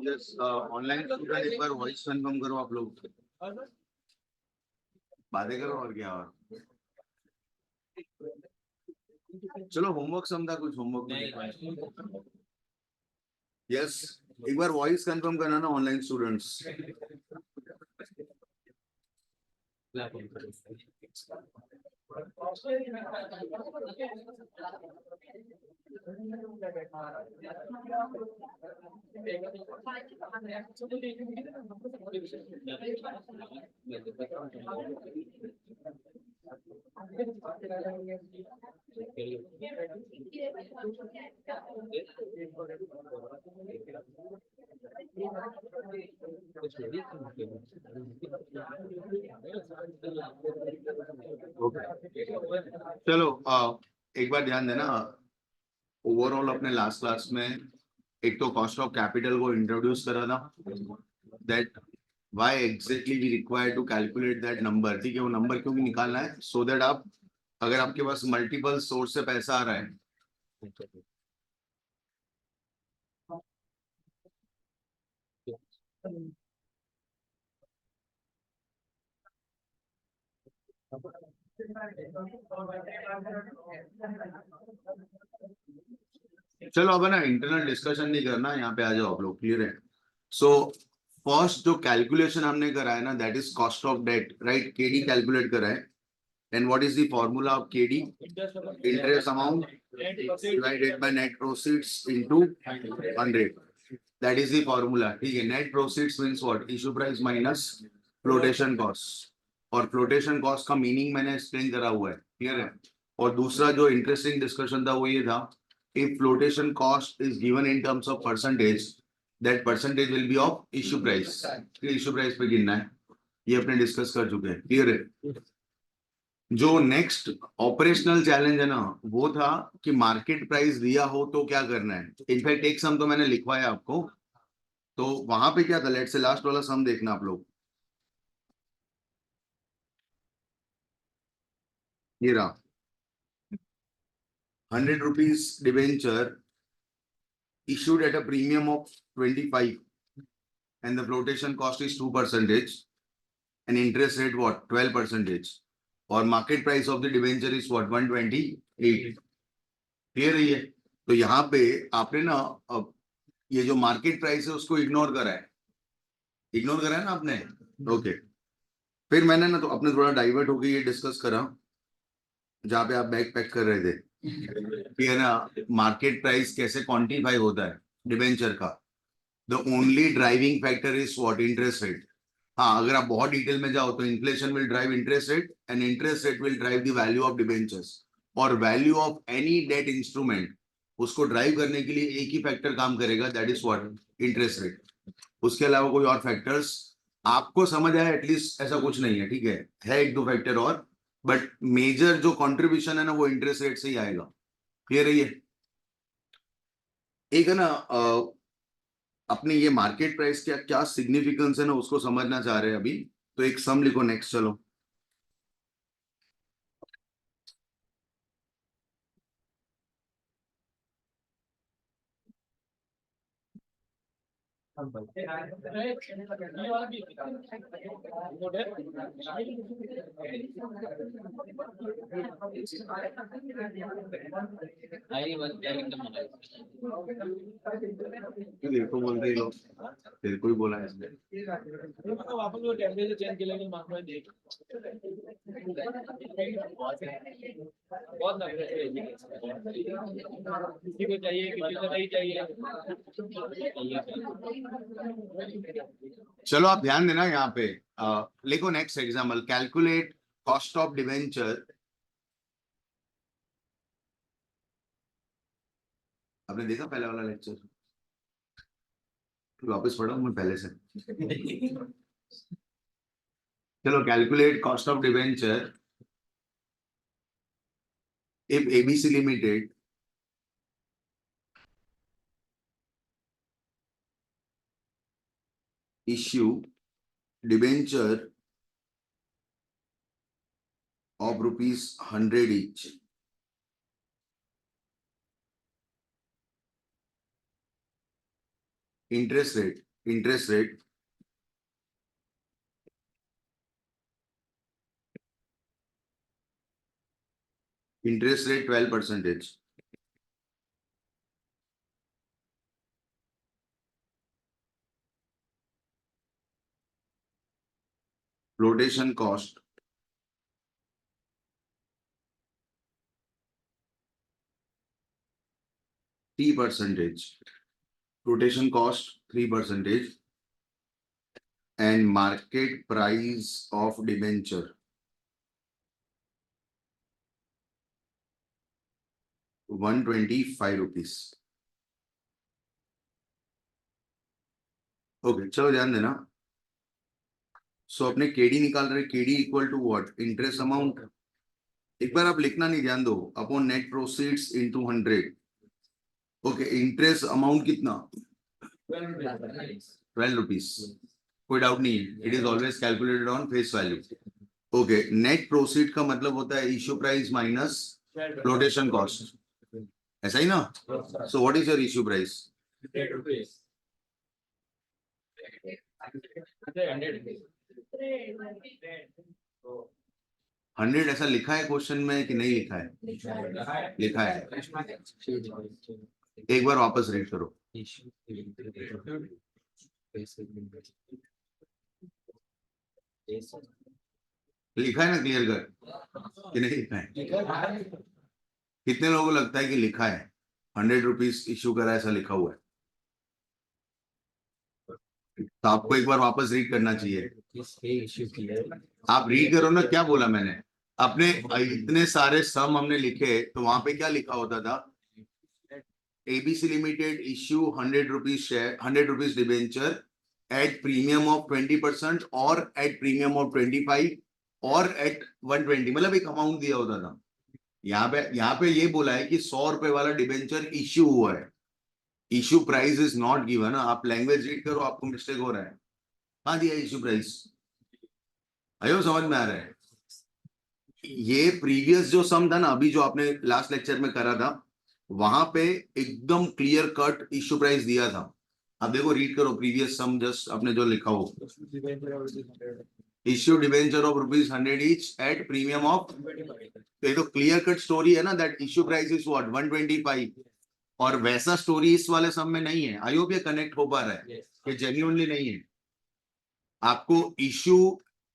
Yes online student एक बार voice confirm करो आप लोग, बातें करो और क्या। और चलो होमवर्क समझा, कुछ होमवर्क। यस, एक बार वॉइस कंफर्म करना ना ऑनलाइन स्टूडेंट्स। चलो एक बार ध्यान देना, ओवरऑल अपने लास्ट क्लास में एक तो कॉस्ट ऑफ कैपिटल को इंट्रोड्यूस करा था, that why exactly we require to calculate that number. ठीक है, वो नंबर क्यों निकालना है, सो दैट आप अगर आपके पास मल्टीपल सोर्स से पैसा आ रहा है चलो अब है ना इंटरनल डिस्कशन नहीं करना, यहाँ पे आ जाओ आप लोग, क्लियर है। सो फर्स्ट जो कैलकुलेशन हमने करा है ना, that is cost of debt, right. KD calculate करा है, and what is the formula of KD? Interest amount divided by net proceeds into 100, that is the formula. ठीक है, net proceeds means what? Issue price minus flotation cost, और flotation cost का meaning मैंने explain करा हुआ है, clear है। और दूसरा जो इंटरेस्टिंग डिस्कशन था वो ये था, if flotation cost is given in terms of percentage, that percentage will be of issue price। issue price पे गिनना है, ये अपने डिस्कस कर चुके हैं, क्लियर है। जो नेक्स्ट ऑपरेशनल चैलेंज है ना, वो था कि मार्केट प्राइस दिया हो तो क्या करना है। इनफैक्ट एक सम तो मैंने लिखवाया आपको, तो वहां पे क्या था, लेट से लास्ट वाला सम देखना आप लोग, ये रहा। 100 rupees debenture issued at a premium of 25 and the flotation cost is 2%, and interest rate what? 12%, और market price of the debenture is what? 128। Clear है ये? तो यहाँ पे आपने ना अब ये जो मार्केट प्राइस है उसको इग्नोर करा है, इग्नोर करा है ना आपने। ओके, फिर मैंने ना तो अपने थोड़ा डाइवर्ट होके ये डिस्कस करा जहाँ पे आप बैग पैक कर रहे थे कि है ना मार्केट प्राइस कैसे क्वांटिफाई होता है डिबेंचर का। The only driving factor is what? Interest rate. हाँ, अगर आप बहुत डिटेल में जाओ तो inflation will drive interest rate and interest rate will drive the value of debentures, और value of any debt instrument उसको ड्राइव करने के लिए एक ही फैक्टर काम करेगा, that is what? Interest rate. उसके अलावा कोई और फैक्टर्स आपको समझ आया एटलीस्ट ऐसा कुछ नहीं है, ठीक है एक दो फैक्टर और, बट मेजर जो कंट्रीब्यूशन है ना वो इंटरेस्ट रेट से ही आएगा, क्लियर है ये। एक है ना अपने ये मार्केट प्राइस क्या क्या सिग्निफिकेंस है ना उसको समझना चाह रहे हैं अभी, तो एक सम लिखो नेक्स्ट, चलो। तेरे को बोल रहे लोग, तेरे को ही बोला है इसने। वापस वो टेम्परेचर चेंज के लिए मांग रहे हैं। बहुत नफरत है किसी को चाहिए, किसी को नहीं चाहिए। चलो आप ध्यान देना यहाँ पे, लिखो next example, calculate cost of debenture. आपने देखा पहले वाला लेक्चर? वापस पढ़ा मैं पहले से। चलो, calculate cost of debenture if ABC Limited issue debenture of rupees 100 each. Interest rate 12%. Flotation cost 3%. Flotation cost 3%. And market price of debenture 125 rupees. Okay, चलो ध्यान देना। सो अपने केडी निकाल रहे, KD equal to what? Interest amount. एक बार आप लिखना नहीं, ध्यान दो, upon net proceeds into 100। Okay, interest amount कितना? 12 रुपीज। कोई डाउट नहीं है, it is always calculated on face value. Okay, net proceed का मतलब होता है issue price minus flotation cost, ऐसा ही ना? So what is your issue price? 100 ऐसा लिखा है क्वेश्चन में कि नहीं लिखा है? लिखा है। एक बार वापस रीड करो। लिखा है ना क्लियर कर कि नहीं लिखा है? कितने लोगों को लगता है कि लिखा है? 100 रुपीज इश्यू करा, ऐसा लिखा हुआ है? तो आपको एक बार वापस रीड करना चाहिए। आप रीड करो ना, क्या बोला मैंने? अपने इतने सारे सम हमने लिखे, तो वहां पे क्या लिखा होता था? ABC Limited issue 100 rupees share, 100 rupees debenture at premium of 20% or at premium of 25 or at 120, मतलब एक अमाउंट दिया होता था। यहाँ पे ये बोला है कि 100 रुपए वाला डिबेंचर इश्यू हुआ है, issue price is not given. आप लैंग्वेज रीड करो, आपको मिस्टेक हो रहा है। हाँ दिया इश्यू प्राइस, आयो समझ में आ रहा है? ये प्रीवियस जो सम था ना, अभी जो आपने लास्ट लेक्चर में करा था, वहां पे एकदम क्लियर कट इश्यू प्राइस दिया था। अब देखो, रीड करो प्रीवियस सम, जस्ट आपने जो लिखा हो, issue debenture of rupees 100 each eight premium of, तो ये तो क्लियर कट स्टोरी है ना, that issue price is what? 125। और वैसा स्टोरी इस वाले सम में नहीं है। आई होप ये कनेक्ट हो पा रहा है कि जेन्युइनली नहीं है। आपको इश्यू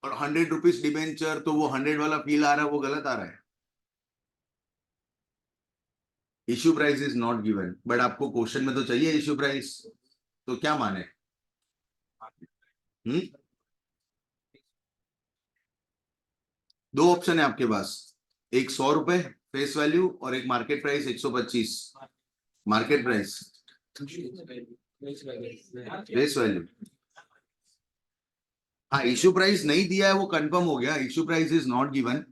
और 100 रुपीज डिबेंचर, तो वो 100 वाला फील आ रहा है, वो गलत आ रहा है। Issue price is not given, but आपको क्वेश्चन में तो चाहिए इश्यू प्राइस, तो क्या माने? दो ऑप्शन है आपके पास, एक 100 रुपए फेस वैल्यू और एक market price 125। Market price, face value. हाँ, इश्यू प्राइस नहीं दिया है, वो कंफर्म हो गया, issue price is not given.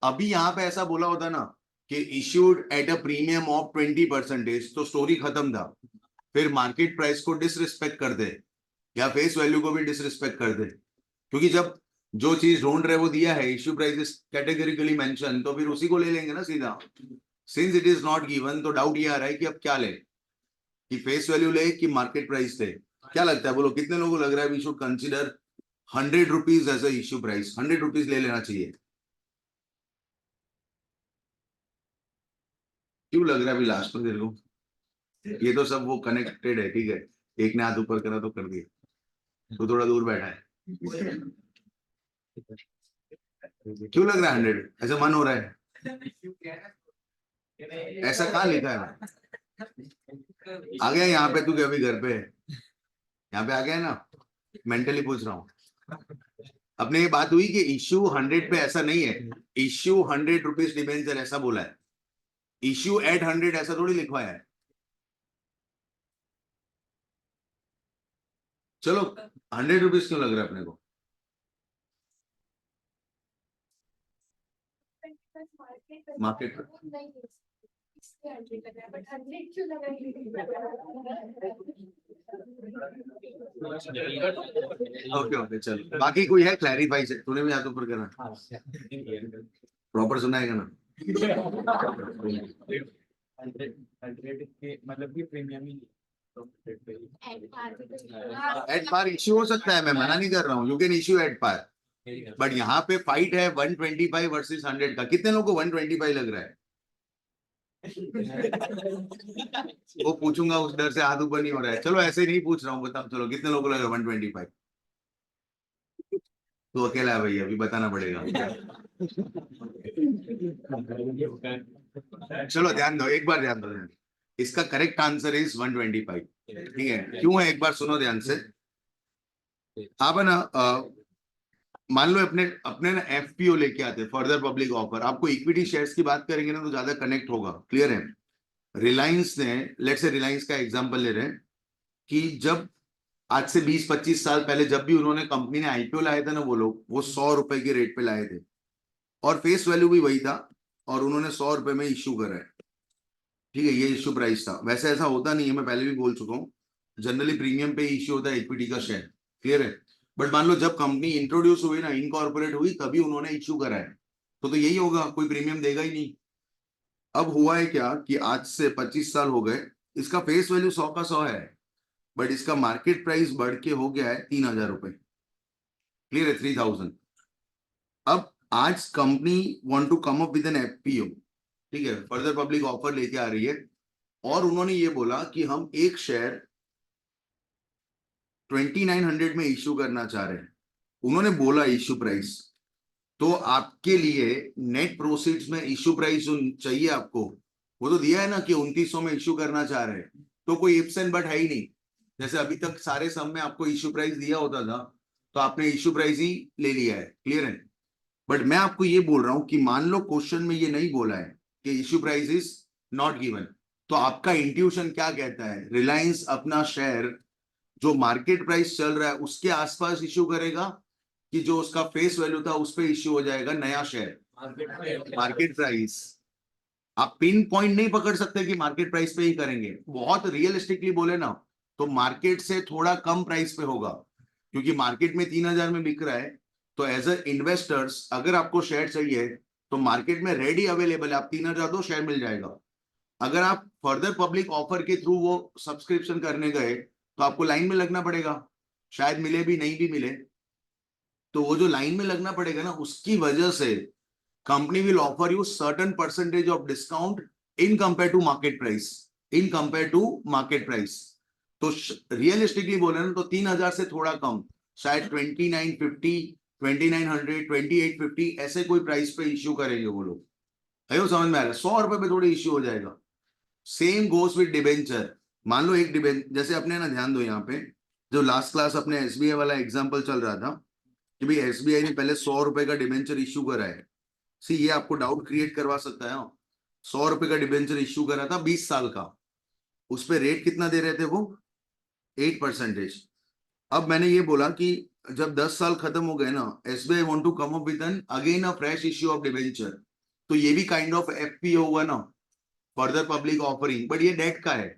अभी यहाँ पे ऐसा बोला होता ना कि issued at a premium of 20%, तो स्टोरी खत्म था। फिर मार्केट प्राइस को डिसरिस्पेक्ट कर दे या फेस वैल्यू को भी डिसरिस्पेक्ट कर दे, क्योंकि जब जो चीज ढूंढ रहे वो दिया है, issue price is categorically mention, तो फिर उसी को ले लेंगे ना सीधा। Since it is not given, तो डाउट ये आ रहा है कि अब क्या ले, कि फेस वैल्यू ले कि मार्केट प्राइस ले। क्या लगता है, बोलो कितने लोगों को लग रहा है we should consider 100 rupees as a issue price, 100 rupees ले लेना चाहिए? क्यों लग रहा है अभी लास्ट में तेरे को? ये तो सब वो कनेक्टेड है, ठीक है, एक ने हाथ ऊपर करा तो कर दिया, तो थोड़ा दूर बैठा है। क्यों लग रहा है 100? ऐसा मन हो रहा है? ऐसा कहाँ लिखा है? आ गया यहाँ पे, तू क्या अभी घर पे है? यहाँ पे आ गया ना? मेंटली पूछ रहा हूँ। अपने ये बात हुई कि इश्यू 100 पे, ऐसा नहीं है। इश्यू 100 रुपीज डिबेंचर ऐसा बोला है, इश्यू एट 100 ऐसा थोड़ी लिखवाया है। चलो 100 रुपीज क्यों लग रहा है अपने को? मार्केट ओके ओके, चलो बाकी कोई है क्लैरिफाई से, तूने भी हाथ ऊपर करा, प्रॉपर सुनाएगा ना? मतलब कि प्रीमियम ही एट पार इश्यू हो सकता है, मैं मना नहीं कर रहा हूँ, you can issue at par, but यहाँ पे फाइट है 125 वर्सेस 100 का। कितने लोगों को 125 लग रहा है? वो पूछूंगा उस डर से हाथ ऊपर नहीं हो रहा है। चलो ऐसे नहीं पूछ रहा हूँ, बताओ चलो कितने लोगों को लग रहा है 125? तू अकेला है भैया, अभी बताना पड़ेगा। चलो ध्यान दो, एक बार ध्यान दो, इसका करेक्ट आंसर इज 125, ठीक है? क्यों है, एक बार सुनो ध्यान से। आप है ना, मान लो अपने अपने ना एफपीओ लेके आते, फर्दर पब्लिक ऑफर, आपको इक्विटी शेयर्स की बात करेंगे ना तो ज्यादा कनेक्ट होगा, क्लियर है? रिलायंस ने, लेट्स से रिलायंस का एग्जांपल ले रहे हैं कि जब आज से 20-25 साल पहले जब भी उन्होंने, कंपनी ने आईपीओ लाए थे ना, वो लोग वो 100 रुपए के रेट पे लाए थे और फेस वैल्यू भी वही था, और उन्होंने 100 रुपए में इश्यू करा है, ठीक है? ये इश्यू प्राइस था। वैसे ऐसा होता नहीं है, मैं पहले भी बोल चुका हूँ, जनरली प्रीमियम पे इश्यू होता है इक्विटी का शेयर, क्लियर है? बट मान लो जब कंपनी इंट्रोड्यूस हुई ना, इनकॉर्पोरेट हुई, तभी उन्होंने इश्यू करा है, तो यही होगा, कोई प्रीमियम देगा ही नहीं। अब हुआ है क्या कि आज से 25 साल हो गए, इसका फेस वैल्यू 100 का 100 है, बट इसका मार्केट प्राइस बढ़ के हो गया है 3,000 रुपए, क्लियर है? 3,000। अब आज company want to come up with an FPO, ठीक है, फर्दर पब्लिक ऑफर लेके आ रही है, और उन्होंने ये बोला कि हम एक शेयर 2900 में इश्यू करना चाह रहे हैं। उन्होंने बोला इश्यू प्राइस, तो आपके लिए नेट प्रोसीड्स में इश्यू प्राइस जो चाहिए आपको, वो तो दिया है ना कि 2900 में इश्यू करना चाह रहे हैं, तो कोई इफ्स एंड बट है ही नहीं। जैसे अभी तक सारे सम में आपको इश्यू प्राइस दिया होता था, तो आपने इश्यू प्राइस ही ले लिया है, क्लियर है? बट मैं आपको ये बोल रहा हूं कि मान लो क्वेश्चन में ये नहीं बोला है कि issue price is not given, तो आपका इंट्यूशन क्या कहता है? रिलायंस अपना शेयर जो मार्केट प्राइस चल रहा है उसके आसपास इश्यू करेगा, कि जो उसका फेस वैल्यू था उस पर इश्यू हो जाएगा नया शेयर? Market price. आप पिन पॉइंट नहीं पकड़ सकते कि मार्केट प्राइस पे ही करेंगे, बहुत रियलिस्टिकली बोले ना तो मार्केट से थोड़ा कम प्राइस पे होगा, क्योंकि मार्केट में 3,000 में बिक रहा है, तो एज अ इन्वेस्टर्स अगर आपको शेयर चाहिए तो मार्केट में रेडी अवेलेबल है, आप 3,000 दो, शेयर मिल जाएगा। अगर आप फर्दर पब्लिक ऑफर के थ्रू वो सब्सक्रिप्शन करने गए तो आपको लाइन में लगना पड़ेगा, शायद मिले भी नहीं भी मिले, तो वो जो लाइन में लगना पड़ेगा ना, उसकी वजह से company will offer you certain percentage of discount in compare to market price, in compare to market price. तो रियलिस्टिकली बोले ना तो 3,000 से थोड़ा कम, शायद 2950, 2900, 2850 ऐसे कोई प्राइस पे इश्यू करेंगे वो लोग। है वो समझ में आ रहा है? 100 रुपए पे थोड़ी इश्यू हो जाएगा। Same goes with debenture. मान लो एक डिबेंचर, जैसे अपने ना, ध्यान दो यहाँ पे, जो लास्ट क्लास अपने एसबीआई वाला एग्जांपल चल रहा था कि भाई एसबीआई ने पहले 100 रुपए का डिबेंचर इश्यू करा है। सी, ये आपको डाउट क्रिएट करवा सकता है। 100 रुपए का डिबेंचर इश्यू करा था 20 साल का, उस पर रेट कितना दे रहे थे वो? 8%। अब मैंने ये बोला कि जब 10 साल खत्म हो गए ना, SBI want to come up with an again a fresh issue of debenture, तो ये भी काइंड ऑफ एफपीओ हुआ ना, फर्दर पब्लिक ऑफरिंग, बट ये डेट का है।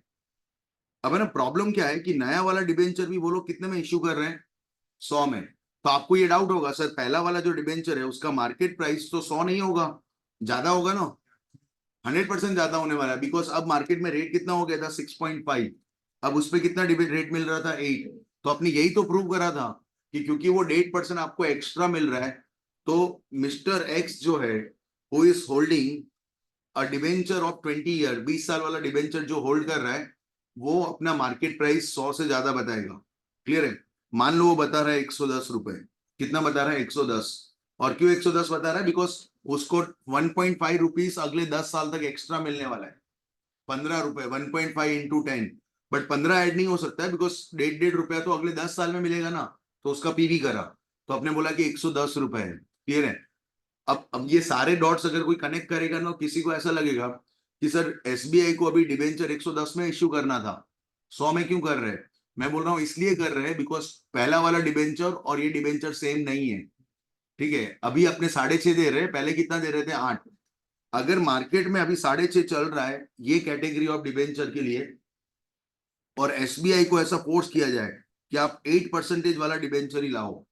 अब है ना, प्रॉब्लम क्या है कि नया वाला डिबेंचर भी वो लोग कितने में इश्यू कर रहे हैं? 100 में। तो आपको ये डाउट होगा, सर पहला वाला जो डिबेंचर है उसका मार्केट प्राइस तो 100 नहीं होगा, ज्यादा होगा ना? 100% ज्यादा होने वाला है, बिकॉज अब मार्केट में रेट कितना हो गया था? 6.5। अब उस पे कितना रेट मिल रहा था 8। तो आपने यही तो प्रूव करा था कि क्योंकि वो 8% आपको एक्स्ट्रा मिल रहा है, तो मिस्टर एक्स जो है who is holding a debenture of 20 year, 20 साल वाला डिबेंचर जो होल्ड कर रहा है, वो अपना मार्केट प्राइस 100 से ज्यादा बताएगा। क्लियर है? मान लो वो बता रहा है 110 रुपए। कितना बता रहा है? 110। और क्यों 110 बता रहा है? बिकॉज उसको 1.5 रुपीज अगले 10 साल तक एक्स्ट्रा मिलने वाला है। 15 रुपए, 1.5 इंटू 10। बट 15 ऐड नहीं हो सकता है, बिकॉज 1.5 रुपया तो अगले 10 साल में मिलेगा ना। तो उसका पीवी करा, तो आपने बोला कि 110 रुपए है। क्लियर है? अब ये सारे डॉट्स अगर कोई कनेक्ट करेगा ना, किसी को ऐसा लगेगा कि सर एसबीआई को अभी डिबेंचर 110 में इश्यू करना था, 100 में क्यों कर रहे हैं? मैं बोल रहा हूँ इसलिए कर रहे हैं बिकॉज पहला वाला डिबेंचर और ये डिबेंचर सेम नहीं है। ठीक है? अभी अपने 6.5 दे रहे हैं, पहले कितना दे रहे थे? 8। अगर मार्केट में अभी 6.5 चल रहा है ये कैटेगरी ऑफ डिबेंचर के लिए, और एसबीआई को ऐसा फोर्स किया जाए कि आप 8% वाला डिबेंचर ही लाओ,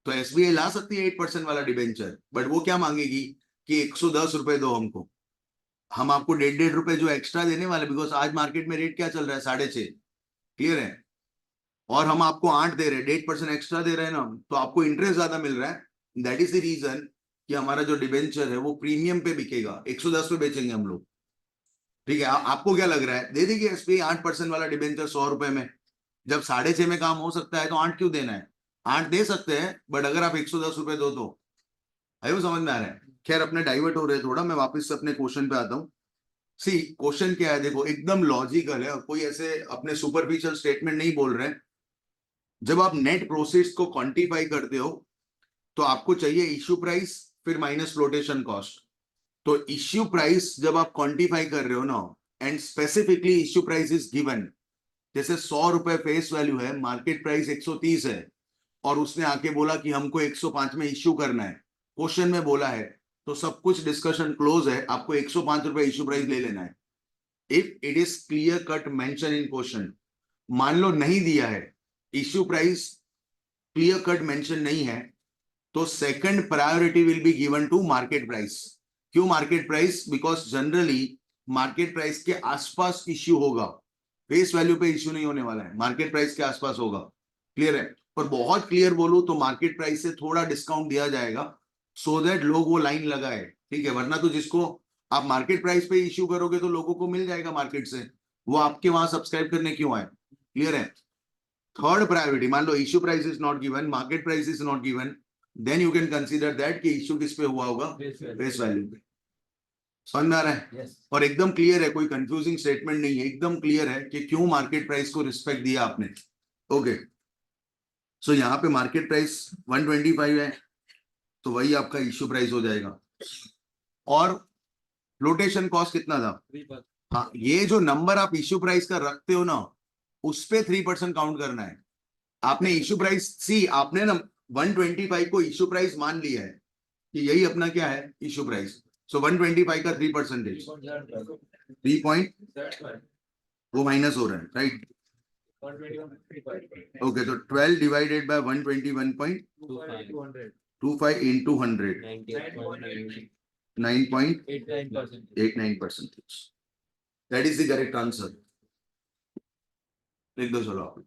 तो एसबीआई ला सकती है 8% वाला डिबेंचर। बट वो क्या मांगेगी कि 110 रुपए दो हमको, हम आपको 1.5 रुपए जो एक्स्ट्रा देने वाले, बिकॉज आज मार्केट में रेट क्या चल रहा है? 6.5। क्लियर है? और हम आपको 8 दे रहे हैं, 8% एक्स्ट्रा दे रहे हैं ना, तो आपको इंटरेस्ट ज्यादा मिल रहा है। दैट इज द रीजन कि हमारा जो डिबेंचर है वो प्रीमियम पे बिकेगा, 110 पे बेचेंगे हम लोग। ठीक है? आपको क्या लग रहा है? दे देगी एसबीआई 8% वाला डिबेंचर 100 रुपए में? जब 6.5 में काम हो सकता है तो 8 क्यों देना है? 8 दे सकते हैं, बट अगर आप 110 रुपए दो तो है वो, समझ में आ रहा है? खैर अपने डाइवर्ट हो रहे हैं थोड़ा, मैं वापस से अपने क्वेश्चन पे आता हूँ। सी क्वेश्चन क्या है, देखो एकदम लॉजिकल है, कोई ऐसे अपने सुपरफिशियल स्टेटमेंट नहीं बोल रहे हैं। जब आप नेट प्रोसीड्स को क्वांटिफाई करते हो तो आपको चाहिए इश्यू प्राइस फिर माइनस फ्लोटेशन कॉस्ट। तो इश्यू प्राइस जब आप क्वांटिफाई कर रहे हो ना, and specifically issue price is given, जैसे 100 रुपए फेस वैल्यू है, मार्केट प्राइस 130 है, और उसने आके बोला कि हमको 105 में इश्यू करना है, क्वेश्चन में बोला है, तो सब कुछ डिस्कशन क्लोज है, आपको 105 रुपए इश्यू प्राइस ले लेना है। If it is clear cut mention in question. मान लो नहीं दिया है, issue price clear cut mention नहीं है, तो second priority will be given to market price. क्यों market price? Because generally market price के आसपास इश्यू होगा, फेस वैल्यू पे इश्यू नहीं होने वाला है, मार्केट प्राइस के आसपास होगा। क्लियर है? पर बहुत क्लियर बोलूं तो मार्केट प्राइस से थोड़ा डिस्काउंट दिया जाएगा, सो दैट लोग वो लाइन लगाए। ठीक है? वरना तो जिसको आप मार्केट प्राइस पे इश्यू करोगे तो लोगों को मिल जाएगा मार्केट से, वो आपके वहां सब्सक्राइब करने क्यों आए? क्लियर है? थर्ड प्रायोरिटी, मान लो issue price is not given, market price is not given, then you can consider that कि इश्यू किस पे हुआ होगा? फेस वैल्यू पे। समझ में आ रहा है? Yes. और एकदम क्लियर है, कोई कंफ्यूजिंग स्टेटमेंट नहीं है, एकदम क्लियर है कि क्यों मार्केट प्राइस को रिस्पेक्ट दिया आपने। ओके, सो यहाँ पे मार्केट प्राइस 125 है, तो वही आपका इश्यू प्राइस हो जाएगा। और फ्लोटेशन कॉस्ट कितना था? 3%. हाँ, ये जो नंबर आप इश्यू प्राइस का रखते हो ना, उस पे 3% काउंट करना है। आपने इश्यू प्राइस, सी आपने ना 125 को इश्यू प्राइस मान लिया है कि यही अपना क्या है? Issue price. सो 125 का 3%, 3 पॉइंट, वो माइनस हो रहा है, राइट? ओके, तो 12 divided by 121.25 into 100, 9.89%। That is the correct answer. लिख दो चलो आप।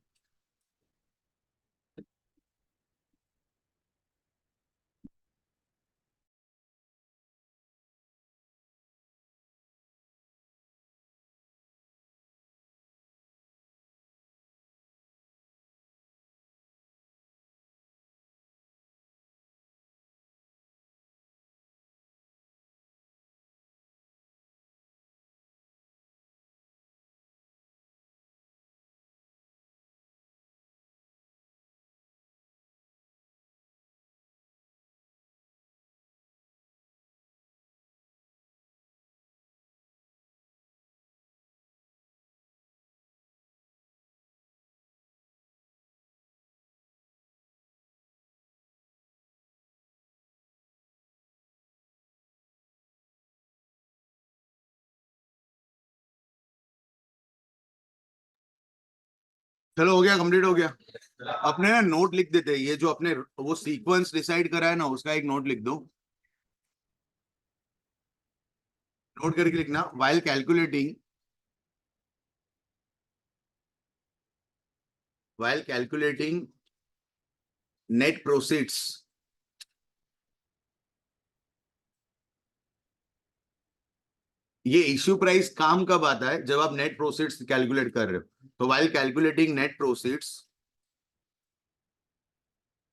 चलो हो गया, कंप्लीट हो गया। अपने ना नोट लिख देते हैं, ये जो अपने वो सीक्वेंस डिसाइड करा है ना, उसका एक नोट लिख दो। नोट करके लिखना, while calculating while calculating net proceeds, ये इश्यू प्राइस काम कब आता है? जब आप नेट प्रोसीड्स कैलकुलेट कर रहे हो. तो while calculating net proceeds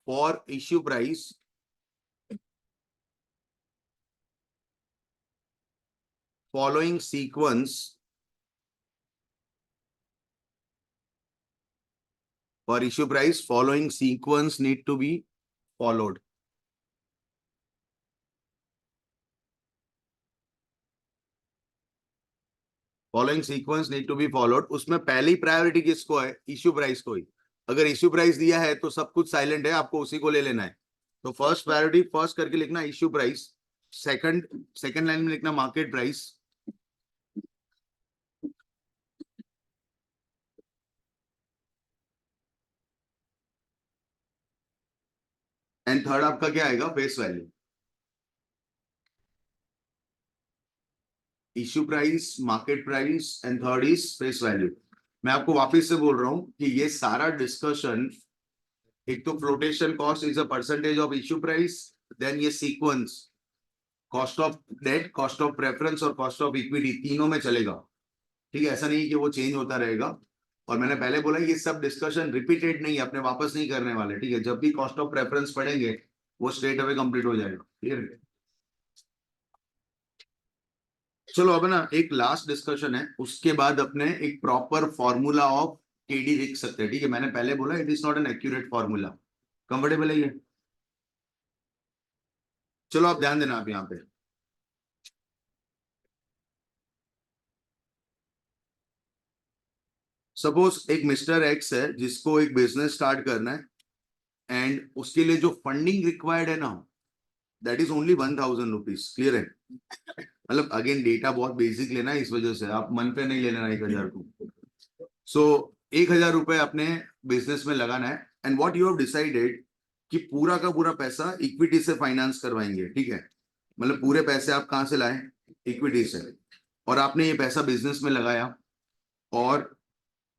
for issue price, following sequence for issue price, following sequence need to be followed. Following sequence need to be followed. उसमें पहली प्रायोरिटी किसको है? इश्यू प्राइस को ही. अगर इश्यू प्राइस दिया है तो सब कुछ साइलेंट है, आपको उसी को ले लेना है. तो फर्स्ट प्रायोरिटी फर्स्ट करके लिखना इश्यू प्राइस, सेकंड लाइन में लिखना मार्केट प्राइस, एंड थर्ड आपका क्या आएगा? Face value. Issue price, market price and third is face value. मैं आपको वापस से बोल रहा हूं कि ये सारा डिस्कशन, एक तो flotation cost is a percentage of issue price, then ये sequence cost of debt, cost of preference और कॉस्ट ऑफ इक्विटी तीनों में चलेगा. ठीक है, ऐसा नहीं कि वो चेंज होता रहेगा. और मैंने पहले बोला ये सब डिस्कशन रिपीटेड नहीं है, अपने वापस नहीं करने वाले. ठीक है, जब भी कॉस्ट ऑफ प्रेफरेंस पढ़ेंगे वो स्ट्रेट अवे कंप्लीट हो जाएगा. क्लियर है? चलो अब ना एक लास्ट डिस्कशन है, उसके बाद अपने एक प्रॉपर फॉर्मूला ऑफ केडी लिख सकते हैं. ठीक है, मैंने पहले बोला it is not an accurate formula. Comfortable है ये? चलो आप ध्यान देना आप यहाँ पे. सपोज एक मिस्टर एक्स है जिसको एक बिजनेस स्टार्ट करना है, एंड उसके लिए जो फंडिंग रिक्वायर्ड है ना, that is only 1000 rupees. Clear है? मतलब अगेन डेटा बहुत बेसिक लेना है, इस वजह से आप मन पे नहीं ले लेना 1000 को. सो 1000 रुपए अपने बिजनेस में लगाना है, and what you have decided कि पूरा का पूरा पैसा इक्विटी से फाइनेंस करवाएंगे. ठीक है, मतलब पूरे पैसे आप कहाँ से लाए? इक्विटी से. और आपने ये पैसा बिजनेस में लगाया, और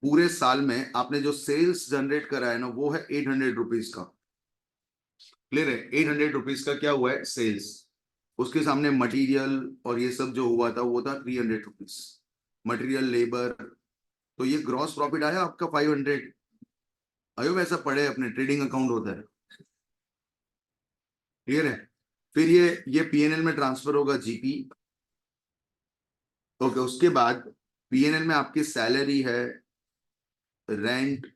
पूरे साल में आपने जो सेल्स जनरेट करा है ना, वो है 800 रुपीज का. क्लियर है? 800 रुपीज का क्या हुआ है? सेल्स. उसके सामने मटेरियल और ये सब जो हुआ था वो था 300 रुपीज, मटेरियल लेबर. तो ये ग्रॉस प्रॉफिट आया आपका 500. आयो वैसा पढ़े, अपने ट्रेडिंग अकाउंट होता है. क्लियर है? फिर ये पीएनएल में ट्रांसफर होगा जीपी. ओके, उसके बाद पीएनएल में आपकी सैलरी है, रेंट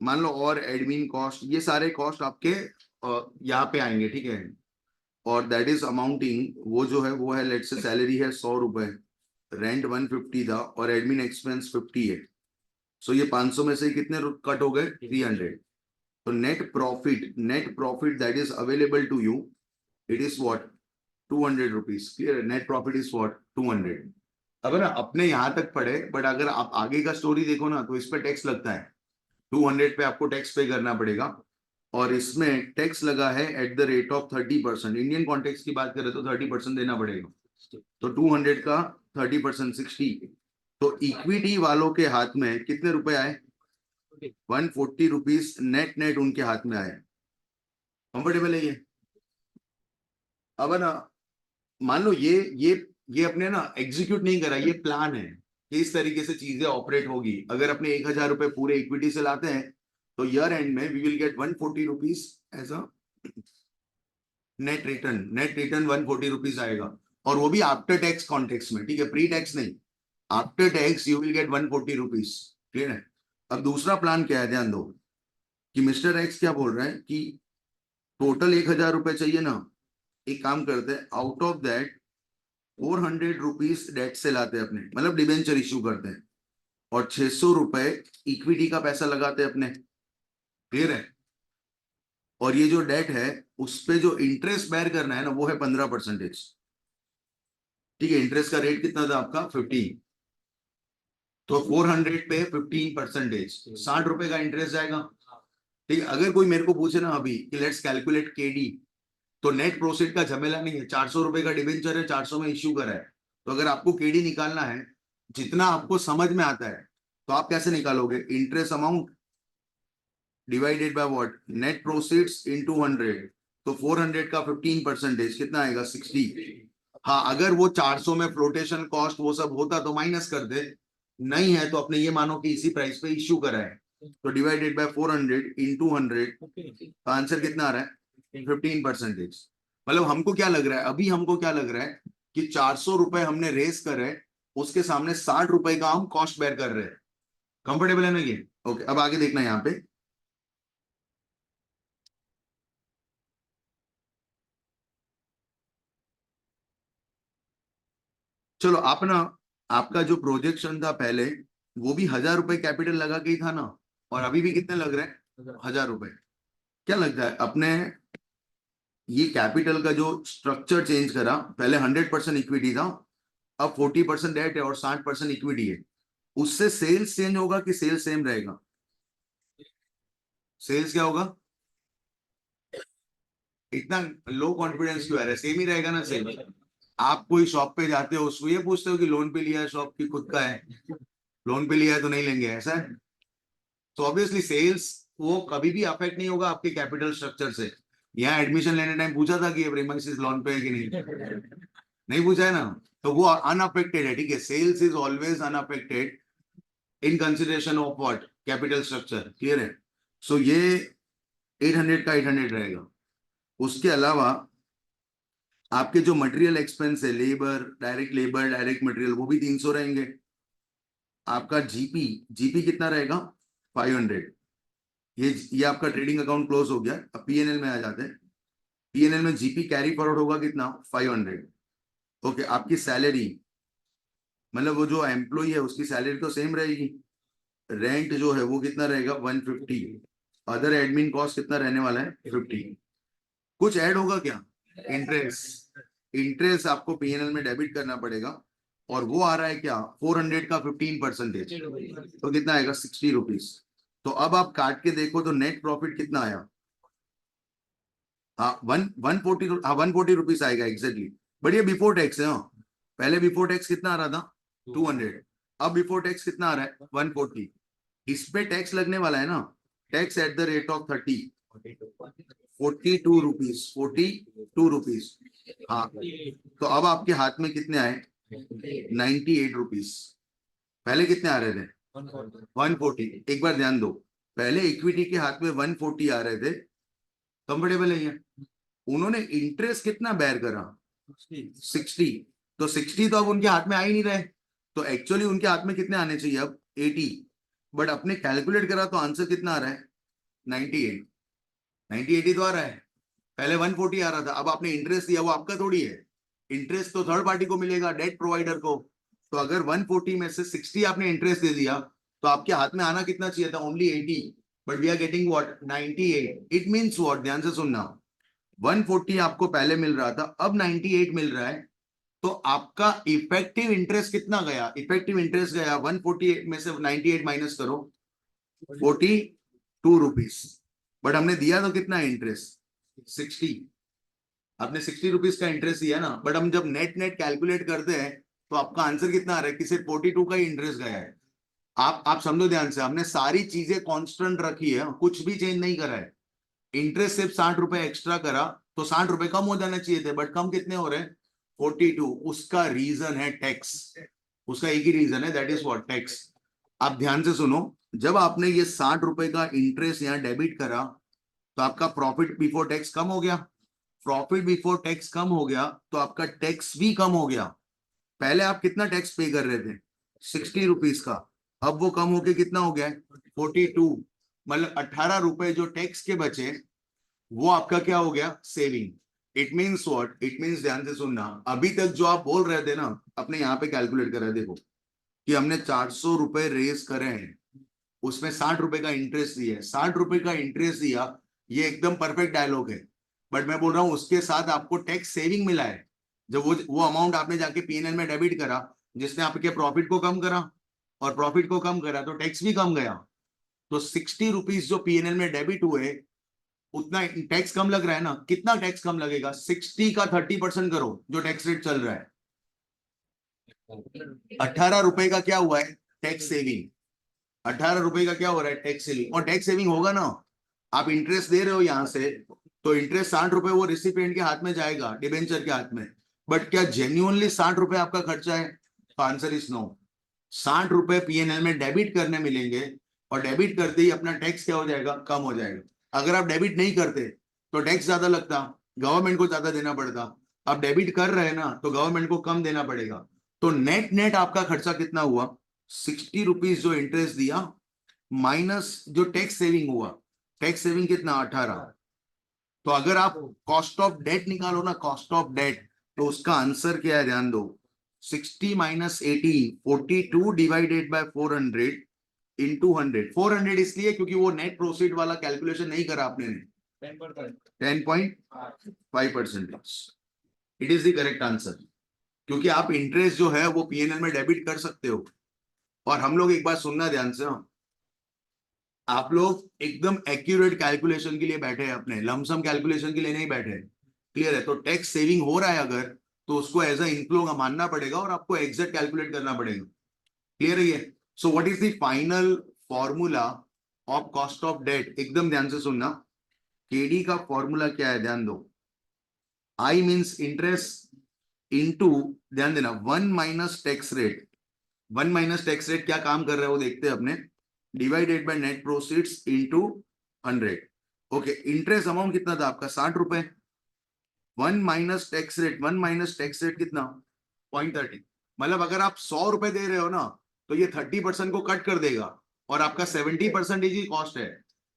मान लो, और एडमिन कॉस्ट, ये सारे कॉस्ट आपके यहाँ पे आएंगे. ठीक है, और दैट इज अमाउंटिंग, वो जो है वो है, लेट से सैलरी है 100 रुपए, रेंट 150 था, और एडमिन एक्सपेंस 50 है. सो ये 500 में से कितने कट हो गए? 300. तो net profit that is available to you, it is what? 200 rupees. Clear? Net profit is what? 200. अब ना अपने यहाँ तक पढ़े, बट अगर आप आगे का स्टोरी देखो ना, तो इस पे टैक्स लगता है. 200 पे आपको टैक्स पे करना पड़ेगा, और इसमें टैक्स लगा है at the rate of 30%. Indian context की बात करें तो 30% देना पड़ेगा. तो 200 का 30% 60. तो इक्विटी वालों के हाथ में कितने रुपए आए? 140 रुपीज नेट उनके हाथ में आए. कंफर्टेबल है ये? अब ना मान लो ये अपने ना एग्जीक्यूट नहीं करा, ये प्लान है कि इस तरीके से चीजें ऑपरेट होगी. अगर अपने 1000 रुपए पूरे इक्विटी से लाते हैं तो ईयर एंड में we will get 140 rupees as a net return 140 rupees आएगा, और वो भी आफ्टर टैक्स कॉन्टेक्स्ट में. ठीक है, प्री टैक्स नहीं, after tax you will get 140 rupees. Clear है? अब दूसरा प्लान क्या है, ध्यान दो कि मिस्टर एक्स क्या बोल रहे हैं कि टोटल 1000 रुपए चाहिए ना. एक काम करते हैं, out of that 400 rupees debt से लाते हैं अपने, मतलब डिबेंचर इश्यू करते हैं, और 600 रुपए इक्विटी का पैसा लगाते हैं अपने. क्लियर है? और ये जो डेट है उस पे जो इंटरेस्ट बेयर करना है ना, वो है 15%. ठीक है, इंटरेस्ट का रेट कितना था आपका? 15. तो 400 पे 15%, 60 रुपए का इंटरेस्ट जाएगा. ठीक है, अगर कोई मेरे को पूछे ना अभी कि लेट्स कैलकुलेट केडी, तो नेट प्रोसीड का झमेला नहीं है. 400 रुपए का डिबेंचर है, 400 में इश्यू करा है. तो अगर आपको केडी निकालना है, जितना आपको समझ में आता है, तो आप कैसे निकालोगे? Interest amount divided by what? Net proceeds into 100। तो 400 का 15% कितना आएगा? 60। हाँ, अगर वो 400 में फ्लोटेशन कॉस्ट वो सब होता तो माइनस कर दे, नहीं है तो अपने ये मानो कि इसी प्राइस पे इश्यू करा है, तो डिवाइडेड बाय 400 इंटू 100, तो आंसर कितना आ रहा है? 15%। मतलब हमको क्या लग रहा है, अभी हमको क्या लग रहा है कि 400 रुपए हमने रेस करे, उसके सामने 60 रुपए का हम कॉस्ट बेयर कर रहे हैं। कंफर्टेबल है ना ये? ओके, अब आगे देखना यहाँ पे। चलो आप ना, आपका जो प्रोजेक्शन था पहले, वो भी 1000 रुपए कैपिटल लगा के ही था ना, और अभी भी कितने लग रहे हैं? 1000 रुपए। क्या लगता है अपने ये कैपिटल का जो स्ट्रक्चर चेंज करा, पहले 100% इक्विटी था, अब 40% डेट है और 60% इक्विटी है, उससे सेल्स चेंज होगा कि सेल्स सेम रहेगा? सेल्स क्या होगा? इतना लो कॉन्फिडेंस क्यों आ रहा है? सेम ही रहेगा ना? सेम। आप कोई शॉप पे जाते हो, उसको ये पूछते हो कि लोन पे लिया है, शॉप की खुद का है, लोन पे लिया है तो नहीं लेंगे, ऐसा है? तो ऑब्वियसली सेल्स वो कभी भी अफेक्ट नहीं होगा आपके कैपिटल स्ट्रक्चर से। यहाँ एडमिशन लेने टाइम पूछा था कि ये प्रीमाइसिस लोन पे है कि नहीं, नहीं पूछा है ना? तो वो अनअफेक्टेड है, ठीक है? Sales is always unaffected in consideration of what? Capital structure. Clear है? सो ये 800 का 800 रहेगा। उसके अलावा आपके जो मटेरियल एक्सपेंस है, लेबर डायरेक्ट मटेरियल, वो भी 300 रहेंगे। आपका जीपी, जीपी कितना रहेगा? 500। ये आपका ट्रेडिंग अकाउंट क्लोज हो गया। अब पीएनएल में आ जाते हैं। पीएनएल में जीपी कैरी फॉरवर्ड होगा कितना? 500। ओके, आपकी सैलरी, मतलब वो जो एम्प्लॉय है उसकी सैलरी तो सेम रहेगी। रेंट जो है वो कितना रहेगा? 150। अदर एडमिन कॉस्ट कितना रहने वाला है? 50। कुछ ऐड होगा क्या? इंटरेस्ट, इंटरेस्ट आपको पीएनएल में डेबिट करना पड़ेगा, और वो आ रहा है क्या? 400 का 15%, तो कितना आएगा? 60 रुपीज। तो अब आप काट के देखो तो नेट प्रॉफिट कितना आया? हाँ, 140, हाँ 140 रुपीज आएगा एग्जैक्टली। बट ये बिफोर टैक्स है। हाँ, पहले बिफोर टैक्स कितना आ रहा था? 200। अब बिफोर टैक्स कितना आ रहा है? 140। इस पे टैक्स लगने वाला है ना, tax at the rate of 30, 42 rupees, 42 rupees. हाँ, तो अब आपके हाथ में कितने आए? 98 रुपीज। पहले कितने आ रहे थे? 140। एक बार ध्यान दो, पहले इक्विटी के हाथ में 140 आ रहे थे, कंफर्टेबल है ये? उन्होंने इंटरेस्ट कितना बेयर करा? 60। तो 60 तो अब उनके हाथ में आ ही नहीं रहे, तो एक्चुअली उनके हाथ में कितने आने चाहिए अब? 80। बट अपने कैलकुलेट करा तो आंसर कितना आ रहा है? 98। 80 तो आ रहा है, पहले 140 आ रहा था। अब आपने इंटरेस्ट दिया, वो आपका थोड़ी है, इंटरेस्ट तो थर्ड पार्टी को मिलेगा, डेट प्रोवाइडर को। तो अगर 140 में से 60 आपने इंटरेस्ट दे दिया, तो आपके हाथ में आना कितना चाहिए था? Only 80। But we are getting what? 98। It means what? ध्यान से सुनना, 140 आपको पहले मिल रहा था, अब 98 मिल रहा है। तो आपका इफेक्टिव इंटरेस्ट कितना गया? इफेक्टिव इंटरेस्ट गया 148 में से 98 माइनस करो, 42 रुपीज। बट हमने दिया तो कितना इंटरेस्ट? 60। आपने 60 रुपीज का इंटरेस्ट दिया ना, बट हम जब नेट नेट कैलकुलेट करते हैं तो आपका आंसर कितना आ रहा है कि सिर्फ 42 का ही इंटरेस्ट गया है। आप समझो ध्यान से, हमने सारी चीजें कांस्टेंट रखी है, कुछ भी चेंज नहीं करा है। इंटरेस्ट सिर्फ 60 रुपए एक्स्ट्रा करा, तो 60 रुपए कम हो जाना चाहिए थे, बट कम कितने हो रहे हैं? 42। उसका रीजन है टैक्स। उसका एक ही रीजन है, दैट इज व्हाट? टैक्स। आप ध्यान से सुनो, जब आपने ये 60 रुपए का इंटरेस्ट यहाँ डेबिट करा, तो आपका प्रॉफिट बिफोर टैक्स कम हो गया। प्रॉफिट बिफोर टैक्स कम हो गया तो आपका टैक्स भी कम हो गया। पहले आप कितना टैक्स पे कर रहे थे? 60 रुपीज का, अब वो कम होके कितना हो गया है? 42। मतलब 18 रुपए जो टैक्स के बचे, वो आपका क्या हो गया? Saving. It means what? It means, ध्यान से सुनना, अभी तक जो आप बोल रहे थे ना, अपने यहाँ पे कैलकुलेट करा, देखो कि हमने 400 रुपए रेस करे हैं, उसमें 60 रुपए का इंटरेस्ट दिया है, 60 रुपए का इंटरेस्ट दिया, ये एकदम परफेक्ट डायलॉग है। बट मैं बोल रहा हूँ उसके साथ आपको टैक्स सेविंग मिला है। जब वो अमाउंट आपने जाके पीएनएल में डेबिट करा, जिसने आपके प्रॉफिट को कम करा, और प्रॉफिट को कम करा तो टैक्स भी कम गया। तो 60 रुपीज जो पीएनएल में डेबिट हुए, उतना टैक्स कम लग रहा है ना? कितना टैक्स कम लगेगा? 60 का 30% करो, जो टैक्स रेट चल रहा है। 18 रुपए का क्या हुआ है? Tax saving. ₹18 का क्या हो रहा है टैक्स सेविंग, और टैक्स सेविंग होगा ना, आप इंटरेस्ट दे रहे हो यहाँ से, तो इंटरेस्ट ₹60 वो रिसिपिएंट के हाथ में जाएगा, डिबेंचर के हाथ में, बट क्या जेन्युइनली ₹60 आपका खर्चा है? तो आंसर इज नो। ₹60 पीएनएल में डेबिट करने मिलेंगे, और डेबिट करते ही अपना टैक्स क्या हो जाएगा, कम हो जाएगा। अगर आप डेबिट नहीं करते तो टैक्स ज्यादा लगता, गवर्नमेंट को ज्यादा देना पड़ता। आप डेबिट कर रहे हैं ना, तो गवर्नमेंट को कम देना पड़ेगा। तो नेट नेट आपका खर्चा कितना हुआ, ₹60 जो इंटरेस्ट दिया माइनस जो टैक्स सेविंग हुआ, टैक्स सेविंग कितना, 18। तो अगर आप कॉस्ट ऑफ डेट निकालो ना, कॉस्ट ऑफ डेट, तो उसका आंसर क्या है, ध्यान दो, 60 माइनस 18, 42 डिवाइडेड बाय 400 इंटू 100। 400 इसलिए क्योंकि वो नेट प्रोसीड वाला कैलकुलेशन नहीं करा आपने, 10%. 10.5%। It is the correct answer, क्योंकि आप इंटरेस्ट जो है वो पीएनएल में डेबिट कर सकते हो। और हम लोग एक बात सुनना ध्यान से, आप लोग एकदम एक्यूरेट कैलकुलेशन के लिए बैठे हैं, अपने लमसम कैलकुलेशन के लिए नहीं बैठे। क्लियर है? तो टैक्स सेविंग हो रहा है अगर, तो उसको एज अ इनफ्लो मानना पड़ेगा और आपको एग्जैक्ट कैलकुलेट करना पड़ेगा। क्लियर है ये? So what is the final formula of cost of debt? एकदम ध्यान से सुनना, केडी का फॉर्मूला क्या है, ध्यान दो। आई मीन्स इंटरेस्ट इनटू, ध्यान देना, 1 minus tax rate. 1 minus tax rate क्या काम कर रहा है वो देखते हैं अपने, divided by net proceeds into 100। Okay, interest amount कितना था आपका, ₹60। 1 minus tax rate, 1 minus tax rate कितना, 0.30। मतलब अगर आप ₹100 दे रहे हो ना, तो ये 30% को कट कर देगा, और आपका 70% ही कॉस्ट है,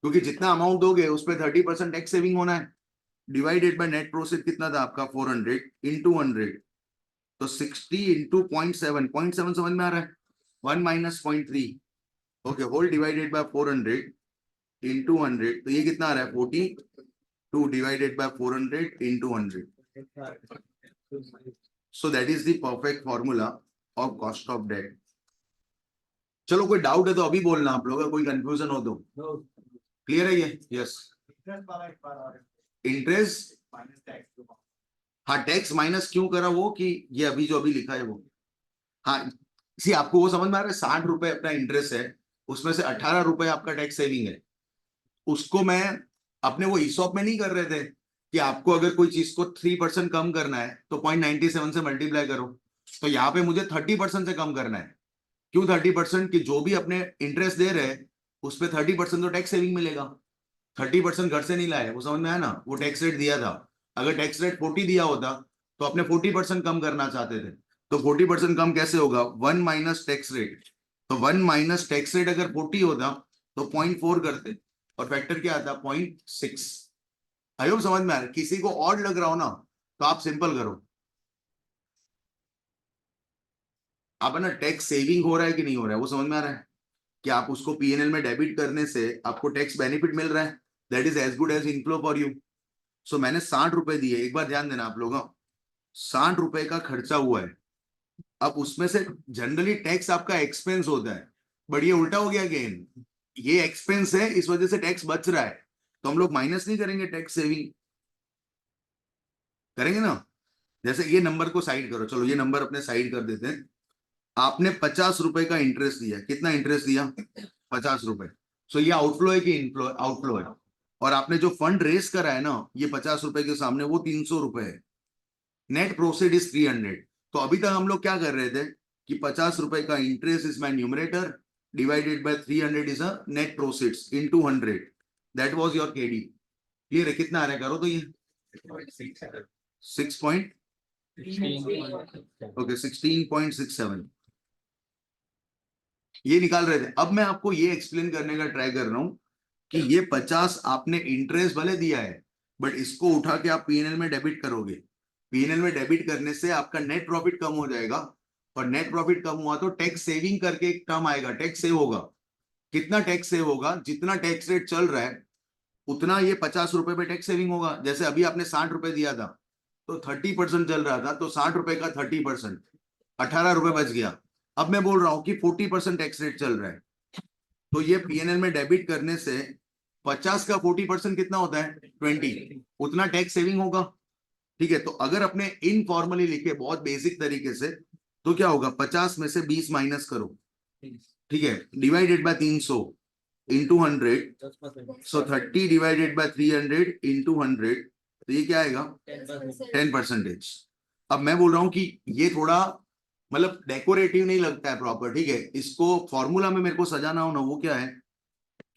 क्योंकि जितना अमाउंट दोगे उस पर 30% टैक्स सेविंग होना है। डिवाइडेड बाय नेट प्रोसीड कितना था आपका, 400 इंटू 100, तो 60 इंटू 0.7, 0.7 समझ में आ रहा है, 1 minus 0.3। Okay, whole divided by 400 into 100, तो ये कितना आ रहा है, 42 divided by 400 into 100। So that is the perfect formula of cost of debt. चलो, कोई डाउट है तो अभी बोलना आप लोग, कोई कंफ्यूजन हो तो। No. क्लियर है ये? यस। इंटरेस्ट, हाँ, टैक्स माइनस क्यों करा वो, कि ये अभी जो अभी लिखा है वो, हाँ, सी आपको वो समझ में आ रहा है, ₹60 अपना इंटरेस्ट है, उसमें से ₹18 आपका टैक्स सेविंग है। उसको मैं अपने वो ईसॉप में नहीं कर रहे थे कि आपको अगर कोई चीज को 3% कम करना है तो 0.97 से मल्टीप्लाई करो, तो यहाँ पे मुझे 30% से कम करना है। क्यों 30%? कि जो भी अपने इंटरेस्ट दे रहे हैं उस पर 30% तो टैक्स सेविंग मिलेगा। 30% घर से नहीं लाए, वो समझ में आया ना, वो टैक्स रेट दिया था। अगर टैक्स रेट 40 दिया होता तो अपने 40% कम करना चाहते थे, तो 40% कम कैसे होगा, 1 माइनस टैक्स रेट। तो 1 माइनस टैक्स रेट अगर 40 होता तो 0.4 करते, और फैक्टर क्या आता, 0.6। आई होप समझ में आ रहा है। किसी को ऑड लग रहा हो ना, तो आप सिंपल करो, आप है ना, टैक्स सेविंग हो रहा है कि नहीं हो रहा है वो समझ में आ रहा है, कि आप उसको पीएनएल में डेबिट करने से आपको टैक्स बेनिफिट मिल रहा है, that is as good as inflow for you. So मैंने ₹60 दिए, एक बार ध्यान देना आप लोगों, ₹60 का खर्चा हुआ है। अब उसमें से जनरली टैक्स आपका एक्सपेंस होता है, बट ये उल्टा हो गया गेन, ये एक्सपेंस है, इस वजह से टैक्स बच रहा है, तो हम लोग माइनस नहीं करेंगे, टैक्स सेविंग करेंगे ना। जैसे ये नंबर को साइड करो, चलो ये नंबर अपने साइड कर देते हैं। आपने ₹50 का इंटरेस्ट दिया, कितना इंटरेस्ट दिया, ₹50। सो ये आउटफ्लो है कि इनफ्लो, आउटफ्लो है। और आपने जो फंड रेस करा है ना, ये ₹50 के सामने वो ₹300 है, नेट प्रोसीड इज 300। तो अभी तक हम लोग क्या कर रहे थे कि ₹50 का interest is my numerator, divided by 300 is a net proceeds into 100, that was your KD. Clear है? कितना आ रहा है, करो तो ये 6 पॉइंट, ओके, 16.67 ये निकाल रहे थे। अब मैं आपको ये एक्सप्लेन करने का ट्राई कर रहा हूं कि ये 50 आपने इंटरेस्ट भले दिया है, बट इसको उठा के आप पीएनएल में डेबिट करोगे, पीएनएल में डेबिट करने से आपका नेट प्रॉफिट कम हो जाएगा, और नेट प्रॉफिट कम हुआ तो टैक्स सेविंग करके एक टर्म आएगा, टैक्स सेव होगा। कितना टैक्स सेव होगा, जितना टैक्स रेट चल रहा है उतना ये ₹50 पे टैक्स सेविंग होगा। जैसे अभी आपने ₹60 दिया था, तो 30% चल रहा था, तो ₹60 का 30%, ₹18 बच गया। अब मैं बोल रहा हूं कि 40% टैक्स रेट चल रहा है, तो ये पीएनएल में डेबिट करने से 50 का 40% कितना होता है, 20, उतना टैक्स सेविंग होगा। ठीक है, तो अगर अपने इनफॉर्मली लिखे बहुत बेसिक तरीके से, तो क्या होगा, 50 में से 20 माइनस करो, ठीक है, divided by 300 into 100, 10%, so 30 divided by 300 into 100, तो ये क्या आएगा 10%. 10%। अब मैं बोल रहा हूँ कि ये थोड़ा मतलब डेकोरेटिव नहीं लगता है प्रॉपर, ठीक है, इसको फॉर्मूला में मेरे को सजाना हो ना, वो क्या है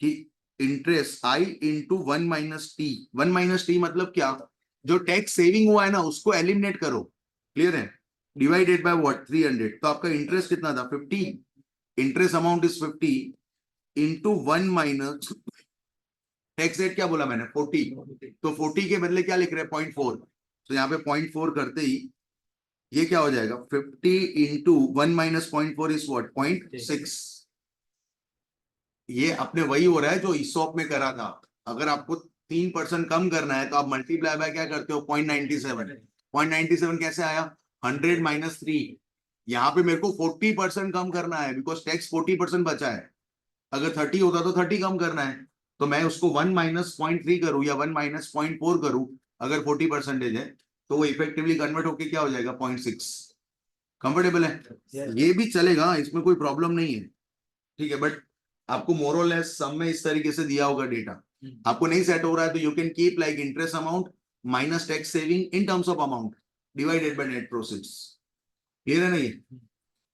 कि interest I into 1 - T. 1 - T मतलब क्या, जो टैक्स सेविंग हुआ है ना उसको एलिमिनेट करो, क्लियर है, डिवाइडेड बाय व्हाट 300, तो आपका इंटरेस्ट कितना था 50, interest amount is 50 into 1 - tax rate क्या बोला मैंने 40, तो 40 के बदले क्या लिख रहे हैं 0.4, तो यहाँ पे 0.4 करते ही ये क्या हो जाएगा 50 इंटू 1 - 0.4 इज व्हाट 0.6। ये अपने वही हो रहा है जो ईसॉप में करा था, अगर आपको 3% कम करना है तो आप मल्टीप्लाई बाय क्या करते हो 0.97। 0.97 कैसे आया 100 - 3, यहाँ पे मेरे को 40% कम करना है बिकॉज टैक्स 40% बचा है, अगर 30 होता तो 30 कम करना है, तो मैं उसको 1 - 0.3 करूं या 1 - 0.4 करूं, अगर 40% है तो वो इफेक्टिवली कन्वर्ट होके क्या हो जाएगा 0.6। कंफर्टेबल है, Yes. ये भी चलेगा, इसमें कोई प्रॉब्लम नहीं है, ठीक है, बट आपको मोर और लेस सब में इस तरीके से दिया होगा डेटा, आपको नहीं सेट हो रहा है तो you can keep like interest amount minus tax saving in terms of amount divided by net proceeds, clear है नहीं,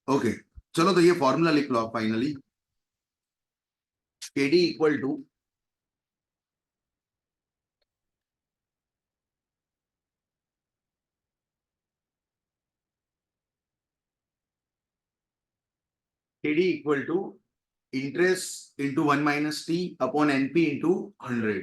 ओके, चलो तो ये फॉर्मूला लिख लो आप finally, KD equal to KD equal to interest into 1 - T upon NP into 100।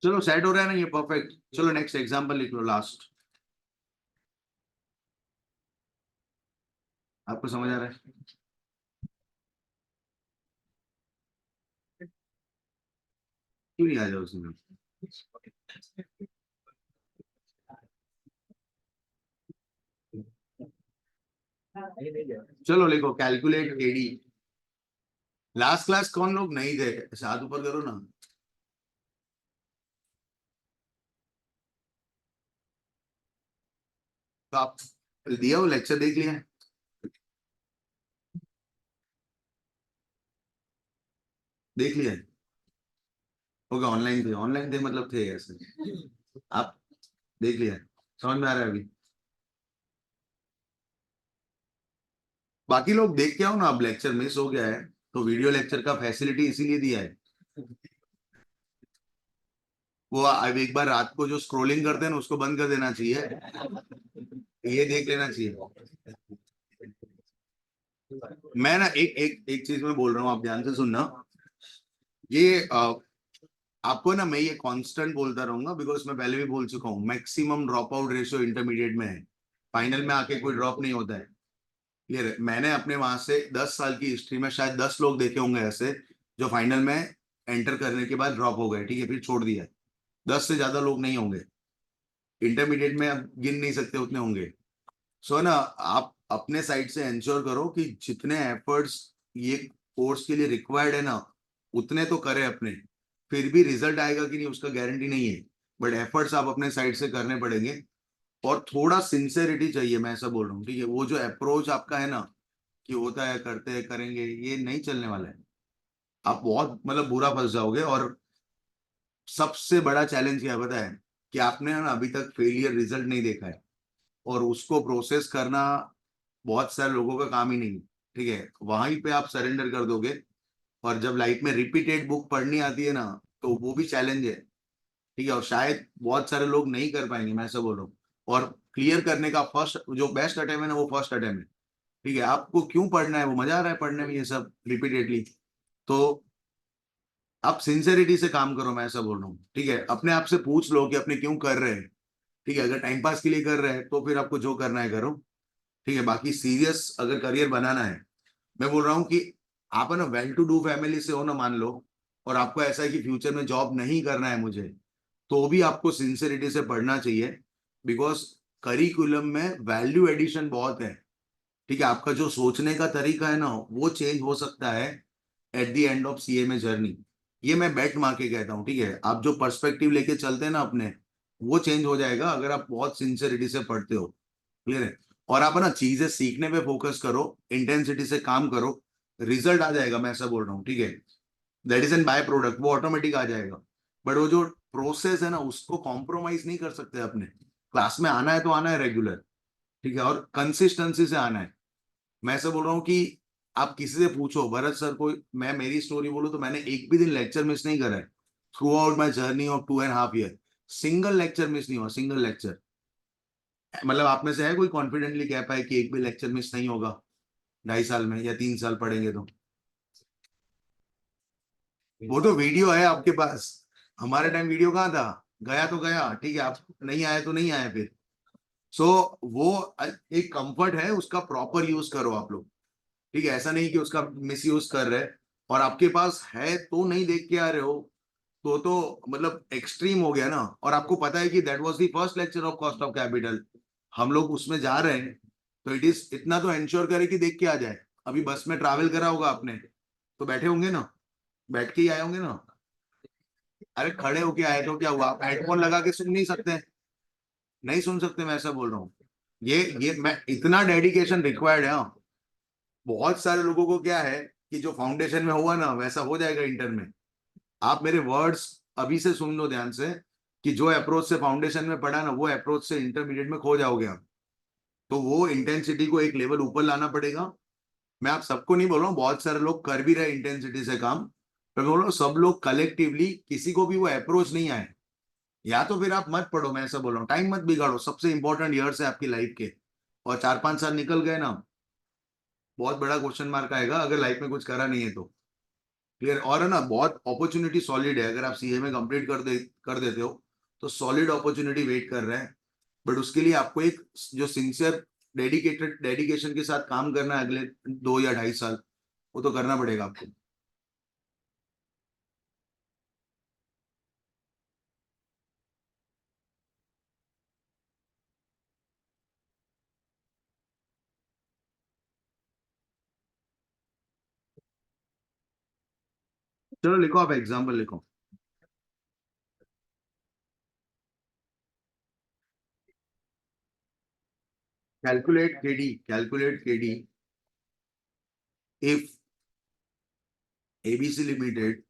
चलो set हो रहा है ना ये परफेक्ट, चलो नेक्स्ट एग्जांपल लिख लो लास्ट, आपको समझ आ रहा है, क्यों नहीं आ जाओ उसमें, चलो लिखो कैलकुलेट KD, लास्ट क्लास कौन लोग नहीं थे हाथ ऊपर करो ना, तो आप दिया वो लेक्चर देख लिया, देख लिया, ओके ऑनलाइन थे मतलब थे ऐसे, आप देख लिया, समझ में आ रहा है अभी, बाकी लोग देख के आओ ना, अब लेक्चर मिस हो गया है तो वीडियो लेक्चर का फैसिलिटी इसीलिए दिया है, वो अब एक बार रात को जो स्क्रोलिंग करते हैं ना उसको बंद कर देना चाहिए, ये देख लेना चाहिए। मैं ना एक एक एक चीज में बोल रहा हूँ, आप ध्यान से सुनना, ये आपको ना मैं ये कांस्टेंट बोलता रहूंगा बिकॉज मैं पहले भी बोल चुका हूँ, maximum drop out ratio intermediate में है, फाइनल में आके कोई ड्रॉप नहीं होता है, क्लियर है, मैंने अपने वहां से 10 साल की हिस्ट्री में शायद 10 लोग देखे होंगे ऐसे जो फाइनल में एंटर करने के बाद ड्रॉप हो गए, ठीक है, फिर छोड़ दिया, 10 से ज्यादा लोग नहीं होंगे, इंटरमीडिएट में आप गिन नहीं सकते उतने होंगे, सो ना आप अपने साइड से इंश्योर करो कि जितने एफर्ट्स ये कोर्स के लिए रिक्वायर्ड है ना उतने तो करें अपने, फिर भी रिजल्ट आएगा कि नहीं उसका गारंटी नहीं है, बट एफर्ट्स आप अपने साइड से करने पड़ेंगे, और थोड़ा सिंसेरिटी चाहिए, मैं ऐसा बोल रहा हूँ, ठीक है, वो जो अप्रोच आपका है ना कि होता है करते हैं करेंगे, ये नहीं चलने वाला है, आप बहुत मतलब बुरा फंस जाओगे, और सबसे बड़ा चैलेंज क्या पता है कि आपने ना अभी तक फेलियर रिजल्ट नहीं देखा है, और उसको प्रोसेस करना बहुत सारे लोगों का काम ही नहीं, ठीक है, वहीं पे आप सरेंडर कर दोगे, और जब लाइफ में रिपीटेड बुक पढ़नी आती है ना तो वो भी चैलेंज है, ठीक है, और शायद बहुत सारे लोग नहीं कर पाएंगे, मैं ऐसा बोल रहा हूँ, और क्लियर करने का फर्स्ट जो बेस्ट अटेम्प्ट है ना वो फर्स्ट अटेम्प्ट है, ठीक है, आपको क्यों पढ़ना है, वो मजा आ रहा है पढ़ने में ये सब रिपीटेडली, तो आप सिंसेरिटी से काम करो, मैं ऐसा बोल रहा हूँ, ठीक है, अपने आप से पूछ लो कि अपने क्यों कर रहे हैं, ठीक है, अगर टाइम पास के लिए कर रहे हैं तो फिर आपको जो करना है करो, ठीक है, बाकी सीरियस अगर करियर बनाना है, मैं बोल रहा हूँ कि आप है ना वेल टू डू फैमिली से हो ना मान लो, और आपको ऐसा है कि फ्यूचर में जॉब नहीं करना है मुझे, तो भी आपको सिंसियरिटी से पढ़ना चाहिए, बिकॉज करिकुलम में वैल्यू एडिशन बहुत है, ठीक है, आपका जो सोचने का तरीका है ना वो चेंज हो सकता है at the end of CA में जर्नी, ये मैं बेट मार के कहता हूँ, ठीक है। आप जो पर्सपेक्टिव लेके चलते हैं ना अपने, वो चेंज हो जाएगा अगर आप बहुत सिंसियरिटी से पढ़ते हो। क्लियर है। और आप है ना चीजें सीखने पे फोकस करो, इंटेंसिटी से काम करो, रिजल्ट आ जाएगा, मैं ऐसा बोल रहा हूँ, ठीक है। That is an by product, वो ऑटोमेटिक आ जाएगा। बट वो जो प्रोसेस है ना, उसको कॉम्प्रोमाइज नहीं कर सकते अपने। क्लास में आना है तो आना है रेगुलर, ठीक है, और कंसिस्टेंसी से आना है। मैं ऐसा बोल रहा हूँ कि आप किसी से पूछो, भरत सर को, मैं मेरी स्टोरी बोलूँ तो मैंने एक भी दिन लेक्चर मिस नहीं करा है through out my journey of 2.5 years। Single lecture miss नहीं हुआ, सिंगल लेक्चर। मतलब आप में से है कोई कॉन्फिडेंटली कह पाए कि एक भी लेक्चर मिस नहीं होगा 2.5 साल में, या 3 साल पढ़ेंगे तो? वो तो वीडियो है आपके पास, हमारे टाइम वीडियो कहाँ था? गया तो गया, ठीक है, आप नहीं आए तो नहीं आए फिर। सो वो एक कंफर्ट है, उसका प्रॉपर यूज करो आप लोग, ठीक है। ऐसा नहीं कि उसका मिस यूज कर रहे हैं, और आपके पास है तो नहीं देख के आ रहे हो, तो मतलब एक्सट्रीम हो गया ना। और आपको पता है कि that was the first lecture of cost of capital, हम लोग उसमें जा रहे हैं, तो इट इज इतना तो एंश्योर करें कि देख के आ जाए। अभी बस में ट्रैवल करा होगा आपने, तो बैठे होंगे ना, बैठ के ही आए होंगे ना। अरे खड़े होके आए तो क्या हुआ, आप हेडफोन लगा के सुन नहीं सकते? नहीं सुन सकते, मैं ऐसा बोल रहा हूँ। ये मैं इतना डेडिकेशन रिक्वायर्ड है, हाँ। बहुत सारे लोगों को क्या है कि जो फाउंडेशन में हुआ ना वैसा हो जाएगा इंटर में। आप मेरे वर्ड्स अभी से सुन लो ध्यान से, कि जो अप्रोच से फाउंडेशन में पढ़ा ना, वो अप्रोच से इंटरमीडिएट में खो जाओगे आप। तो वो इंटेंसिटी को एक लेवल ऊपर लाना पड़ेगा। मैं आप सबको नहीं बोल रहा हूँ, बहुत सारे लोग कर भी रहे इंटेंसिटी से काम, पर मैं बोल रहा हूँ सब लोग कलेक्टिवली, किसी को भी वो अप्रोच नहीं आए, या तो फिर आप मत पढ़ो। मैं ऐसा बोल रहा हूँ, टाइम मत बिगाड़ो, सबसे इंपॉर्टेंट ईयर्स है आपकी लाइफ के। और 4-5 साल निकल गए ना, बहुत बड़ा क्वेश्चन मार्क आएगा अगर लाइफ में कुछ करा नहीं है तो। क्लियर। और है ना, बहुत अपॉर्चुनिटी सॉलिड है, अगर आप सीए में कंप्लीट कर देते हो तो सॉलिड अपॉर्चुनिटी वेट कर रहा है। बट उसके लिए आपको एक जो सिंसियर डेडिकेशन के साथ काम करना है अगले 2 या 2.5 साल, वो तो करना पड़ेगा आपको। चलो लिखो, आप एग्जाम्पल लिखो। Calculate KD if ABC limited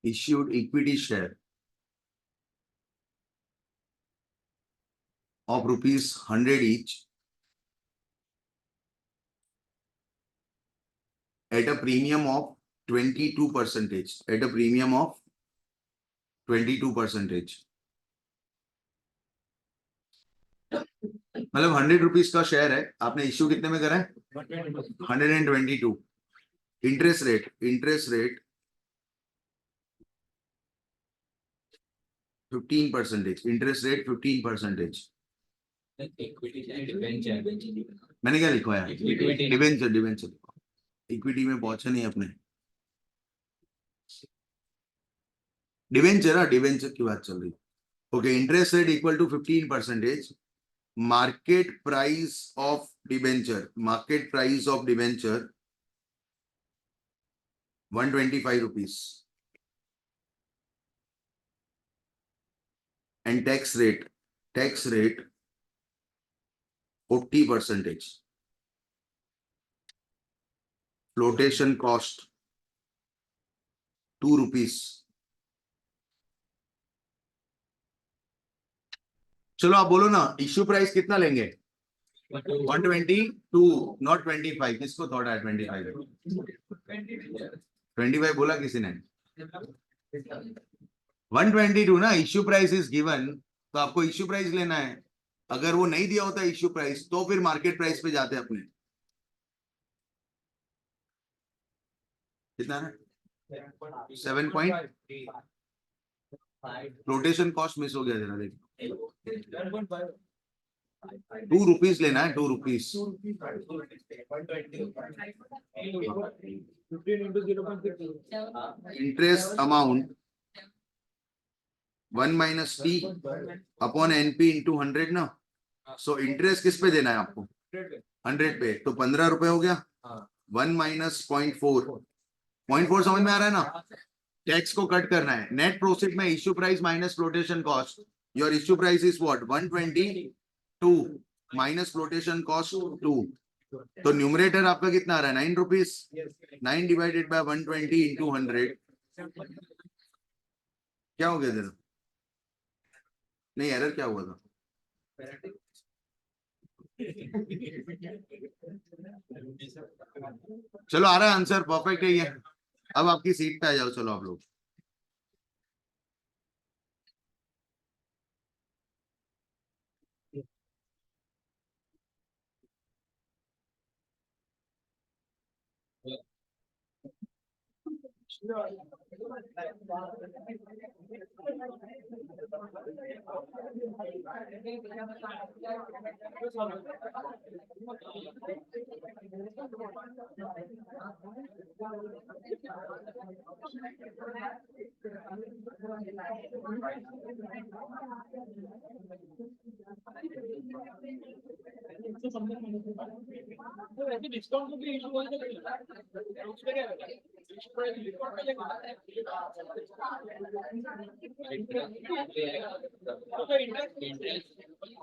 issued equity share of rupees 100 each at a premium of 22%, at a premium of 22%। मतलब 100 रुपीज का शेयर है, आपने इश्यू कितने में करा है? 122। Interest rate 15%, interest rate 15%। मैंने क्या लिखा है? Debenture, debenture. इक्विटी में पहुंचे नहीं अपने। डिवेंचर, डिवेंचर की बात चल रही। Okay, interest rate equal to 15%। Market price of debenture, market price of debenture 125 rupees, and tax rate 40%। Flotation cost 2 rupees. चलो आप बोलो ना, इश्यू प्राइस कितना लेंगे? 122, नॉट 25। किसको थॉट है 25? 25 बोला किसी ने? 122 ना, इश्यू प्राइस इज गिवन, तो आपको इश्यू प्राइस लेना है। अगर वो नहीं दिया होता इश्यू प्राइस, तो फिर मार्केट प्राइस पे जाते अपने। कितना है? 7 फ्लोटेशन कॉस्ट मिस हो गया जरा, देखो। 2 रुपीज लेना है, 2 rupees. 15 into 0.6. Interest amount 1 minus T upon NP into 100 ना। सो इंटरेस्ट किस पे देना है आपको? 100 पे, तो 15 रुपए हो गया। 1 माइनस 0.4, 0.4 समझ में आ रहा है ना? टैक्स को कट करना है. नेट प्रोफिट में issue price minus flotation cost. Your issue price is what? 122 minus flotation cost 2. तो न्यूमरेटर आपका कितना आ रहा है? 9 रुपीज. 9 divided by 120 into 100. क्या हो गया तेरा? नहीं, एरर क्या हुआ था? चलो आ रहा है आंसर, परफेक्ट है ये. अब आपकी सीट पे आ जाओ. चलो आप लोग. डिस्काउंट भी इशू हो जाएगा उसमें क्या रहेगा?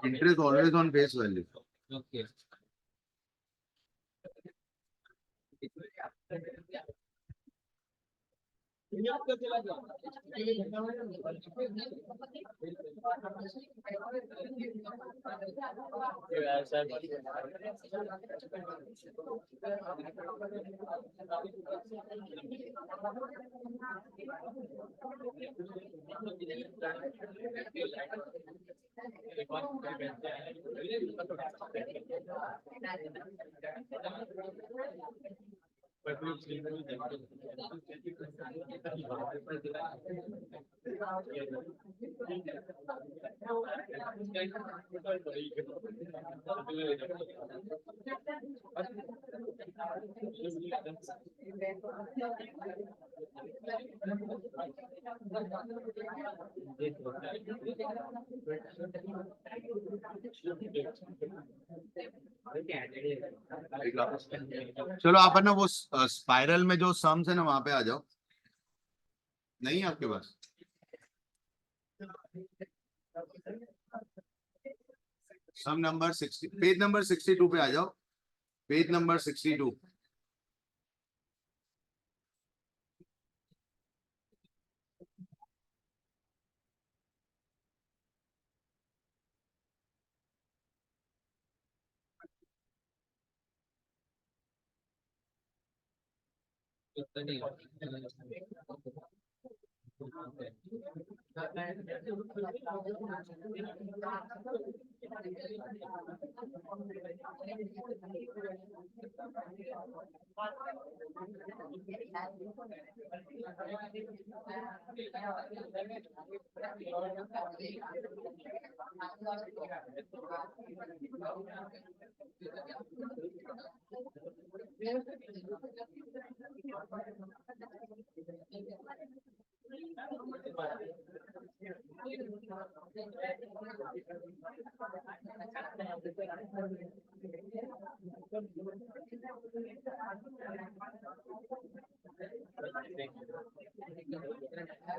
Interest always on face value. Okay चलो आप है ना वो स्पाइरल में जो सम्स है ना वहां पे आ जाओ. नहीं है आपके पास? सम नंबर 60, पेज नंबर 62 पे आ जाओ. Page number 62.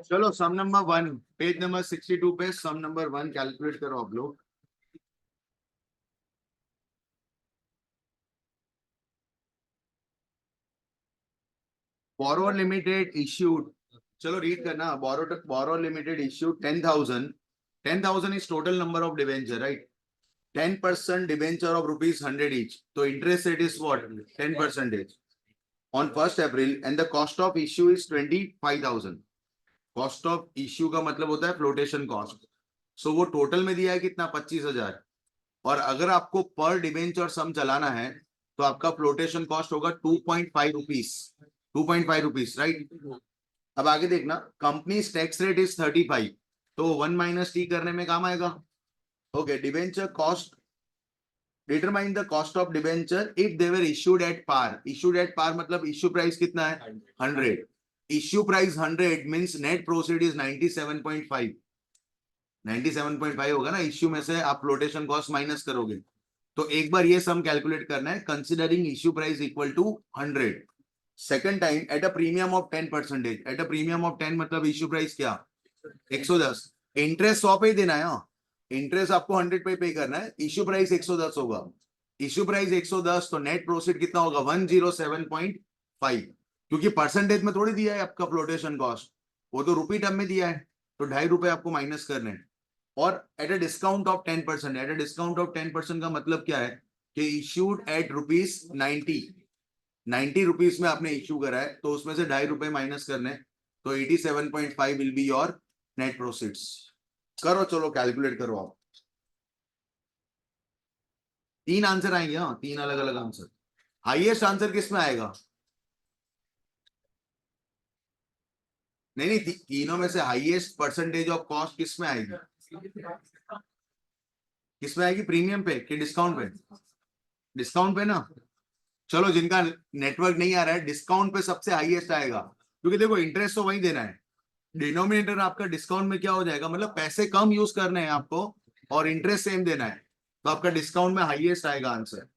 चलो सम नंबर 1, पेज नंबर 62 पे सम नंबर 1 कैलकुलेट करो आप लोग. बोरो लिमिटेड इश्यूड. चलो रीड करना. बोरो limited issued 10,000. 10,000 is total number of debenture, right? 10% debenture of rupees 100 each. So interest rate is what? 10% on 1st April, and the cost of issue is 25,000. Cost of issue का मतलब होता है flotation cost. सो वो total में दिया है कितना? 25,000. और अगर आपको पर डिबेंचर सम चलाना है तो आपका फ्लोटेशन कॉस्ट होगा 2.5 रुपीज. 2.5 rupees, right? अब आगे देखना. कंपनी टैक्स रेट इज 35, तो 1 माइनस टी करने में काम आएगा. Okay. Debenture cost, determine the cost of debenture if they were issued at par. Issued at par मतलब इश्यू प्राइस कितना है? 100. Issue price 100 means net proceed is 97.5. 97.5 होगा ना. इश्यू में से आप फ्लोटेशन कॉस्ट माइनस करोगे तो एक बार ये सम कैलकुलेट करना है, considering issue price equal to 100. Second time at a premium of 10%. At a premium of 10 मतलब इश्यू प्राइस क्या, 110. इंटरेस्ट 100 पे ही देना है. हाँ, इंटरेस्ट आपको 100 पे करना है. इश्यू प्राइस 110 होगा. इश्यू प्राइस 110, तो नेट प्रोफिट कितना होगा, 107.5. क्योंकि परसेंटेज में थोड़ी दिया है आपका फ्लोटेशन कॉस्ट, वो तो रुपी टर्म में दिया है, तो ₹2.5 आपको माइनस करने हैं. और at a discount of 10%. At a discount of 10% का मतलब क्या है कि इश्यूड एट ₹90. 90 रुपीज में आपने इश्यू करा है, तो उसमें से ₹2.5 माइनस करने, तो 87.5 will be your net proceeds. करो, चलो कैलकुलेट करो आप. 3 आंसर आएंगे. हाँ, 3 अलग अलग आंसर. हाईएस्ट आंसर किस में आएगा, नहीं नहीं, तीनों में से हाईएस्ट परसेंटेज ऑफ कॉस्ट किस में आएगी, किस में आएगी, प्रीमियम पे कि डिस्काउंट पे, डिस्काउंट पे ना. चलो, जिनका नेटवर्क नहीं आ रहा है, डिस्काउंट पे सबसे हाईएस्ट आएगा, क्योंकि देखो इंटरेस्ट तो वही देना है. डिनोमिनेटर आपका डिस्काउंट में क्या हो जाएगा, मतलब पैसे कम यूज करने हैं आपको और इंटरेस्ट सेम देना है, तो आपका डिस्काउंट में हाईएस्ट आएगा आंसर.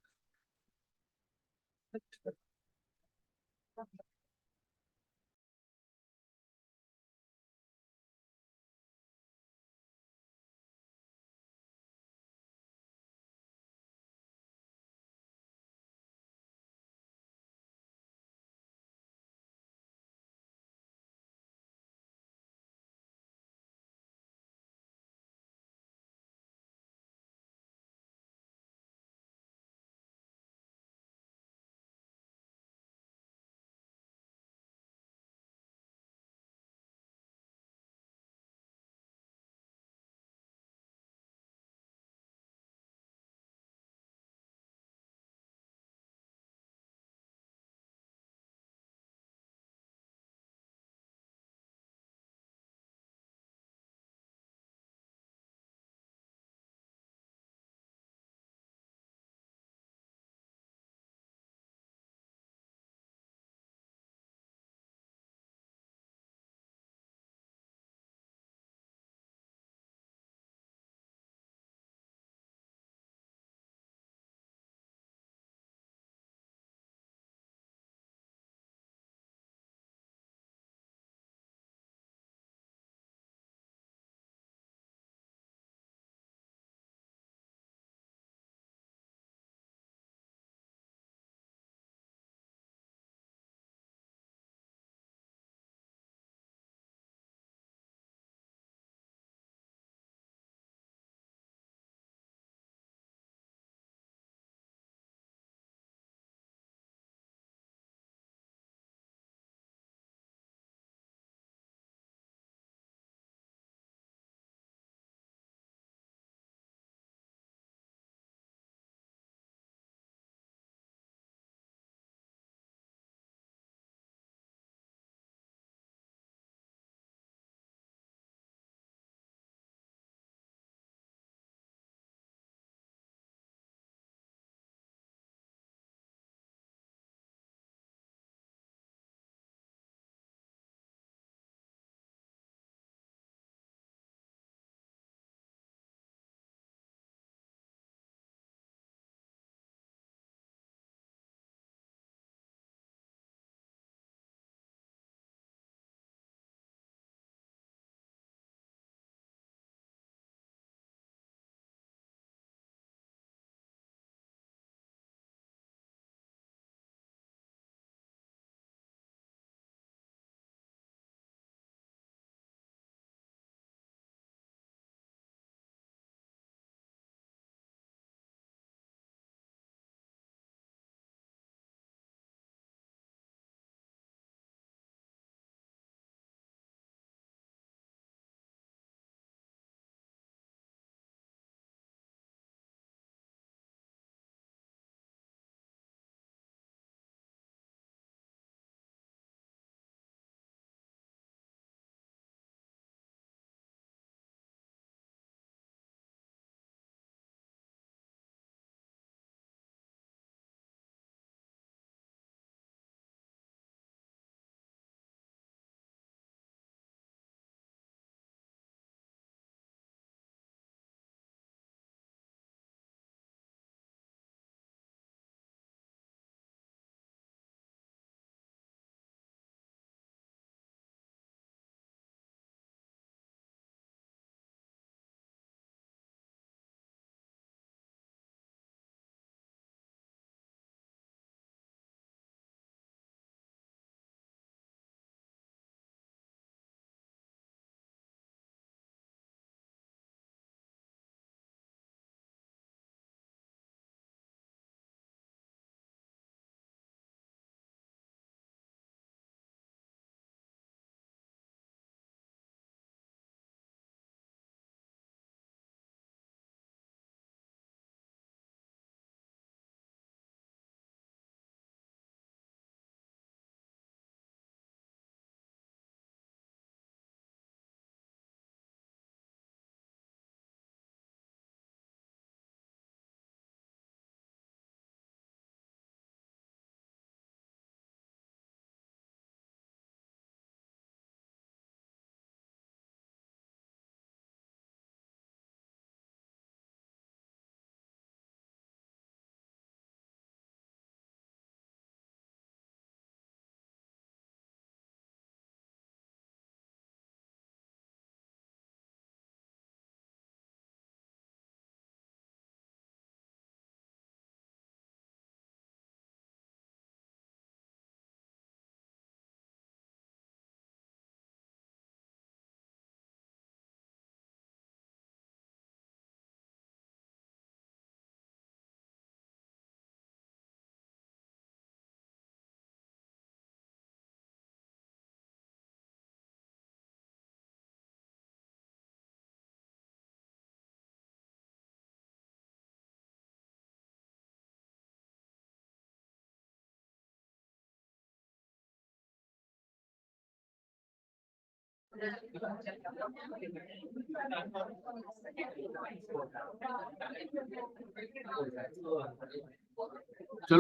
चलो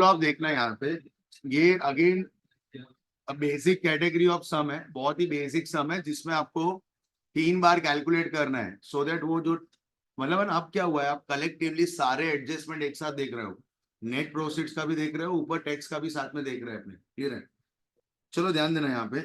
आप देखना यहाँ पे, ये again basic category of some है, बहुत ही बेसिक सम है जिसमें आपको 3 बार कैलकुलेट करना है, सो दैट वो जो मतलब अब क्या हुआ है, आप कलेक्टिवली सारे एडजस्टमेंट एक साथ देख रहे हो, नेट प्रोसीड्स का भी देख रहे हो, ऊपर टैक्स का भी साथ में देख रहे हैं अपने, क्लियर है। चलो ध्यान देना यहाँ पे,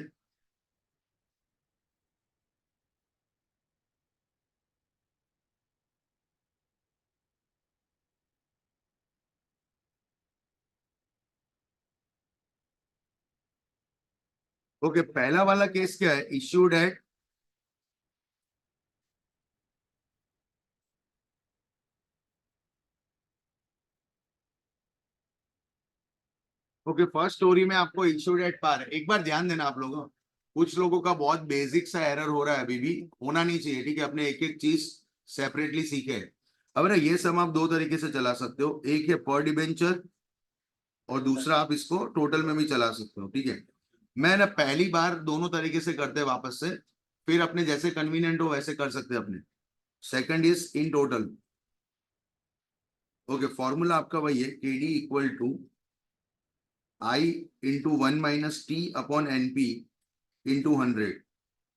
ओके पहला वाला केस क्या है, issued at okay first story में आपको इश्यूड एट पार, एक बार ध्यान देना आप लोगों, कुछ लोगों का बहुत बेसिक सा एरर हो रहा है, अभी भी होना नहीं चाहिए, ठीक है, अपने एक एक चीज सेपरेटली सीखे। अब ना ये सम आप दो तरीके से चला सकते हो, एक है पर डिबेंचर और दूसरा आप इसको टोटल में भी चला सकते हो, ठीक है। मैं ना पहली बार दोनों तरीके से करते हैं वापस से, फिर अपने जैसे कन्वीनियंट हो वैसे कर सकते हैं अपने। Second is in total, okay formula आपका वही है, K D equal to I into 1 - t/np into 100।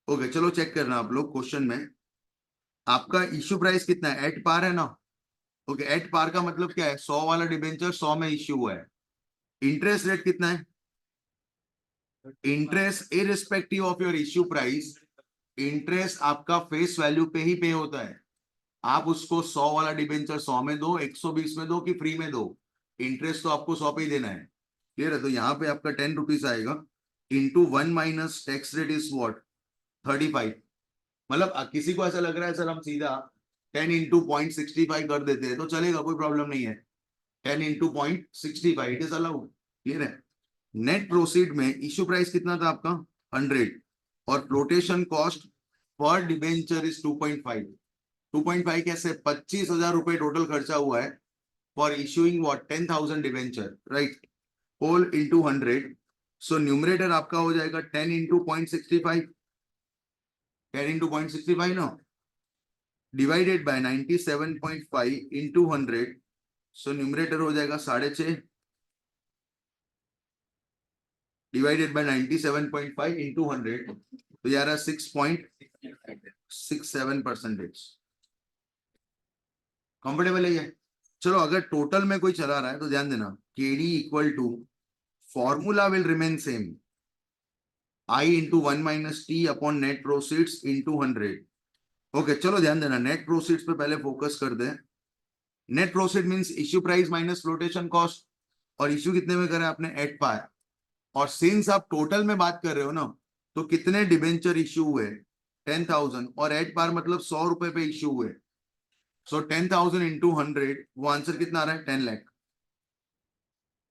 Okay चलो चेक करना आप लोग, क्वेश्चन में आपका इश्यू प्राइस कितना है, एट पार है ना, ओके एट पार का मतलब क्या है, 100 वाला डिबेंचर 100 में इश्यू हुआ है। इंटरेस्ट रेट कितना है, interest irrespective of your issue price, interest आपका फेस वैल्यू पे ही पे होता है, आप उसको 100 वाला डिबेंचर 100 में दो, 120 में दो कि फ्री में दो, इंटरेस्ट तो आपको 100 पे ही देना है, क्लियर है। तो यहाँ पे आपका 10 रुपीज आएगा, into 1 - tax rate is what 35। मतलब किसी को ऐसा लग रहा है सर हम सीधा 10 इंटू 0.65 कर देते हैं तो चलेगा, कोई प्रॉब्लम नहीं है, 10 इंटू 0.65 इट इज अलाउड, क्लियर है। नेट प्रोसीड में इश्यू प्राइस कितना था आपका 100 और फ्लोटेशन कॉस्ट पर डिबेंचर इज 2.5। 2.5 कैसे, 25,000 रुपए टोटल खर्चा हुआ है for issuing what 10,000 debenture, right, whole into 100। So numerator आपका हो जाएगा 10 इंटू 0.65, 10 इंटू 0.65 ना, divided by 97.5 into 100, so numerator हो जाएगा 6.5 डिवाइडेड बाय 97.5 इंटू 100, तो यार 6.67%। कंफर्टेबल है ये। चलो अगर टोटल में कोई चला रहा है तो ध्यान देना, K D equal to formula will remain same, I into 1 - t/नेट प्रोसीड्स इंटू 100। ओके चलो ध्यान देना, नेट प्रोसीड्स पे पहले फोकस कर दे। Net proceed means issue price minus flotation cost, और इश्यू कितने में करा आपने एट पार, और सिंस आप टोटल में बात कर रहे हो ना, तो कितने डिबेंचर इश्यू हुए 10,000, और एट पार मतलब 100 रुपए पे इश्यू हुए, सो 10,000 इंटू 100, वो आंसर कितना आ रहा है 10 लाख।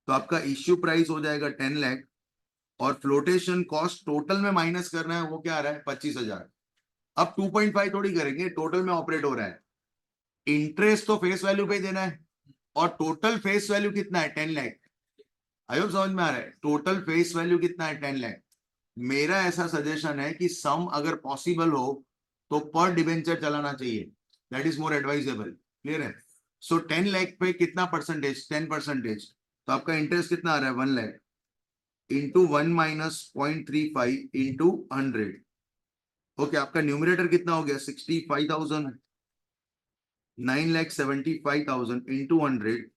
तो आपका इश्यू प्राइस हो जाएगा 10 लाख, और फ्लोटेशन कॉस्ट टोटल में माइनस करना है, वो क्या आ रहा है 25,000। अब 2.5 थोड़ी करेंगे, टोटल में ऑपरेट हो रहा है, इंटरेस्ट तो फेस वैल्यू पे ही देना है, और टोटल फेस वैल्यू कितना है 10 लाख। आयोग समझ में आ रहा है, टोटल फेस वैल्यू कितना है 10 लाख। मेरा ऐसा सजेशन है कि सम अगर पॉसिबल हो तो पर डिबेंचर चलाना चाहिए, that is more advisable, clear है। सो 10 लाख पे कितना परसेंटेज 10%, तो आपका इंटरेस्ट कितना आ रहा है 1 लाख इंटू 1 - 0.35 इंटू 100। ओके आपका न्यूमरेटर कितना हो गया 65,000, 9,75,000 इंटू 100,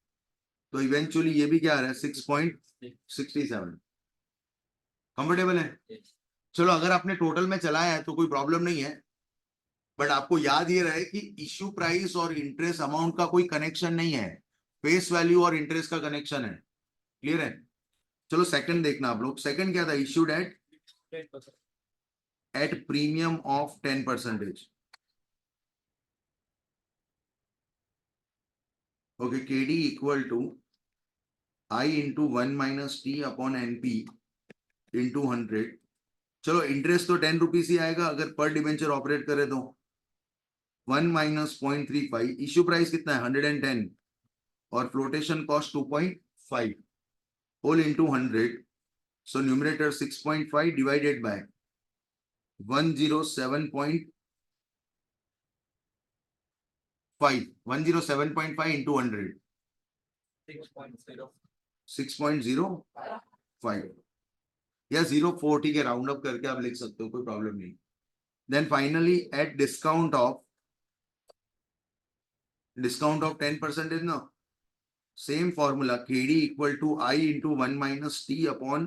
तो इवेंचुअली ये भी क्या आ रहा है 6.67। कंफर्टेबल है। चलो अगर आपने टोटल में चलाया है तो कोई प्रॉब्लम नहीं है, बट आपको याद ये रहे कि इश्यू प्राइस और इंटरेस्ट अमाउंट का कोई कनेक्शन नहीं है, फेस वैल्यू और इंटरेस्ट का कनेक्शन है, क्लियर है। चलो सेकंड देखना आप लोग, सेकंड क्या था, issued at premium of 10%। Okay K D equal to I into 1 - t/np into 100। चलो इंटरेस्ट तो 10 रुपीज ही आएगा अगर पर डिबेंचर ऑपरेट करे तो, 1 - 0.35, इश्यू प्राइस कितना है 110, और flotation cost 2.5 whole into 100, so numerator 6.5 divided by 107.5 107.5 into 100 6.0. 6.05 या 04, ठीक है, राउंड अप करके आप लिख सकते हो, कोई प्रॉब्लम नहीं. Then finally at discount of 10% is ना same formula KD equal to I into 1 minus T upon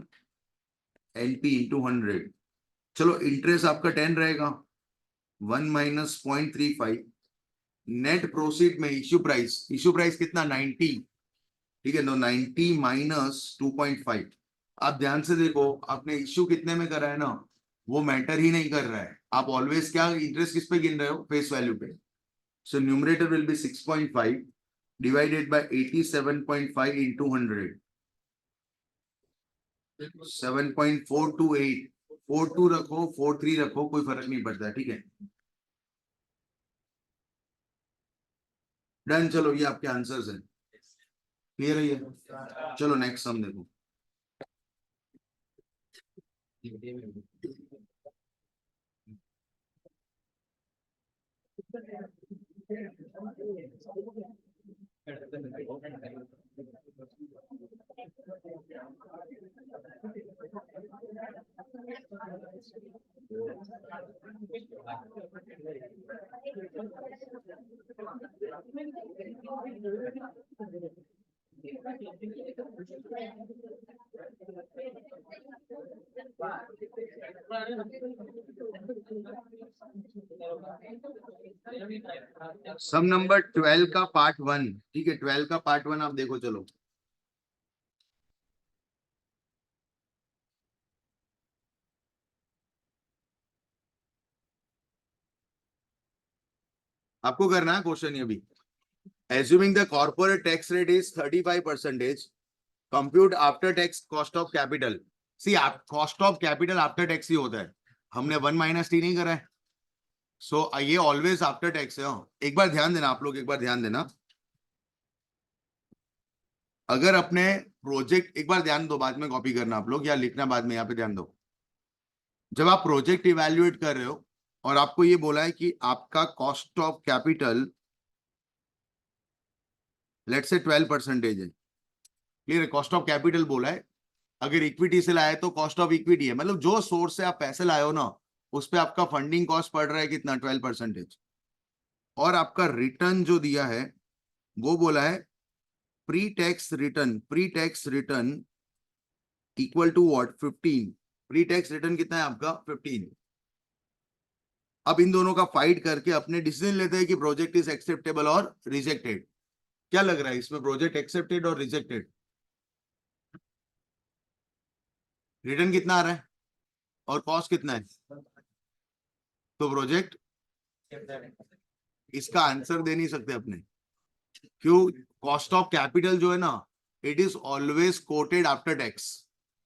NP into 100. चलो इंटरेस्ट आपका 10 रहेगा, 1 माइनस 0.35. नेट प्रोसीड में इश्यू प्राइस कितना 90, ठीक है, 90 माइनस 2.5. आप ध्यान से देखो, आपने इश्यू कितने में करा है ना, वो मैटर ही नहीं कर रहा है. आप ऑलवेज क्या इंटरेस्ट किस पे गिन रहे हो, फेस वैल्यू पे. So numerator will be 6.5 divided by 87.5 into 100. 7.428. 42 रखो, 43 रखो, कोई फर्क नहीं पड़ता, ठीक है. डन. चलो ये आपके आंसर्स हैं. क्लियर है ये? चलो नेक्स्ट सम देखो. सम नंबर 12 का पार्ट 1, ठीक है, 12 का पार्ट 1 आप देखो. चलो आपको करना है क्वेश्चन ये भी. Assuming the corporate tax rate is 35%, compute after tax cost of capital. See, cost of capital after tax ही होता है. हमने 1 माइनस टी नहीं करा है. सो ये ऑलवेज आफ्टर टैक्स है. एक बार ध्यान देना आप लोग, एक बार ध्यान देना. अगर अपने प्रोजेक्ट, एक बार ध्यान दो, बाद में कॉपी करना आप लोग या लिखना बाद में, यहाँ पे ध्यान दो. जब आप प्रोजेक्ट इवेल्युएट कर रहे हो और आपको ये बोला है कि आपका cost of capital let's say 12% है. क्लियर है? कॉस्ट ऑफ कैपिटल बोला है. अगर इक्विटी से लाए तो कॉस्ट ऑफ इक्विटी है, मतलब जो सोर्स से आप पैसे लाए हो ना, उस पे आपका फंडिंग कॉस्ट पड़ रहा है कितना, 12%. और आपका रिटर्न जो दिया है वो बोला है pre tax return equal to what, 15. Pre tax return कितना है आपका, 15. अब इन दोनों का फाइट करके अपने डिसीजन लेते हैं कि प्रोजेक्ट इज एक्सेप्टेबल और रिजेक्टेड. क्या लग रहा है इसमें, प्रोजेक्ट एक्सेप्टेड और रिजेक्टेड? रिटर्न कितना आ रहा है और कॉस्ट कितना है, तो प्रोजेक्ट, इसका आंसर दे नहीं सकते अपने. क्यों? कॉस्ट ऑफ कैपिटल जो है ना, it is always coated after tax,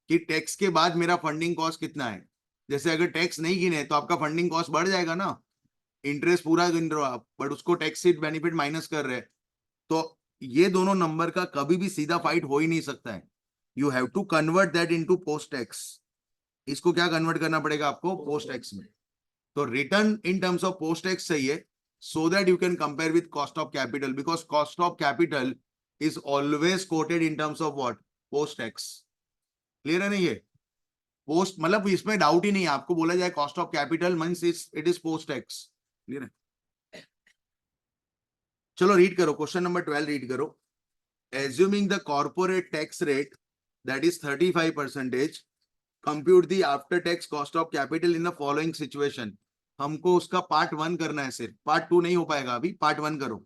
कि टैक्स के बाद मेरा फंडिंग कॉस्ट कितना है. जैसे अगर टैक्स नहीं गिने तो आपका फंडिंग कॉस्ट बढ़ जाएगा ना. इंटरेस्ट पूरा गिन रहे हो आप, बट उसको टैक्स से बेनिफिट माइनस कर रहे हैं. तो ये दोनों नंबर का कभी भी सीधा फाइट हो ही नहीं सकता है. You have to convert that into post tax. इसको क्या कन्वर्ट करना पड़ेगा आपको, पोस्ट टैक्स में. तो return in terms of post tax चाहिए, so that you can compare with cost of capital, because cost of capital is always quoted in terms of what, post tax. Clear है नहीं ये? Post मतलब इसमें doubt ही नहीं है, आपको बोला जाए cost of capital means it is post tax. Clear है? चलो रीड करो, क्वेश्चन नंबर 12 रीड करो. Assuming the corporate tax rate that is 35%, compute the after tax cost of capital in the following situation. हमको उसका part 1 करना है, सिर्फ part 2 नहीं हो पाएगा अभी, पार्ट 1 करो.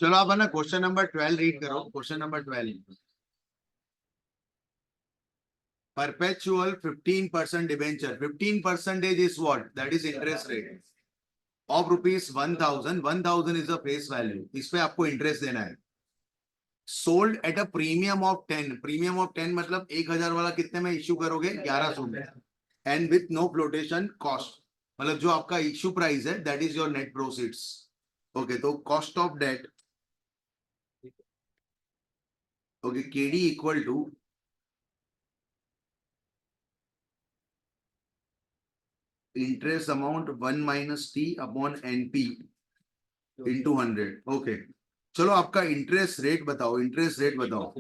चलो आप है ना क्वेश्चन नंबर 12 रीड करो. Question number 12. Perpetual 15% debenture. 15% is what? That is interest rate of rupees 1000. 1000 is the face value. इस पे आपको इंटरेस्ट देना है. Sold at a premium of 10. Premium of 10 मतलब 1000 वाला कितने में इश्यू करोगे? 1100 में. And with no flotation cost. मतलब जो आपका इश्यू प्राइस है, that is your net proceeds. Okay, तो cost of debt. Okay, KD equal to interest amount 1 minus T upon NP into 100. Okay. चलो आपका इंटरेस्ट रेट बताओ. इंटरेस्ट रेट बताओ.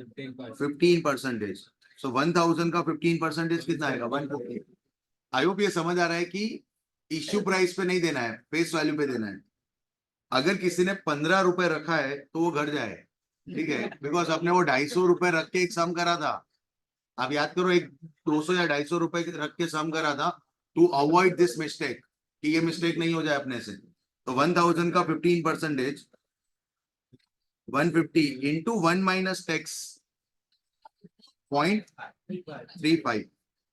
15%. सो 1000 का 15% कितना आएगा? 150. आई होप ये समझ आ रहा है कि इश्यू प्राइस पे नहीं देना है, फेस वैल्यू पे देना है. अगर किसी ने 15 रुपए रखा है तो वो घर जाए. ठीक है, बिकॉज आपने वो 250 रुपए रख के एक सम करा था. आप याद करो, एक 200 या 250 रुपए रख के सम करा था टू अवॉइड दिस मिस्टेक, कि ये मिस्टेक नहीं हो जाए अपने से. तो 1000 का 15%, 150 into 1 minus tax 0.35.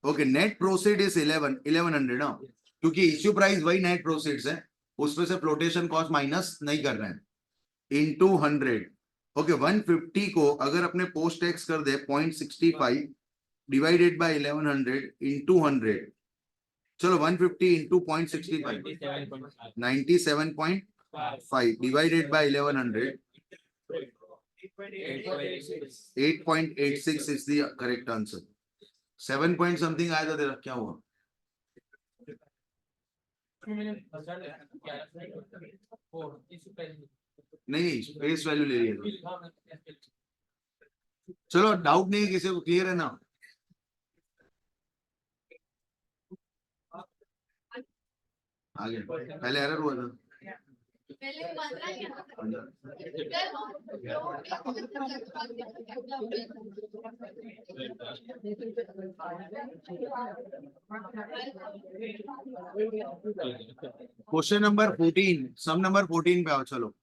Okay, net proceed is 1100 ना, क्योंकि इश्यू प्राइस वही नेट प्रोसीड्स है, उसमें से फ्लोटेशन कॉस्ट माइनस नहीं कर रहे हैं. इंटू 100. ओके, 150 को अगर अपने पोस्ट टैक्स कर दे 0.65 डिवाइडेड बाय 1100 इंटू 100. चलो 150 into 0.65 97.5 divided by 1100. 8.86 is the correct answer. 7 point something आया था तेरा, क्या हुआ? नहीं, फेस वैल्यू ले लिया. चलो, डाउट नहीं किसी को, क्लियर है ना? आगे पहले एरर हुआ था. क्वेश्चन नंबर 14, सम नंबर 14 पे आओ. चलो,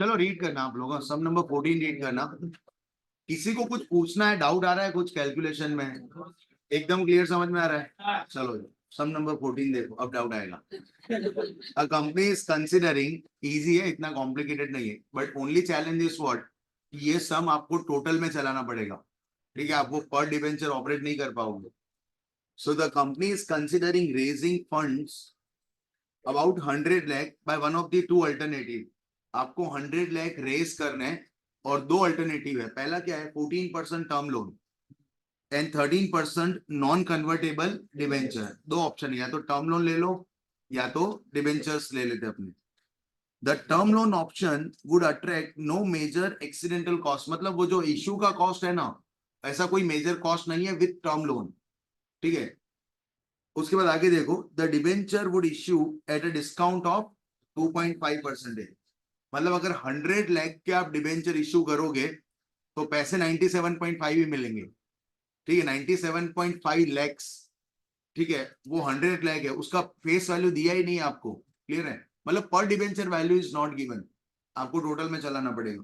चलो रीड करना आप लोगों. सम नंबर 14 रीड करना. किसी को कुछ पूछना है, डाउट आ रहा है कुछ कैलकुलेशन में? एकदम क्लियर समझ में आ रहा है? चलो सम नंबर 14 देखो, अब डाउट आएगा. A company is considering, easy है, इतना कॉम्प्लिकेटेड नहीं है, but only challenge is what, ये सम आपको टोटल में चलाना पड़ेगा. ठीक है, आप वो पर डिबेंचर ऑपरेट नहीं कर पाओगे. So the company is considering raising funds about 100 lakh by one of the two alternative. आपको 100 lakh रेज करने हैं और दो अल्टरनेटिव है. पहला क्या है? 14% term loan and 13% non convertible debenture. दो ऑप्शन है, या तो टर्म लोन ले लो या तो डिबेंचर्स ले लेते अपने. The term loan option would attract no major accidental cost. मतलब वो जो इश्यू का कॉस्ट है ना, ऐसा कोई मेजर कॉस्ट नहीं है विद टर्म लोन. ठीक है, उसके बाद आगे देखो. The debenture would issue at a discount of 2.5%. मतलब अगर 100 लाख के आप डिबेंचर इश्यू करोगे तो पैसे 97.5 ही मिलेंगे. ठीक है, 97.5 लैक्स. ठीक है, वो 100 लाख है, उसका फेस वैल्यू दिया ही नहीं है आपको. क्लियर है? मतलब पर debenture value is not given, आपको टोटल में चलाना पड़ेगा.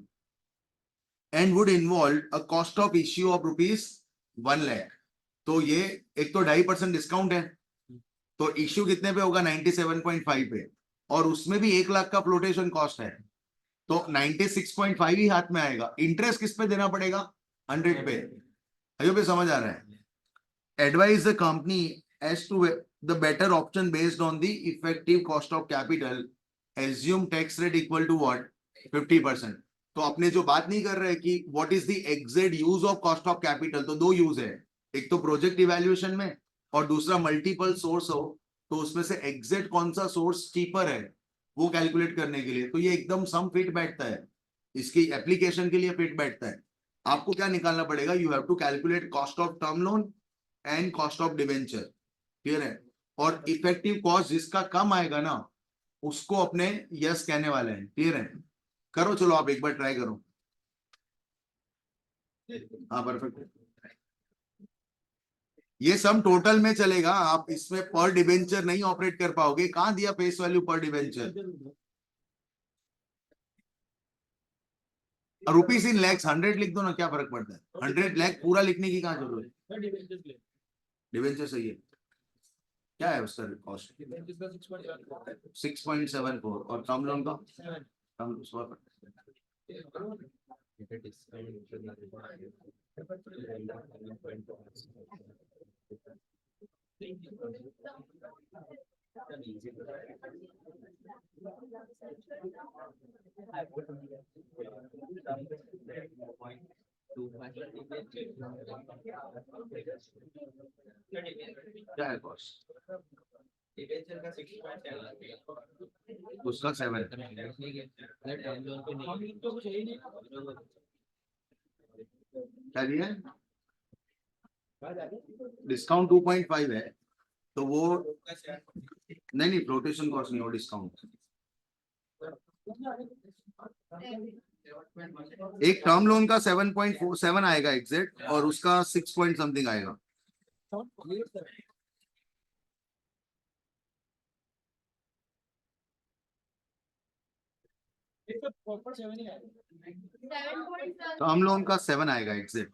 And would involve a cost of issue of rupees 1 lakh. तो ये एक तो 2.5% डिस्काउंट है, तो इश्यू कितने पे होगा? 97.5 पे, और उसमें भी 1 लाख का फ्लोटेशन कॉस्ट है, तो 96.5 ही हाथ में आएगा. इंटरेस्ट किस पे देना पड़ेगा? 100 पे. अयो पे समझ आ रहा है? Advise the company as to the better option based on the effective cost of capital. Assume tax rate equal to what? 50%. तो अपने जो बात नहीं कर रहे कि what is the exact use of cost of capital, तो दो यूज है. एक तो प्रोजेक्ट इवैल्यूएशन में, और दूसरा मल्टीपल सोर्स हो तो उसमें से एग्जैक्ट कौन सा सोर्स चीपर है वो कैलकुलेट करने के लिए. तो ये एकदम सम फिट बैठता है, इसकी एप्लीकेशन के लिए फिट बैठता है. आपको क्या निकालना पड़ेगा? You have to calculate cost of term loan and cost of debenture, clear है। और इफेक्टिव कॉस्ट जिसका कम आएगा ना उसको अपने यस कहने वाले हैं, क्लियर है। करो चलो आप एक बार ट्राई करो। हाँ परफेक्ट। ये सम टोटल में चलेगा, आप इसमें पर डिवेंचर नहीं ऑपरेट कर पाओगे। कहां दिया फेस वैल्यू पर डिवेंचर? रुपीज इन लैक्स, 100 लिख दो ना, क्या फर्क पड़ता है। 100 लाख पूरा लिखने की कहाँ जरूरत है। डिवेंचर सही है। क्या है उसका कॉस्ट? 6.74। और टर्म लोन का टर्म क्या है कॉस्ट? उसका 7। क्या दिया? डिस्काउंट 2.5 है तो वो नहीं फ्लोटेशन कॉस्ट नहीं, वो डिस्काउंट। एक टर्म लोन का 7.47 आएगा एग्जैक्ट, और उसका 6 पॉइंट समथिंग आएगा। टर्म लोन का 7 आएगा एग्जैक्ट।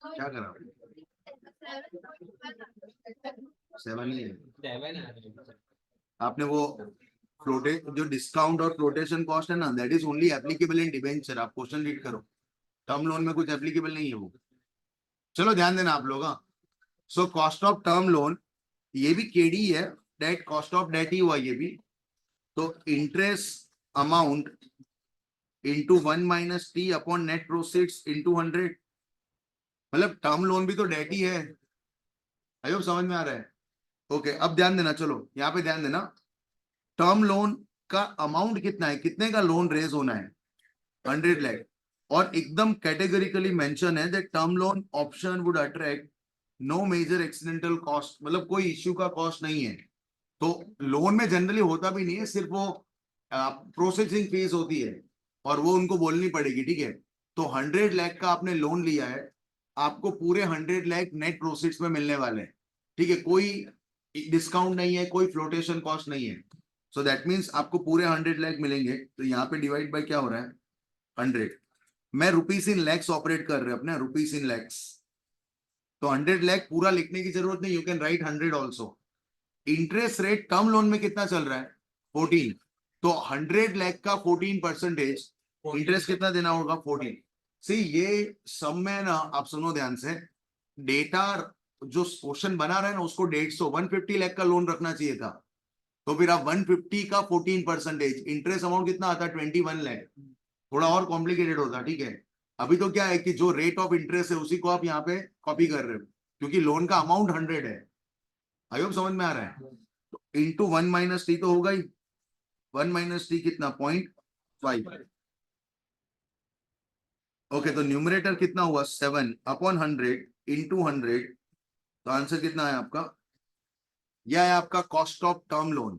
क्या करा? 7 ही है। आपने वो फ्लोटे जो डिस्काउंट और फ्लोटेशन कॉस्ट है ना, that is only applicable in debenture. आप क्वेश्चन रीड करो, टर्म लोन में कुछ एप्लीकेबल नहीं है वो। चलो ध्यान देना आप लोग। So cost of term loan ये भी केडी है, डेट कॉस्ट ऑफ डेट ही हुआ ये भी। तो interest amount into 1 minus T upon net proceeds into 100। मतलब टर्म लोन भी तो डेट ही है। आयो समझ में आ रहा है? ओके अब ध्यान देना, चलो यहाँ पे ध्यान देना। टर्म लोन का अमाउंट कितना है, कितने का लोन रेज होना है? 100 लाख। और एकदम कैटेगरिकली मेंशन है that term loan option would attract no major accidental cost, मतलब कोई इश्यू का कॉस्ट नहीं है। तो लोन में जनरली होता भी नहीं है, सिर्फ वो प्रोसेसिंग फीस होती है और वो उनको बोलनी पड़ेगी, ठीक है। तो 100 लाख का आपने लोन लिया है, आपको पूरे 100 लाख नेट प्रोसीड्स में मिलने वाले हैं, ठीक है। कोई डिस्काउंट नहीं है, कोई फ्लोटेशन कॉस्ट नहीं है। सो दैट मीन्स आपको पूरे 100 लाख मिलेंगे। तो यहाँ पे डिवाइड बाय क्या हो रहा है? 100। मैं रुपीस इन लैक्स ऑपरेट कर रहे अपने, रुपीस इन लैक्स। तो 100 लाख पूरा लिखने की जरूरत नहीं, you can write 100 also. Interest rate term loan में कितना चल रहा है? 14। तो 100 लाख का 14% इंटरेस्ट कितना देना होगा? 14। सी ये सब में ना, आप सुनो ध्यान से, डेटा जो क्वेश्चन बना रहे हैं ना उसको 150 लाख का लोन रखना चाहिए था। तो फिर आप 150 का 14%, इंटरेस्ट अमाउंट कितना आता है? 21 लाख। थोड़ा और कॉम्प्लिकेटेड होता, ठीक है। अभी तो क्या है कि जो रेट ऑफ इंटरेस्ट है उसी को आप यहाँ पे कॉपी कर रहे हो, क्योंकि लोन का अमाउंट 100 है। आई होप समझ में आ रहा है। तो इंटू 1 माइनस टी तो होगा ही। 1 माइनस टी कितना? 0.5। ओके तो न्यूमरेटर कितना हुआ? 7 अपॉन 100 इंटू 100। तो आंसर कितना है आपका? यह है आपका कॉस्ट ऑफ टर्म लोन,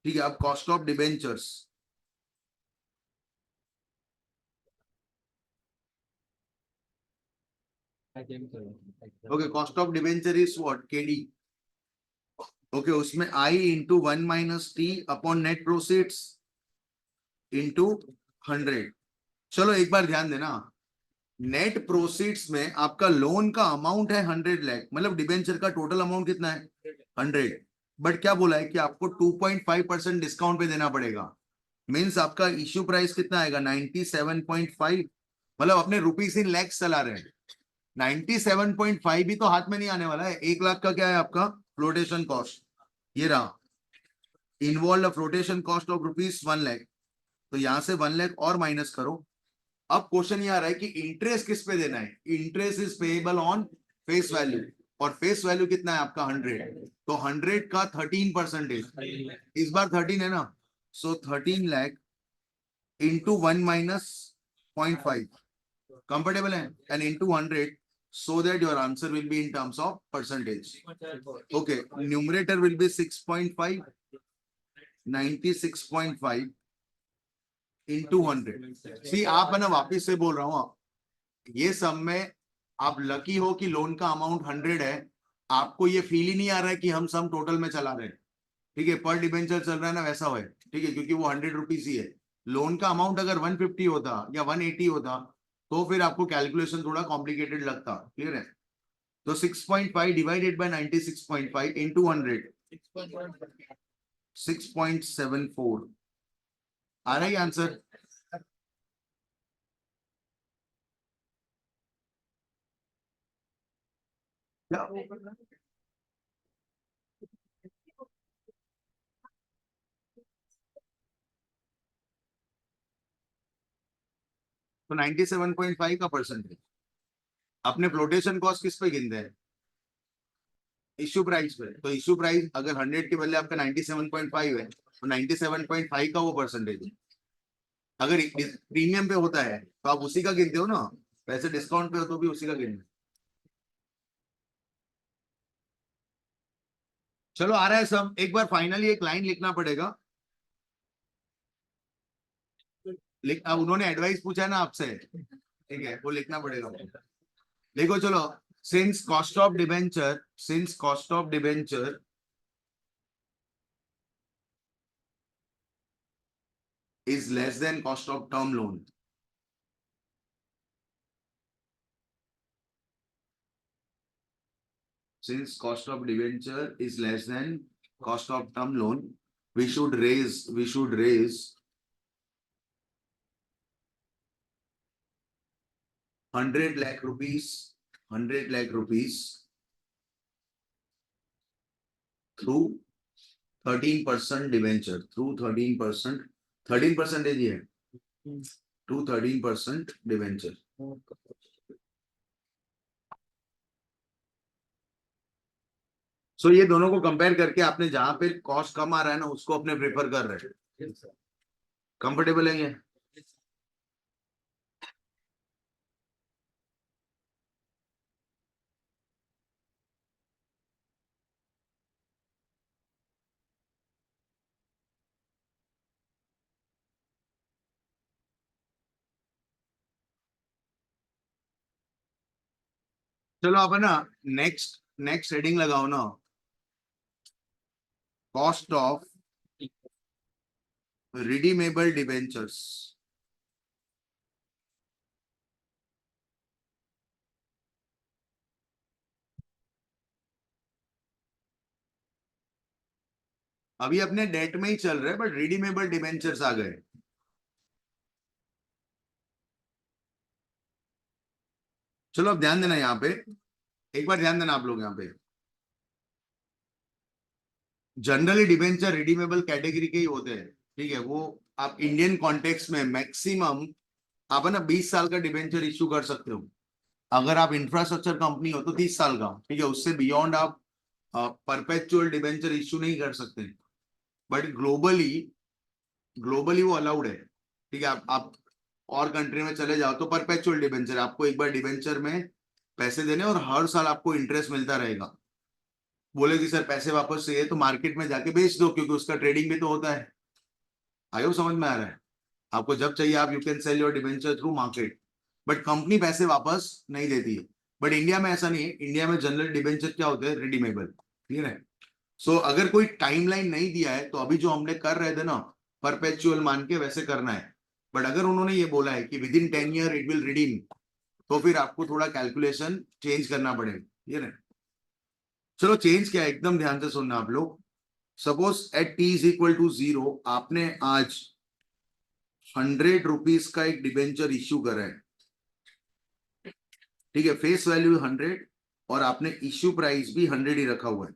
ठीक है। अब cost of debentures, okay cost of debenture is what? KD. Okay उसमें I into 1 minus T upon net proceeds into 100। चलो एक बार ध्यान देना, नेट प्रोसीड्स में आपका लोन का अमाउंट है 100 लाख, मतलब डिबेंचर का टोटल अमाउंट कितना है? 100। बट क्या बोला है कि आपको 2.5% डिस्काउंट पे देना पड़ेगा। मींस आपका इश्यू प्राइस कितना आएगा? 97.5। मतलब अपने रुपीस इन लैक्स चला रहे हैं। 97.5 भी तो हाथ में नहीं आने वाला है। 1 लाख का क्या है आपका? फ्लोटेशन कॉस्ट, ये रहा। Involve flotation cost of rupees 1 lakh. तो यहां से 1 लाख और माइनस करो। अब क्वेश्चन ये आ रहा है कि इंटरेस्ट किस पे देना है? Interest is payable on face value, और फेस वैल्यू कितना है आपका? 100। तो 100 का 13%, इस बार 13 है ना। सो 13 लाख इंटू 1 माइनस 0.5 comfortable है and into 100 so that your answer will be in terms of percentage. Okay, numerator will be 6.5, 96.5 into 100. See, आप है ना, वापिस से बोल रहा हूँ, ये सब में आप लकी हो कि लोन का अमाउंट 100 है, आपको ये फील ही नहीं आ रहा है कि हम सम टोटल में चला रहे हैं, ठीक है, पर डिबेंचर चल रहा है ना, वैसा है, ठीक है, क्योंकि वो 100 रुपीज ही है. लोन का अमाउंट अगर 150 होता या 180 होता तो फिर आपको कैलकुलेशन थोड़ा कॉम्प्लिकेटेड लगता. क्लियर है? तो 6.5 डिवाइडेड बाय 96.5 इंटू 100, 6.74 आ रहा है आंसर. तो 97.5 का परसेंटेज अपने फ्लोटेशन कॉस्ट किस पे गिनते हैं? इश्यू प्राइस पे. तो इश्यू प्राइस अगर 100 के बदले आपका 97.5 है तो 97.5 का वो परसेंटेज है. अगर प्रीमियम पे होता है तो आप उसी का गिनते हो ना, वैसे डिस्काउंट पे हो तो भी उसी का गिनते. चलो आ रहा है सब. एक बार फाइनली एक लाइन लिखना पड़ेगा. अब उन्होंने एडवाइस पूछा है ना आपसे, ठीक है, वो लिखना पड़ेगा. देखो चलो, since cost of debenture is less than cost of term loan. Since cost of debenture is less than cost of term loan, we should raise 100 lakh rupees through 13% debenture, through 13% है ये, to 13% debenture. सो ये दोनों को compare करके आपने जहां पे cost कम आ रहा है ना, उसको अपने प्रेफर कर रहे हैं. कंफर्टेबल है ये? चलो आप है ना, नेक्स्ट हेडिंग लगाओ ना, कॉस्ट ऑफ रिडीमेबल डिबेंचर्स. अभी अपने डेट में ही चल रहे हैं बट रिडीमेबल डिबेंचर्स आ गए. चलो अब ध्यान देना यहाँ पे, एक बार ध्यान देना आप लोग यहाँ पे. जनरली डिबेंचर रिडीमेबल कैटेगरी के ही होते हैं, ठीक है. वो आप इंडियन कॉन्टेक्स्ट में मैक्सिमम आप है ना 20 साल का डिबेंचर इश्यू कर सकते हो. अगर आप इंफ्रास्ट्रक्चर कंपनी हो तो 30 साल का, ठीक है. उससे बियॉन्ड आप परपेचुअल डिबेंचर इश्यू नहीं कर सकते. बट ग्लोबली वो अलाउड है, ठीक है. आप और कंट्री में चले जाओ तो परपेचुअल डिबेंचर, आपको एक बार डिबेंचर में पैसे देने और हर साल आपको इंटरेस्ट मिलता रहेगा. बोले कि सर पैसे वापस चाहिए तो मार्केट में जाके बेच दो, क्योंकि उसका ट्रेडिंग भी तो होता है. आयो समझ में आ रहा है? आपको जब चाहिए आप you can sell your debenture through market, but company पैसे वापस नहीं देती है. बट इंडिया में ऐसा नहीं है. इंडिया में जनरल डिबेंचर क्या होते हैं? रिडीमेबल. ठीक है. सो अगर कोई टाइमलाइन नहीं दिया है तो अभी जो हमने कर रहे थे ना, परपेचुअल मान के वैसे करना है. बट अगर उन्होंने ये बोला है कि with in 10 year it will redeem, तो फिर आपको थोड़ा कैलकुलेशन चेंज करना पड़ेगा. ठीक है. चलो चेंज क्या है, एकदम ध्यान से सुनना आप लोग. Suppose at T is equal to 0 आपने आज 100 रुपीज का एक डिबेंचर इश्यू करा है, ठीक है. फेस वैल्यू 100 और आपने इश्यू प्राइस भी 100 ही रखा हुआ है.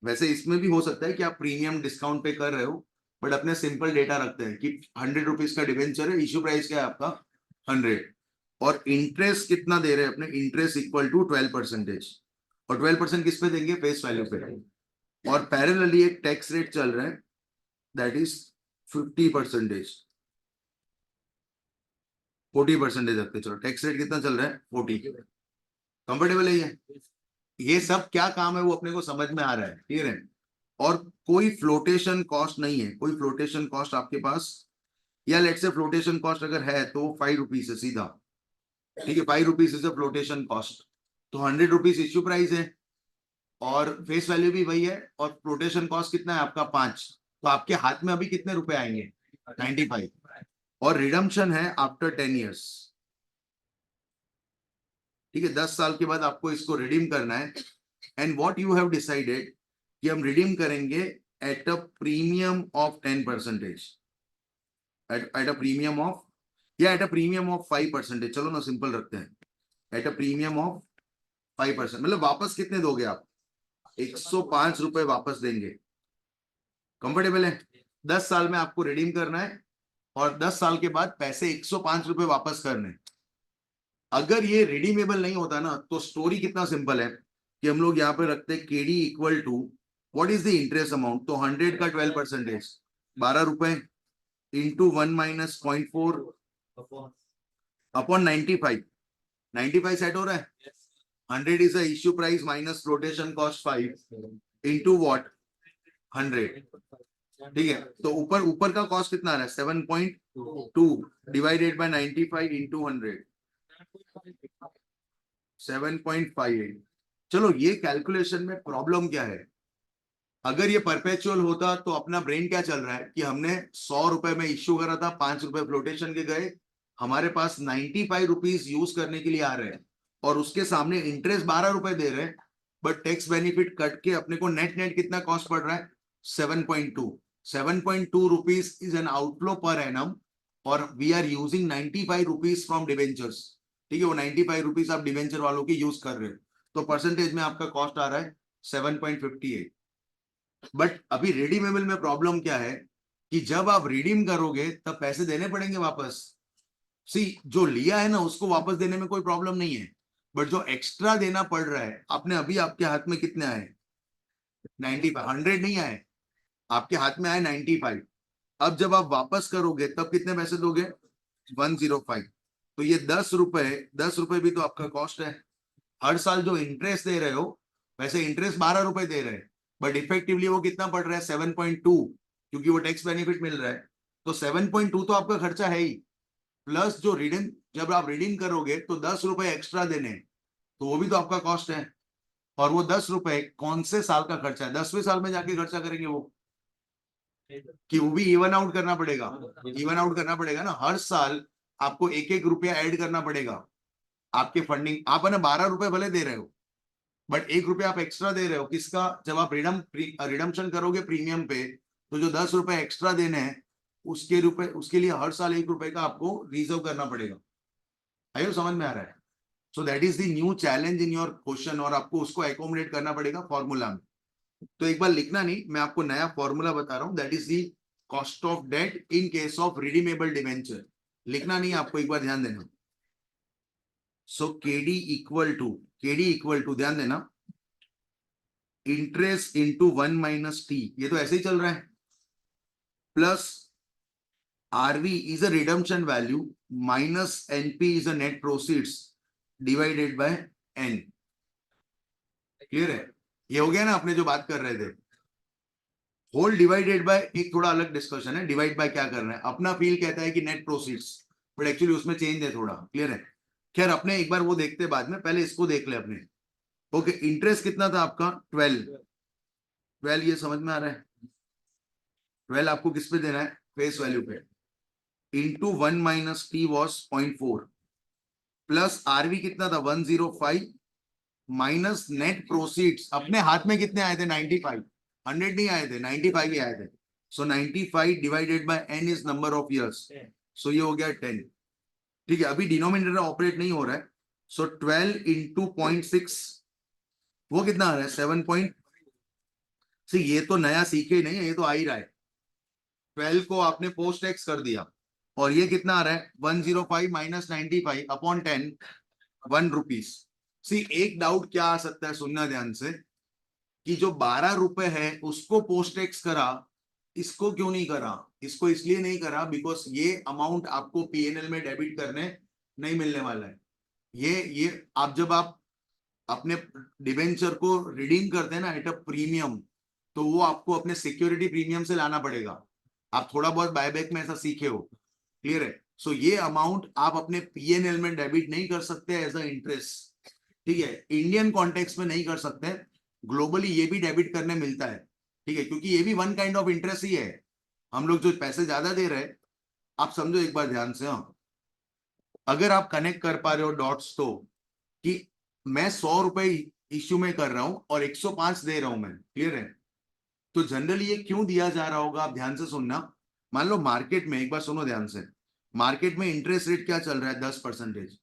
वैसे इसमें भी हो सकता है कि आप प्रीमियम डिस्काउंट पे कर रहे हो, बट अपने सिंपल डेटा रखते हैं कि 100 रुपीज का डिबेंचर है, इश्यू प्राइस क्या है आपका 100, और इंटरेस्ट कितना दे रहे हैं अपने? Interest equal to 12%. और 12% किस पे देंगे? फेस वैल्यू पे. और पैरेलली एक टैक्स रेट चल रहा है दैट इज 50%. 40% रखते, चलो टैक्स रेट कितना चल रहा है 40, कंफर्टेबल है ये सब क्या काम है वो अपने को समझ में आ रहा है, क्लियर है। और कोई फ्लोटेशन कॉस्ट नहीं है, कोई फ्लोटेशन कॉस्ट आपके पास, या लेट से फ्लोटेशन कॉस्ट अगर है तो 5 रुपीज है सीधा, ठीक है, 5 rupees is a flotation cost, तो 100 रुपीज इश्यू प्राइस है और फेस वैल्यू भी वही है, और फ्लोटेशन कॉस्ट कितना है आपका 5, तो आपके हाथ में अभी कितने रुपए आएंगे 95, और रिडम्पशन है आफ्टर 10 ईयर्स, ठीक है, 10 साल के बाद आपको इसको रिडीम करना है। And what you have decided कि हम रिडीम करेंगे eight a premium of 10%, at a premium of, या एट अ प्रीमियम ऑफ 5%, चलो ना सिंपल रखते हैं, एट अ प्रीमियम ऑफ 5%, मतलब वापस कितने दोगे आप, 105 रुपए वापस देंगे, कंफर्टेबल है। 10 साल में आपको रिडीम करना है और 10 साल के बाद पैसे 105 रुपए वापस करने हैं। अगर ये रिडीमेबल नहीं होता ना तो स्टोरी कितना सिंपल है कि हम लोग यहाँ पे रखते हैं KD equal to what is the interest amount, तो 100 का 12%, 12 रुपए इंटू 1 माइनस 0.4 अपॉन 95, 95 सेट हो रहा है, 100 is the issue price minus flotation cost 5 into what 100, ठीक है, तो ऊपर ऊपर का कॉस्ट कितना आ रहा है 7.2 डिवाइडेड बाय 95 इंटू 100, 7.58। चलो ये कैलकुलेशन में प्रॉब्लम क्या है, अगर ये परपेचुअल होता तो अपना ब्रेन क्या चल रहा है कि हमने 100 रुपए में इश्यू करा था, 5 रुपए फ्लोटेशन के गए, हमारे पास 95 रुपीज यूज करने के लिए आ रहे हैं और उसके सामने इंटरेस्ट 12 रुपए दे रहे हैं, बट टैक्स बेनिफिट कट के अपने को नेट नेट कितना कॉस्ट पड़ रहा है 7.2, 7.2 rupees is an outflow per annum, और we are using 95 rupees from debentures, ठीक है, वो 95 रुपीज आप डिवेंचर वालों की यूज कर रहे हो, तो परसेंटेज में आपका कॉस्ट आ रहा है 7.58। बट अभी रिडीमेबल में प्रॉब्लम क्या है कि जब आप रिडीम करोगे तब पैसे देने पड़ेंगे वापस, सी जो लिया है ना उसको वापस देने में कोई प्रॉब्लम नहीं है, बट जो एक्स्ट्रा देना पड़ रहा है, आपने अभी आपके हाथ में कितने आए 95, 100 नहीं आए, आपके हाथ में आए 95, अब जब आप वापस करोगे तब कितने पैसे दोगे 105, तो ये 10 रुपए भी तो आपका कॉस्ट है, हर साल जो इंटरेस्ट दे रहे हो, वैसे इंटरेस्ट 12 रुपए दे रहे हैं, बट इफेक्टिवली वो कितना पड़ रहा है 7.2, क्योंकि वो टैक्स बेनिफिट मिल रहा है, तो 7.2 तो आपका खर्चा है ही, प्लस जो रिडीम, जब आप रिडीम करोगे तो 10 रुपए एक्स्ट्रा देने हैं, तो वो भी तो आपका कॉस्ट है, और वो 10 रुपए कौन से साल का खर्चा है, 10वें साल में जाके खर्चा करेंगे वो, कि वो भी इवन आउट करना पड़ेगा, इवन आउट करना पड़ेगा ना, हर साल आपको एक एक रुपया ऐड करना पड़ेगा आपके फंडिंग, आप है ना 12 रुपए भले दे रहे हो, बट 1 रुपया आप एक्स्ट्रा दे रहे हो किसका, जब आप रिडम्पशन करोगे प्रीमियम पे, तो जो 10 रुपए एक्स्ट्रा देने हैं उसके लिए हर साल 1 रुपए का आपको रिजर्व करना पड़ेगा, आइयो समझ में आ रहा है। सो that is the new challenge in your question, और आपको उसको एकोमोडेट करना पड़ेगा फॉर्मूला में, तो एक बार लिखना नहीं, मैं आपको नया फॉर्मूला बता रहा हूं, that is the cost of debt in case of redeemable debenture, लिखना नहीं आपको, एक बार ध्यान देना। सो केडी इक्वल टू ध्यान देना, इंटरेस्ट इंटू 1 माइनस टी, ये तो ऐसे ही चल रहा है, plus RV is a redemption value minus NP is a net proceeds divided by N, clear है, ये हो गया ना अपने जो बात कर रहे थे, होल डिवाइडेड बाय एक थोड़ा अलग डिस्कशन है, डिवाइड बाय क्या करना है, अपना फील कहता है कि नेट प्रोसीड्स, बट एक्चुअली उसमें चेंज है थोड़ा, क्लियर है, खैर अपने एक बार वो देखते बाद में, पहले इसको देख ले अपने। ओके, इंटरेस्ट कितना था आपका 12, ये समझ में आ रहा है, 12 आपको किस पे देना है फेस वैल्यू पे, into 1 minus T was 0.4, plus RV कितना था 105, माइनस नेट प्रोसीड्स अपने हाथ में कितने आए थे 95, 100 नहीं आए थे 95 ही आए थे, so 95 divided by N is number of years, so ये हो गया 10, ठीक है, अभी डिनोमिनेटर ऑपरेट नहीं हो रहा है, सो 12 इंटू 0.6 वो कितना आ रहा है 7 पॉइंट, ये तो नया सीखे ही नहीं है, ये तो आ ही रहा है, 12 को आपने पोस्ट टैक्स कर दिया, और ये कितना आ रहा है 105 माइनस 95 अपॉन 10, 1 रुपीज। एक डाउट क्या आ सकता है, सुनना ध्यान से, कि जो 12 रुपए है उसको पोस्ट टैक्स करा इसको क्यों नहीं करा? इसको इसलिए नहीं करा बिकॉज ये अमाउंट आपको पीएनएल में डेबिट करने नहीं मिलने वाला है। ये आप जब आप अपने डिबेंचर को रिडीम करते हैं ना एट अ प्रीमियम, तो वो आपको अपने सिक्योरिटी प्रीमियम से लाना पड़ेगा। आप थोड़ा बहुत बायबैक में ऐसा सीखे हो, क्लियर है? सो ये अमाउंट आप अपने पीएनएल में डेबिट नहीं कर सकते एज अ इंटरेस्ट, ठीक है? इंडियन कॉन्टेक्स्ट में नहीं कर सकते, ग्लोबली ये भी डेबिट करने मिलता है, ठीक है? क्योंकि ये भी वन काइंड ऑफ इंटरेस्ट ही है। हम लोग जो पैसे ज्यादा दे रहे हैं, आप समझो एक बार ध्यान से, हाँ, अगर आप कनेक्ट कर पा रहे हो डॉट्स तो, कि मैं 100 रुपए इश्यू में कर रहा हूं और 105 दे रहा हूं मैं, क्लियर है? तो जनरली ये क्यों दिया जा रहा होगा, आप ध्यान से सुनना। मान लो मार्केट में, एक बार सुनो ध्यान से, मार्केट में इंटरेस्ट रेट क्या चल रहा है? 10%,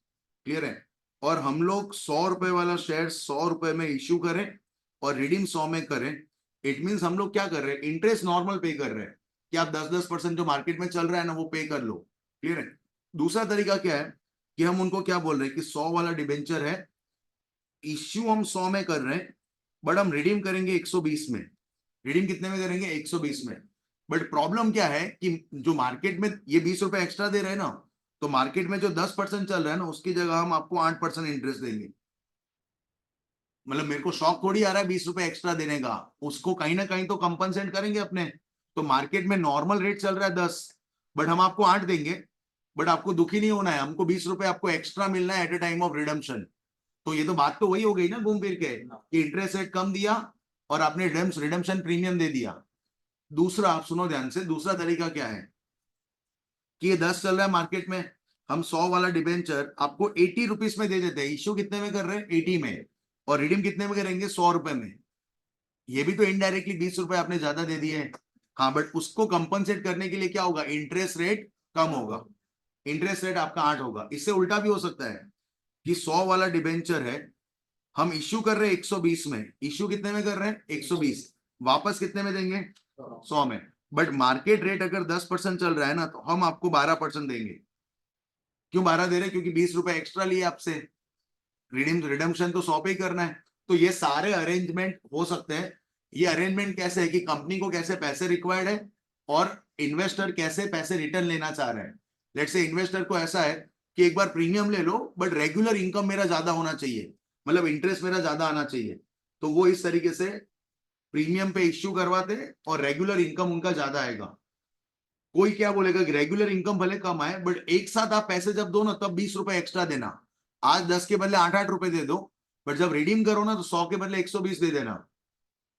क्लियर है? और हम लोग 100 रुपए वाला शेयर 100 रुपए में इश्यू करें और रिडीम 100 में करें। इट मीन्स हम लोग क्या कर रहे हैं? इंटरेस्ट नॉर्मल पे कर रहे हैं कि आप 10-10% जो मार्केट में चल रहा है ना वो पे कर लो, क्लियर है? दूसरा तरीका क्या है कि हम उनको क्या बोल रहे हैं कि 100 वाला डिबेंचर है, इश्यू हम 100 में कर रहे हैं, बट हम रिडीम करेंगे 120 में। रिडीम कितने में करेंगे? 120 में। बट प्रॉब्लम क्या है कि जो मार्केट में ये 20 रुपए एक्स्ट्रा दे रहे हैं ना, तो मार्केट में जो 10% चल रहा है ना उसकी जगह हम आपको 8% इंटरेस्ट देंगे। मतलब मेरे को शौक थोड़ी आ रहा है 20 रुपए एक्स्ट्रा देने का, उसको कहीं ना कहीं तो कंपनसेट करेंगे अपने। तो मार्केट में नॉर्मल रेट चल रहा है 10, बट हम आपको 8 देंगे। बट आपको दुखी नहीं होना है, हमको 20 रुपए आपको एक्स्ट्रा मिलना है at a time of redemption. तो ये तो बात तो वही हो गई ना घूम फिर के, कि इंटरेस्ट रेट कम दिया और आपने रिडम्पशन प्रीमियम दे दिया। दूसरा, आप सुनो ध्यान से, दूसरा तरीका क्या है कि ये 10 चल रहा है मार्केट में, हम 100 वाला डिबेंचर आपको 80 रुपीज में दे देते हैं। इश्यू कितने में कर रहे हैं? 80 में। और रिडीम कितने में करेंगे? 100 रुपए में। ये भी तो इनडायरेक्टली 20 रुपए आपने ज्यादा दे दिए हैं। हाँ, बट उसको कंपनसेट करने के लिए क्या होगा? इंटरेस्ट रेट कम होगा, इंटरेस्ट रेट आपका 8 होगा। इससे उल्टा भी हो सकता है कि 100 वाला डिबेंचर है, हम इश्यू कर रहे हैं 120 में, इश्यू कितने में कर रहे हैं? 120, वापस कितने में देंगे? 100 में। बट मार्केट रेट अगर 10% चल रहा है ना, तो हम आपको 12% देंगे। क्यों 12 दे रहे हैं? क्योंकि 20 रुपए एक्स्ट्रा लिए आपसे, रिडम्पशन तो 100 पे ही करना है। तो ये सारे अरेंजमेंट हो सकते हैं। ये अरेंजमेंट कैसे है कि कंपनी को कैसे पैसे रिक्वायर्ड है और इन्वेस्टर कैसे पैसे रिटर्न लेना चाह रहे हैं। लेट्स से इन्वेस्टर को ऐसा है कि एक बार प्रीमियम ले लो बट रेगुलर इनकम मेरा ज्यादा होना चाहिए, मतलब इंटरेस्ट मेरा ज्यादा आना चाहिए। तो वो इस तरीके से प्रीमियम पे इश्यू करवाते हैं और रेगुलर इनकम उनका ज्यादा आएगा। कोई क्या बोलेगा कि रेगुलर इनकम भले कम आए बट एक साथ आप पैसे जब दो ना तब 20 रुपए एक्स्ट्रा देना। आज 10 के बदले 8-8 रुपए दे दो, बट जब रिडीम करो ना तो 100 के बदले 120 दे देना।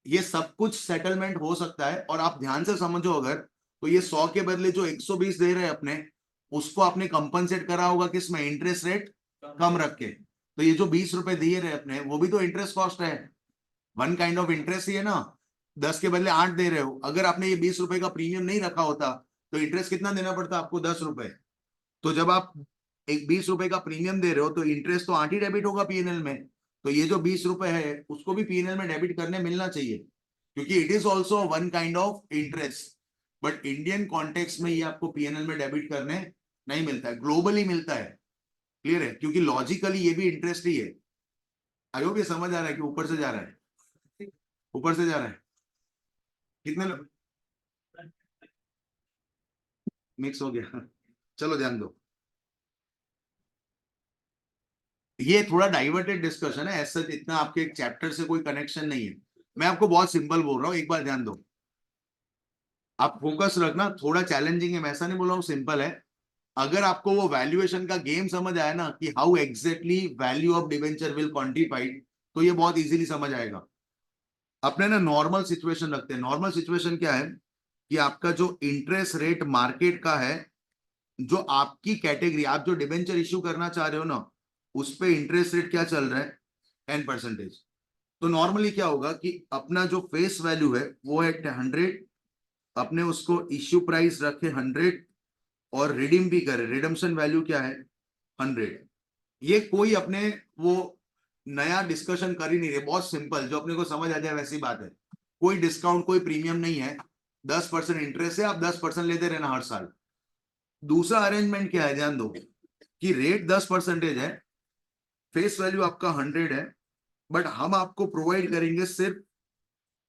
ये सब कुछ सेटलमेंट हो सकता है। और आप ध्यान से समझो, अगर तो ये 100 के बदले जो 120 दे रहे हैं अपने, उसको आपने कंपनसेट करा होगा किसमें? इंटरेस्ट रेट कम रख के। तो ये जो 20 रुपए दिए रहे अपने, वो भी तो इंटरेस्ट कॉस्ट है, वन काइंड ऑफ इंटरेस्ट ही है ना। 10 के बदले 8 दे रहे हो, अगर आपने ये 20 रुपए का प्रीमियम नहीं रखा होता तो इंटरेस्ट कितना देना पड़ता आपको? 10 रुपए। तो जब आप एक 20 रुपए का प्रीमियम दे रहे हो तो इंटरेस्ट तो 8 ही डेबिट होगा पीएनएल में। तो ये जो 20 रुपए है उसको भी पीएनएल में डेबिट करने मिलना चाहिए, क्योंकि it is also one kind of interest. But Indian context में ये आपको पीएनएल में डेबिट करने नहीं मिलता है, ग्लोबली मिलता है, क्लियर है? क्योंकि लॉजिकली ये भी इंटरेस्ट ही है। आई होप ये समझ आ रहा है कि ऊपर से जा रहा है, ऊपर से जा रहा है। कितने लोग मिक्स हो गया? चलो ध्यान दो, ये थोड़ा डाइवर्टेड डिस्कशन है, ऐसा इतना आपके चैप्टर से कोई कनेक्शन नहीं है। मैं आपको बहुत सिंपल बोल रहा हूँ, एक बार ध्यान दो। आप फोकस रखना, थोड़ा चैलेंजिंग है, मैं ऐसा नहीं बोल रहा हूँ सिंपल है। अगर आपको वो वैल्यूएशन का गेम समझ आया ना कि how exactly value of debenture will quantified, तो ये बहुत इजीली समझ आएगा। अपने ना नॉर्मल सिचुएशन रखते हैं। नॉर्मल सिचुएशन क्या है कि आपका जो इंटरेस्ट रेट मार्केट का है, जो आपकी कैटेगरी, आप जो डिबेंचर इश्यू करना चाह रहे हो ना, उस पे इंटरेस्ट रेट क्या चल रहा है? 10%। तो नॉर्मली क्या होगा कि अपना जो फेस वैल्यू है वो है 100, अपने उसको इश्यू प्राइस रखे 100 और रिडीम भी करे, रिडम्पशन वैल्यू क्या है? 100। ये कोई अपने वो नया डिस्कशन कर ही नहीं रहे, बहुत सिंपल, जो अपने को समझ आ जाए वैसी बात है। कोई डिस्काउंट कोई प्रीमियम नहीं है, 10% इंटरेस्ट है, आप 10% लेते रहना हर साल। दूसरा अरेंजमेंट क्या है, ध्यान दो कि रेट 10% है, फेस वैल्यू आपका 100 है, बट हम आपको प्रोवाइड करेंगे सिर्फ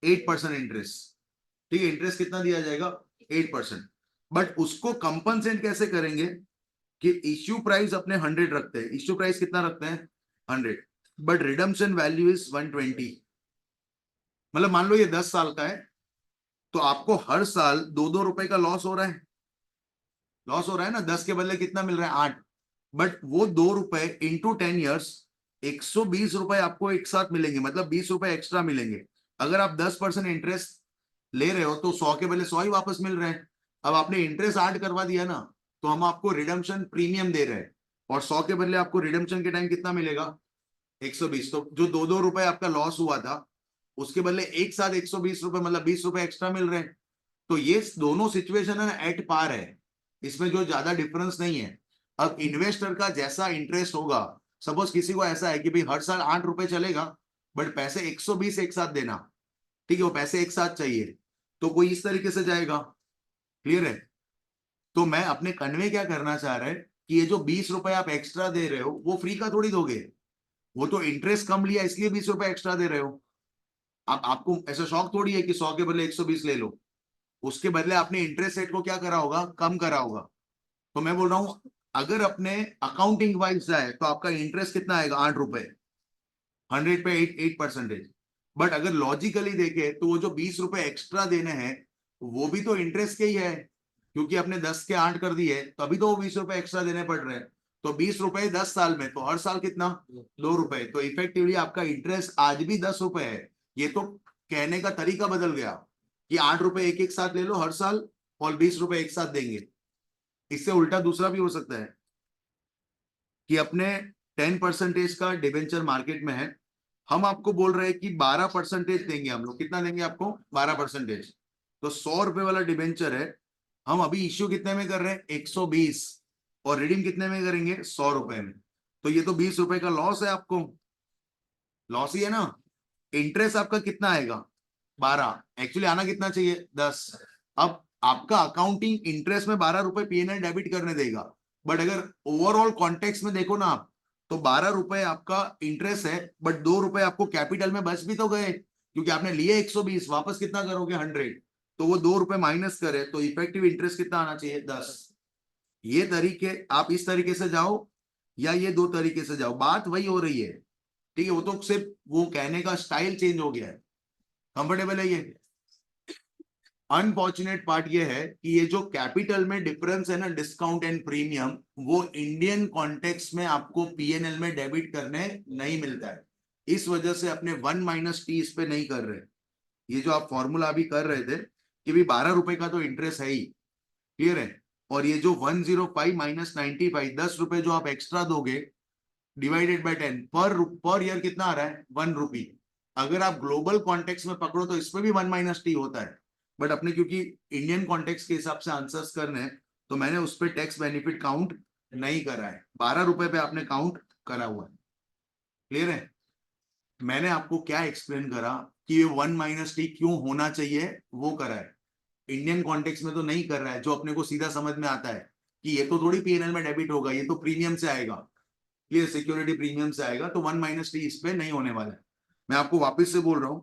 8% इंटरेस्ट, ठीक है, इंटरेस्ट कितना दिया जाएगा 8%। बट उसको कंपनसेट कैसे करेंगे कि इश्यू प्राइस अपने 100 रखते हैं, इश्यू प्राइस कितना रखते हैं 100, बट रिडम्पशन वैल्यू इज 120। मतलब मान लो ये 10 साल का है, तो आपको हर साल 2-2 रुपए का लॉस हो रहा है, लॉस हो रहा है ना, 10 के बदले कितना मिल रहा है 8, बट वो 2 रुपए इंटू 10 ईयर्स 120 रुपए आपको एक साथ मिलेंगे, मतलब 20 रुपए एक्स्ट्रा मिलेंगे। अगर आप 10% इंटरेस्ट ले रहे हो तो 100 के बदले 100 ही वापस मिल रहे हैं। अब आपने इंटरेस्ट 8 करवा दिया ना, तो हम आपको रिडम्पशन प्रीमियम दे रहे हैं, और 100 के बदले आपको रिडम्पशन के टाइम कितना मिलेगा 120। तो जो 2-2 रुपए आपका लॉस हुआ था, उसके बदले एक साथ 120 रुपए, मतलब 20 रुपए एक्स्ट्रा मिल रहे हैं। तो ये दोनों सिचुएशन है ना एट पार है, इसमें जो ज्यादा डिफरेंस नहीं है। अब इन्वेस्टर का जैसा इंटरेस्ट होगा, सपोज किसी को ऐसा है कि भाई हर साल 8 रुपए चलेगा, बट पैसे 120 एक साथ देना, ठीक है, वो पैसे एक साथ चाहिए, तो कोई इस तरीके से जाएगा। क्लियर है? तो मैं अपने कन्वे क्या करना चाह रहे हैं कि ये जो 20 रुपए आप एक्स्ट्रा दे रहे हो वो फ्री का थोड़ी दोगे, वो तो इंटरेस्ट कम लिया इसलिए 20 रुपए एक्स्ट्रा दे रहे हो। आप आपको ऐसा शौक थोड़ी है कि 100 के बदले 120 ले लो, उसके बदले आपने इंटरेस्ट रेट को क्या करा होगा, कम करा होगा। तो मैं बोल रहा हूं अगर अपने अकाउंटिंग वाइज जाए तो आपका इंटरेस्ट कितना आएगा 8 रुपए, 100 पे 8%। बट अगर लॉजिकली देखे तो वो जो 20 रुपए एक्स्ट्रा देने हैं वो भी तो इंटरेस्ट के ही है, क्योंकि आपने 10 के 8 कर दिए, तभी तो वो 20 रुपए एक्स्ट्रा देने पड़ रहे हैं। तो 20 रुपए 10 साल में, तो हर साल कितना 2 रुपए, तो इफेक्टिवली आपका इंटरेस्ट आज भी 10 रुपए है। ये तो कहने का तरीका बदल गया कि 8 रुपए एक एक साथ ले लो हर साल, और 20 रुपए एक साथ देंगे। इससे उल्टा दूसरा भी हो सकता है कि अपने 10% का डिबेंचर मार्केट में है, हम आपको बोल रहे हैं कि 12% देंगे हम लोग, कितना देंगे आपको 12%। तो 100 रुपए वाला डिबेंचर है, हम अभी इश्यू कितने में कर रहे हैं 120, और रिडीम कितने में करेंगे 100 रुपए में। तो ये तो 20 रुपए का लॉस है, आपको लॉस ही है ना। इंटरेस्ट आपका कितना आएगा 12, एक्चुअली आना कितना चाहिए 10। अब आपका अकाउंटिंग इंटरेस्ट में 12 रुपए पीएनएल डेबिट करने देगा, बट अगर ओवरऑल कॉन्टेक्स्ट में देखो ना आप, तो 12 रुपए आपका इंटरेस्ट है, बट 2 रुपए आपको कैपिटल में बच भी तो गए, क्योंकि आपने लिए 120, वापस कितना करोगे 100, तो वो 2 रुपए माइनस करे, तो इफेक्टिव इंटरेस्ट कितना आना चाहिए 10। ये तरीके, आप इस तरीके से जाओ या ये दो तरीके से जाओ, बात वही हो रही है। ठीक है, वो तो सिर्फ वो कहने का स्टाइल चेंज हो गया है। कंफर्टेबल है ये? अनफॉर्चुनेट पार्ट ये है कि ये जो कैपिटल में डिफरेंस है ना, डिस्काउंट एंड प्रीमियम, वो इंडियन कॉन्टेक्स्ट में आपको पीएनएल में डेबिट करने नहीं मिलता है। इस वजह से अपने 1 - T इस पे नहीं कर रहे। ये जो आप फॉर्मूला अभी कर रहे थे कि भी 12 रुपए का तो इंटरेस्ट है ही, क्लियर है, और ये जो 105 - 95 10 रुपए जो आप एक्स्ट्रा दोगे डिवाइडेड बाय 10 पर ईयर कितना आ रहा है 1 रुपी। अगर आप ग्लोबल कॉन्टेक्स्ट में पकड़ो तो इसमें भी 1 - T होता है, बट अपने क्योंकि इंडियन कॉन्टेक्स्ट के हिसाब से आंसर्स करने हैं, तो मैंने उस पर टैक्स बेनिफिट काउंट नहीं करा है, 12 रुपए पे आपने काउंट करा हुआ है। क्लियर है? मैंने आपको क्या एक्सप्लेन करा कि ये 1 - T क्यों होना चाहिए वो करा है, इंडियन कॉन्टेक्स्ट में तो नहीं कर रहा है, जो अपने को सीधा समझ में आता है कि ये तो थोड़ी पीएनएल में डेबिट होगा, ये तो प्रीमियम से आएगा, ये सिक्योरिटी प्रीमियम से आएगा, तो 1 - T इस पे नहीं होने वाला है। मैं आपको वापस से बोल रहा हूं,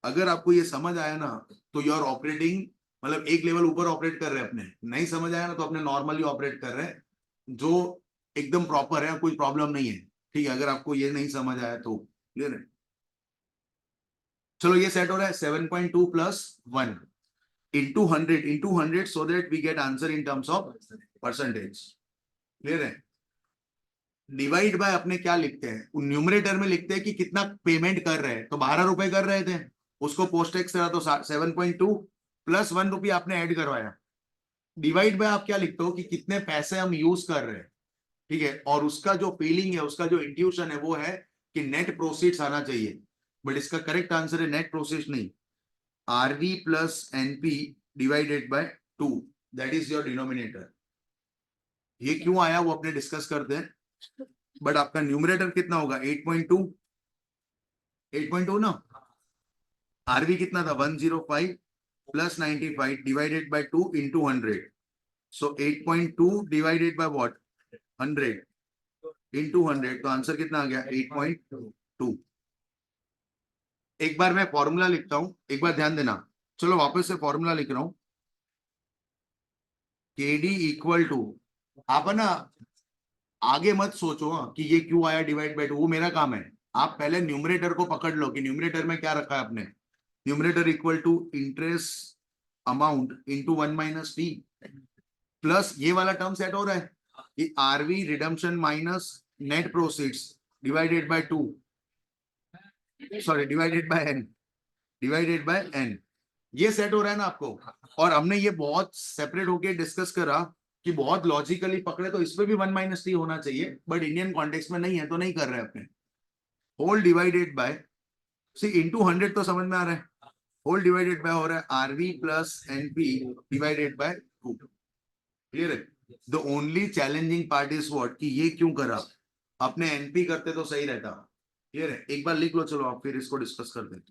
अगर आपको ये समझ आया ना, तो यू आर ऑपरेटिंग, मतलब एक लेवल ऊपर ऑपरेट कर रहे हैं। अपने नहीं समझ आया ना तो अपने नॉर्मली ऑपरेट कर रहे हैं, जो एकदम प्रॉपर है, कोई प्रॉब्लम नहीं है। ठीक है, अगर आपको ये नहीं समझ आया तो क्लियर है। चलो ये सेट हो रहा है 7.2 + 1 into hundred so that we get answer in terms of percentage. Clear है? डिवाइड बाय अपने क्या लिखते हैं, न्यूमरेटर में लिखते हैं कि कितना पेमेंट कर रहे हैं, तो 12 रुपए कर रहे थे, उसको पोस्ट टैक्स करा तो 7.2 + 1 रुपी आपने ऐड करवाया। डिवाइड बाय आप क्या लिखते हो कि कितने पैसे हम यूज कर रहे हैं, ठीक है, और उसका जो फीलिंग है, उसका जो इंट्यूशन है वो है कि नेट प्रोसीड्स आना चाहिए, बट इसका करेक्ट आंसर है नेट प्रोसीड्स नहीं, RV + NP divided by 2, that is your denominator. ये क्यों आया वो अपने डिस्कस करते हैं, बट आपका न्यूमरेटर कितना होगा 8.2, 8.2 ना, आरवी कितना था 105 + 95 divided by 2 into 100, so 8.2 divided by what 100 into 100, तो आंसर कितना आ गया 8.2। एक बार मैं फॉर्मूला लिखता हूं, एक बार ध्यान देना, चलो वापस से फॉर्मूला लिख रहा हूं, KD इक्वल टू, आप है ना आगे मत सोचो कि ये क्यों आया डिवाइड बाय टू, वो मेरा काम है। आप पहले न्यूमरेटर को पकड़ लो कि न्यूमरेटर में क्या रखा है आपने। Numerator equal to interest amount into 1 - T, plus ये वाला टर्म सेट हो रहा है कि RV redemption minus net proceeds divided by 2, sorry divided by n, divided by n। ये सेट हो रहा है ना आपको। और हमने ये बहुत सेपरेट होके डिस्कस करा कि बहुत लॉजिकली पकड़े तो इसमें भी 1 - T होना चाहिए, बट इंडियन कॉन्टेक्स्ट में नहीं है तो नहीं कर रहे अपने। Whole divided by, C into 100 तो समझ में आ रहा है, होल डिवाइडेड बाय हो रहा है RV plus NP divided by 2। Clear है। The only challenging part is what, कि ये क्यों करा, अपने एनपी करते तो सही रहता। क्लियर है, एक बार लिख लो, चलो आप फिर इसको डिस्कस करते हैं।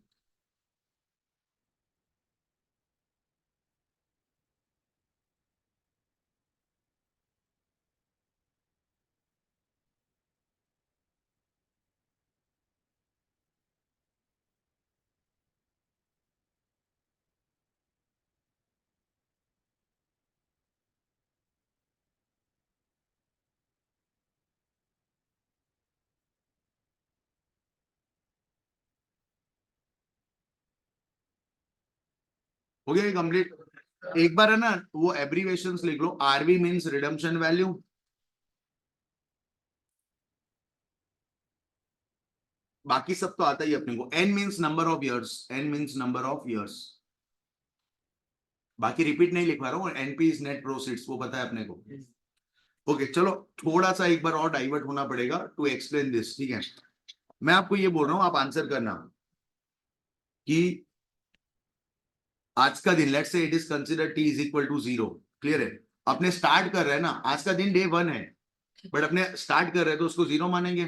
हो गया कंप्लीट। एक बार है ना वो एब्रीवेशंस लिख लो, आरवी मींस रिडम्पशन वैल्यू, बाकी सब तो आता ही अपने को। N means number of years, N means number of years, बाकी रिपीट नहीं लिखवा रहा हूँ। एनपी इज नेट प्रोसीड्स, वो पता है अपने को। ओके चलो, थोड़ा सा एक बार और डाइवर्ट होना पड़ेगा टू एक्सप्लेन दिस, ठीक है। मैं आपको ये बोल रहा हूं, आप आंसर करना कि आज का दिन, let's say it is consider T is equal to 0। Clear है, अपने स्टार्ट कर रहे हैं ना, आज का दिन डे 1 है, बट अपने स्टार्ट कर रहे हैं तो उसको 0 मानेंगे।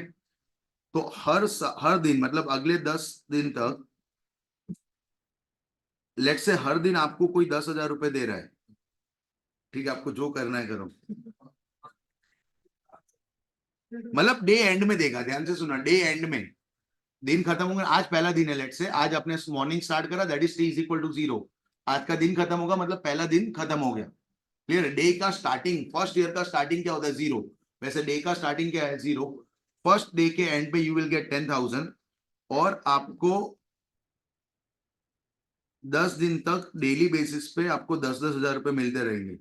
तो हर दिन मतलब अगले 10 दिन तक, लेट्स से हर दिन आपको कोई 10,000 रुपए दे रहा है, ठीक है, आपको जो करना है करो, मतलब डे एंड में देगा, ध्यान से सुना, डे एंड में दिन खत्म होगा। आज पहला दिन है, लेट से आज अपने मॉर्निंग स्टार्ट करा, that is T is equal to 0, आज का दिन खत्म होगा मतलब पहला दिन खत्म हो गया। क्लियर, डे का स्टार्टिंग, फर्स्ट ईयर का स्टार्टिंग क्या होता है, 0। वैसे डे का स्टार्टिंग क्या है, 0। फर्स्ट डे के एंड पे यू विल गेट 10,000, और आपको 10 दिन तक डेली बेसिस पे आपको 10,000 रुपए मिलते रहेंगे।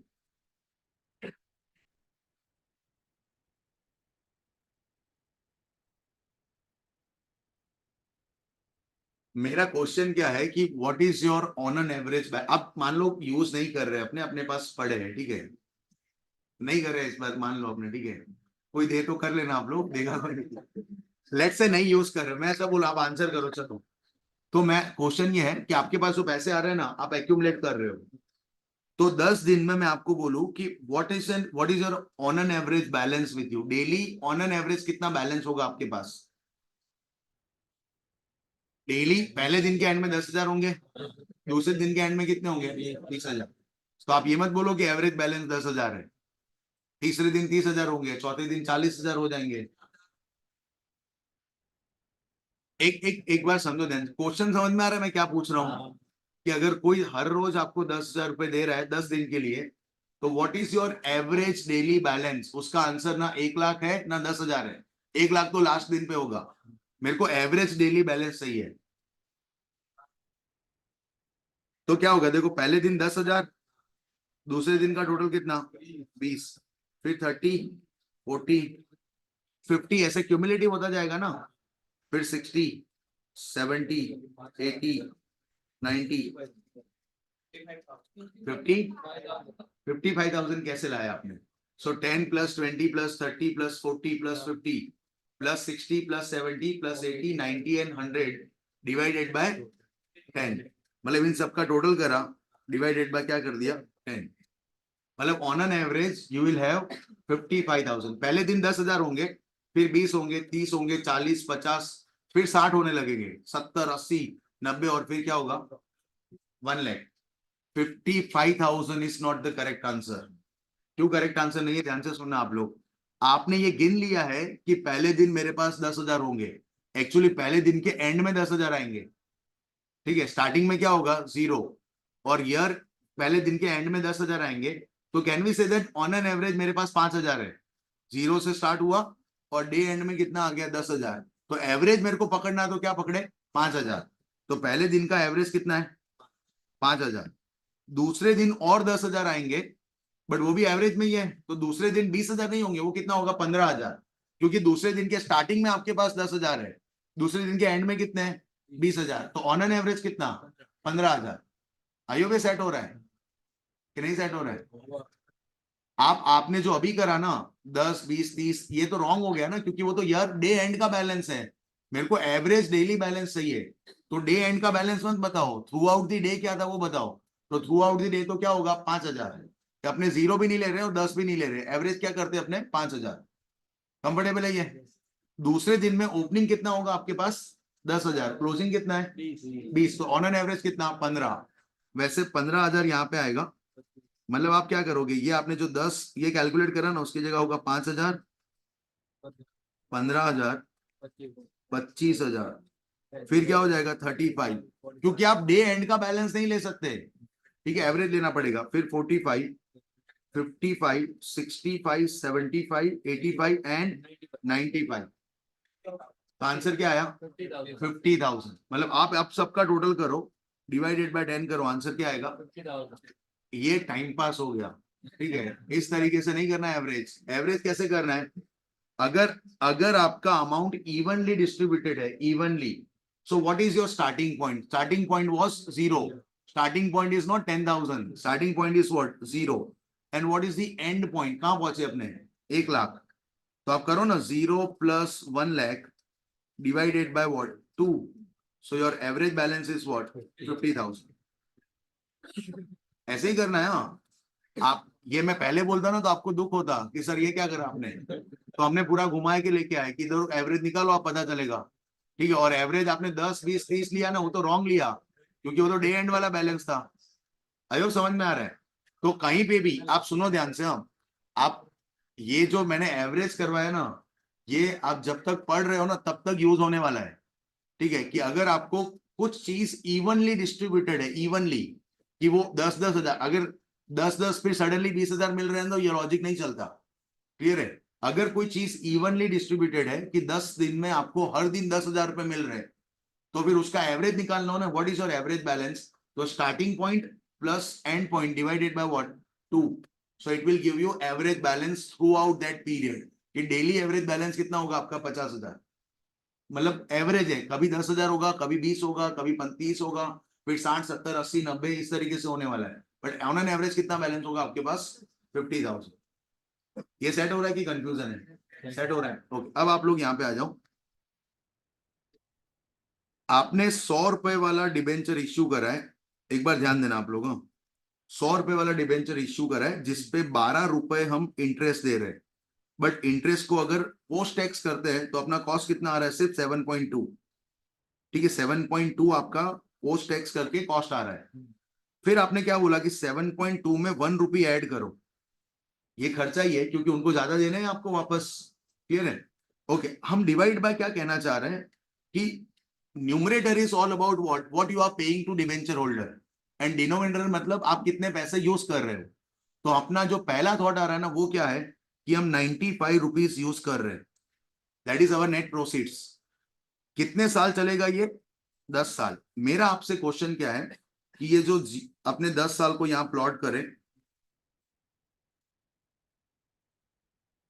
मेरा क्वेश्चन क्या है कि what is your on an average, अब मान लो यूज नहीं कर रहे, अपने अपने पास पड़े हैं, ठीक है, नहीं कर रहे इस बार, मान लो आपने, ठीक है, कोई दे तो कर लेना, आप लोग देगा कोई, लेट से नहीं यूज कर रहे, मैं ऐसा बोला, आप आंसर करो चलो। तो मैं क्वेश्चन ये है कि आपके पास जो पैसे आ रहे हैं ना, आप एक्यूमुलेट कर रहे हो, तो 10 दिन में मैं आपको बोलूं कि what is your on an average balance with you, daily on an average कितना बैलेंस होगा आपके पास डेली। पहले दिन के एंड में 10,000 होंगे, दूसरे दिन के एंड में कितने होंगे, 30,000। तो आप ये मत बोलो कि एवरेज बैलेंस 10,000 है, तीसरे दिन 30,000 होंगे, चौथे दिन 40,000 हो जाएंगे। एक एक एक बार समझो, ध्यान, क्वेश्चन समझ में आ रहा है मैं क्या पूछ रहा हूँ, कि अगर कोई हर रोज आपको 10,000 रुपए दे रहा है 10 दिन के लिए, तो what is your average daily balance, उसका आंसर ना 1 लाख है ना 10,000 है, 1 लाख तो लास्ट दिन पे होगा, मेरे को एवरेज डेली बैलेंस चाहिए। तो क्या होगा, देखो पहले दिन 10,000, दूसरे दिन का टोटल कितना, 20, फिर 30, 40, 50, ऐसे क्यूमुलेटिव होता जाएगा ना, फिर 60, 70, 80, 90, 50, 55,000 कैसे लाया आपने। सो 10 + 20 + 30 + 40 + 50 + 60 + 70 + 80 90 एंड 100 डिवाइडेड बाय 10, मतलब इन सबका टोटल करा, डिवाइडेड बाय क्या कर दिया, 10, मतलब on an average you will have 55,000। पहले दिन 10,000 होंगे, फिर 20 होंगे, 30 होंगे, 40, 50, फिर 60 होने लगेंगे, 70, 80, 90, और फिर क्या होगा, 1 lakh. 55,000 is not the correct answer. क्यों करेक्ट आंसर नहीं है, ध्यान से सुनना आप लोग। आपने ये गिन लिया है कि पहले दिन मेरे पास 10,000 होंगे, एक्चुअली पहले दिन के एंड में 10,000 आएंगे, ठीक है, स्टार्टिंग में क्या होगा, 0। और ईयर पहले दिन के एंड में 10,000 आएंगे, तो can we say that on an average मेरे पास 5,000 है, 0 से स्टार्ट हुआ और डे एंड में कितना आ गया 10,000, तो एवरेज मेरे को पकड़ना है तो क्या पकड़े 5,000, तो पहले दिन का एवरेज कितना है 5,000, दूसरे दिन और 10,000 आएंगे बट वो भी एवरेज में ही है, तो दूसरे दिन 20,000 नहीं होंगे, वो कितना होगा 15,000, क्योंकि दूसरे दिन के स्टार्टिंग में आपके पास 10,000 है, दूसरे दिन के एंड में कितने हैं 20,000, तो ऑन एन एवरेज कितना 15,000। आईओ पे सेट हो रहा है कि नहीं सेट हो रहा है? आपने जो अभी करा ना 10 20 30 ये तो रॉन्ग हो गया ना, क्योंकि वो तो यार डे एंड का बैलेंस है, मेरे को एवरेज डेली बैलेंस चाहिए, तो डे एंड का बैलेंस मत बताओ, थ्रू आउट द डे क्या था वो बताओ, तो थ्रू आउट द डे तो क्या होगा 5,000, अपने 0 भी नहीं ले रहे और 10 भी नहीं ले रहे, एवरेज क्या करते अपने 5,000, कंफर्टेबल है ये। दूसरे दिन में ओपनिंग कितना होगा आपके पास 10,000, क्लोजिंग कितना है 20, तो ऑन एन एवरेज कितना 15, वैसे 15,000 यहाँ पे आएगा, मतलब आप क्या करोगे, ये आपने जो 10 ये कैलकुलेट करा ना उसकी जगह होगा 5,000, 15,000, 25,000, फिर क्या हो जाएगा 35, क्योंकि आप डे एंड का बैलेंस नहीं ले सकते, ठीक है एवरेज लेना पड़ेगा, फिर 45, 55, 65, 75, 85 एंड 95, आंसर क्या आया 50,000, मतलब आप सबका टोटल करो डिवाइडेड बाय 10 करो, आंसर क्या आएगा, ये टाइम पास हो गया, ठीक है, इस तरीके से नहीं करना है एवरेज, एवरेज कैसे करना है, अगर अगर आपका अमाउंट इवनली डिस्ट्रीब्यूटेड है, evenly, so what is your starting point, starting point was 0, starting point is not 10,000, starting point is what 0, and what is the end point, कहां पहुंचे अपने 1 लाख, तो आप करो ना 0 plus 1 lakh divided by what 2, so your average balance is what 50,000, ऐसे ही करना है। हाँ आप ये मैं पहले बोलता ना तो आपको दुख होता कि सर ये क्या करा आपने, तो हमने पूरा घुमाए के लेके आए कि इधर एवरेज निकालो आप पता चलेगा, ठीक है, और एवरेज आपने 10 20 30 लिया ना वो तो रॉन्ग लिया, क्योंकि वो तो डे एंड वाला बैलेंस था, आयोग समझ में आ रहा है, तो कहीं पे भी आप सुनो ध्यान से, हम आप ये जो मैंने एवरेज करवाया ना ये आप जब तक पढ़ रहे हो ना तब तक यूज होने वाला है, ठीक है, कि अगर आपको कुछ चीज इवनली डिस्ट्रीब्यूटेड है, इवनली कि वो 10,000 अगर 10 फिर सडनली 20,000 मिल रहे हैं तो ये लॉजिक नहीं चलता, क्लियर है, अगर कोई चीज इवनली डिस्ट्रीब्यूटेड है कि 10 दिन में आपको हर दिन 10,000 रुपए मिल रहे हैं, तो फिर उसका एवरेज निकालना हो ना, what is your average balance, तो starting point plus end point divided by what 2, so it will give you average balance throughout that period, कि डेली एवरेज बैलेंस कितना होगा आपका 50,000, मतलब एवरेज है, कभी 10,000 होगा, कभी 20 होगा, कभी 35 होगा, फिर 60 70 80 90 इस तरीके से होने वाला है, बट ऑन एन एवरेज कितना बैलेंस होगा आपके पास 50,000। ये सेट हो रहा है कि कंफ्यूजन है, सेट हो रहा है, ओके, अब आप लोग यहाँ पे आ जाओ, आपने 100 रुपए वाला डिबेंचर इश्यू करा है, एक बार ध्यान देना आप लोग, 100 रुपए वाला डिबेंचर इश्यू करा है जिसपे 12 रुपए हम इंटरेस्ट दे रहे हैं, बट इंटरेस्ट को अगर पोस्ट टैक्स करते हैं तो अपना कॉस्ट कितना आ रहा है सिर्फ 7.2, ठीक है 7.2 आपका पोस्ट टैक्स करके कॉस्ट आ रहा है, फिर आपने क्या बोला कि 7.2 में 1 रुपी ऐड करो, ये खर्चा ही है क्योंकि उनको ज्यादा देना है आपको वापस, क्लियर है, ओके, हम डिवाइड बाय क्या कहना चाह रहे हैं कि numerator is all about what you are paying to debenture holder, and denominator मतलब आप कितने पैसे यूज कर रहे हो, तो अपना जो पहला थॉट आ रहा है ना वो क्या है कि हम 95 रुपीज यूज कर रहे हैं, that is our net proceeds, कितने साल चलेगा ये 10 साल, मेरा आपसे क्वेश्चन क्या है कि ये जो अपने 10 साल को यहां प्लॉट करें,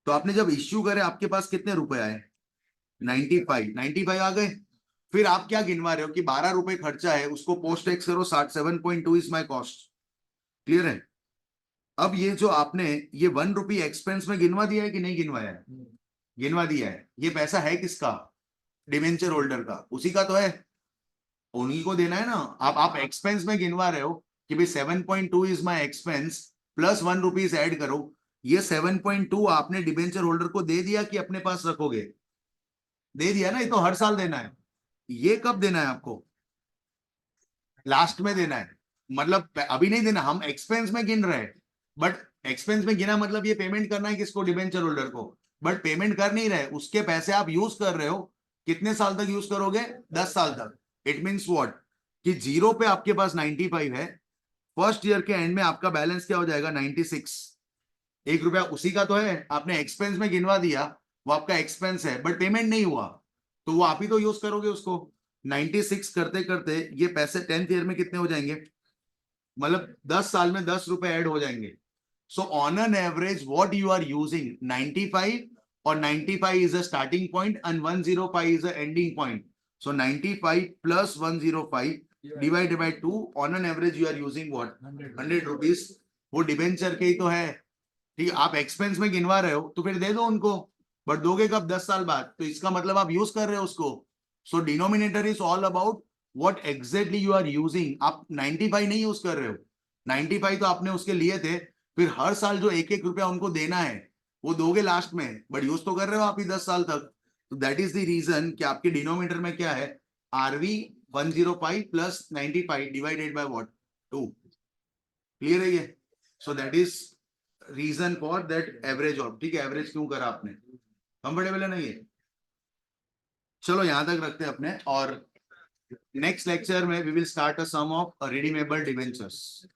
तो आपने जब इश्यू करे आपके पास कितने रुपए आए 95 आ गए, फिर आप क्या गिनवा रहे हो कि 12 रुपए खर्चा है उसको पोस्ट टैक्स करो 7.2 इज माई कॉस्ट, क्लियर है, अब ये जो आपने ये 1 रुपी एक्सपेंस में गिनवा दिया है कि नहीं गिनवाया है, गिनवा दिया है, ये पैसा है किसका डिवेंचर होल्डर का, उसी का तो है, उन्हीं को देना है ना, आप एक्सपेंस में गिनवा रहे हो कि भाई 7.2 is my expense plus 1 rupees add करो, ये 7.2 आपने डिवेंचर होल्डर को दे दिया कि अपने पास रखोगे, दे दिया ना, ये तो हर साल देना है, ये कब देना है आपको लास्ट में देना है, मतलब अभी नहीं देना, हम एक्सपेंस में गिन रहे हैं, बट एक्सपेंस में गिना मतलब ये पेमेंट करना है किसको डिवेंचर होल्डर को, बट पेमेंट कर नहीं रहे, उसके पैसे आप यूज कर रहे हो, कितने साल तक यूज करोगे 10 साल तक, इट मीन्स व्हाट कि 0 पे आपके पास 95 है, फर्स्ट ईयर के एंड में आपका बैलेंस क्या हो जाएगा 96। 1 रुपया उसी का तो है, आपने एक्सपेंस में गिनवा दिया, वो आपका एक्सपेंस है बट पेमेंट नहीं हुआ, तो वो आप ही तो यूज करोगे उसको। 96 करते करते ये पैसे 10th ईयर में कितने हो जाएंगे, मतलब 10 साल में 10 रुपए ऐड हो जाएंगे। So on an average what you are using 95, और 95 is a starting point and 105 is a ending point. So 95 plus 105 divided by 2, on an average you are using what 100 rupees। वो डिबेंचर के ही तो है, ठीक है। आप एक्सपेंस में गिनवा रहे हो तो फिर दे दो उनको, बट दोगे कब 10 साल बाद, तो इसका मतलब आप यूज कर रहे हो उसको। So denominator is all about what exactly you are using. आप 95 नहीं यूज कर रहे हो, 95 तो आपने उसके लिए थे, फिर हर साल जो 1-1 रुपया उनको देना है वो दोगे लास्ट में, बट यूज तो कर रहे हो आप ही 10 साल तक। तो दैट इज द रीजन कि आपके डिनोमिनेटर में क्या है, RV 105 plus 95 divided by what 2। Clear है ये? So that is reason for that average of, ठीक है। एवरेज क्यों करा आपने, कंफर्टेबल है नहीं है? चलो यहां तक रखते हैं अपने, और नेक्स्ट लेक्चर में we will start a sum of redeemable debentures.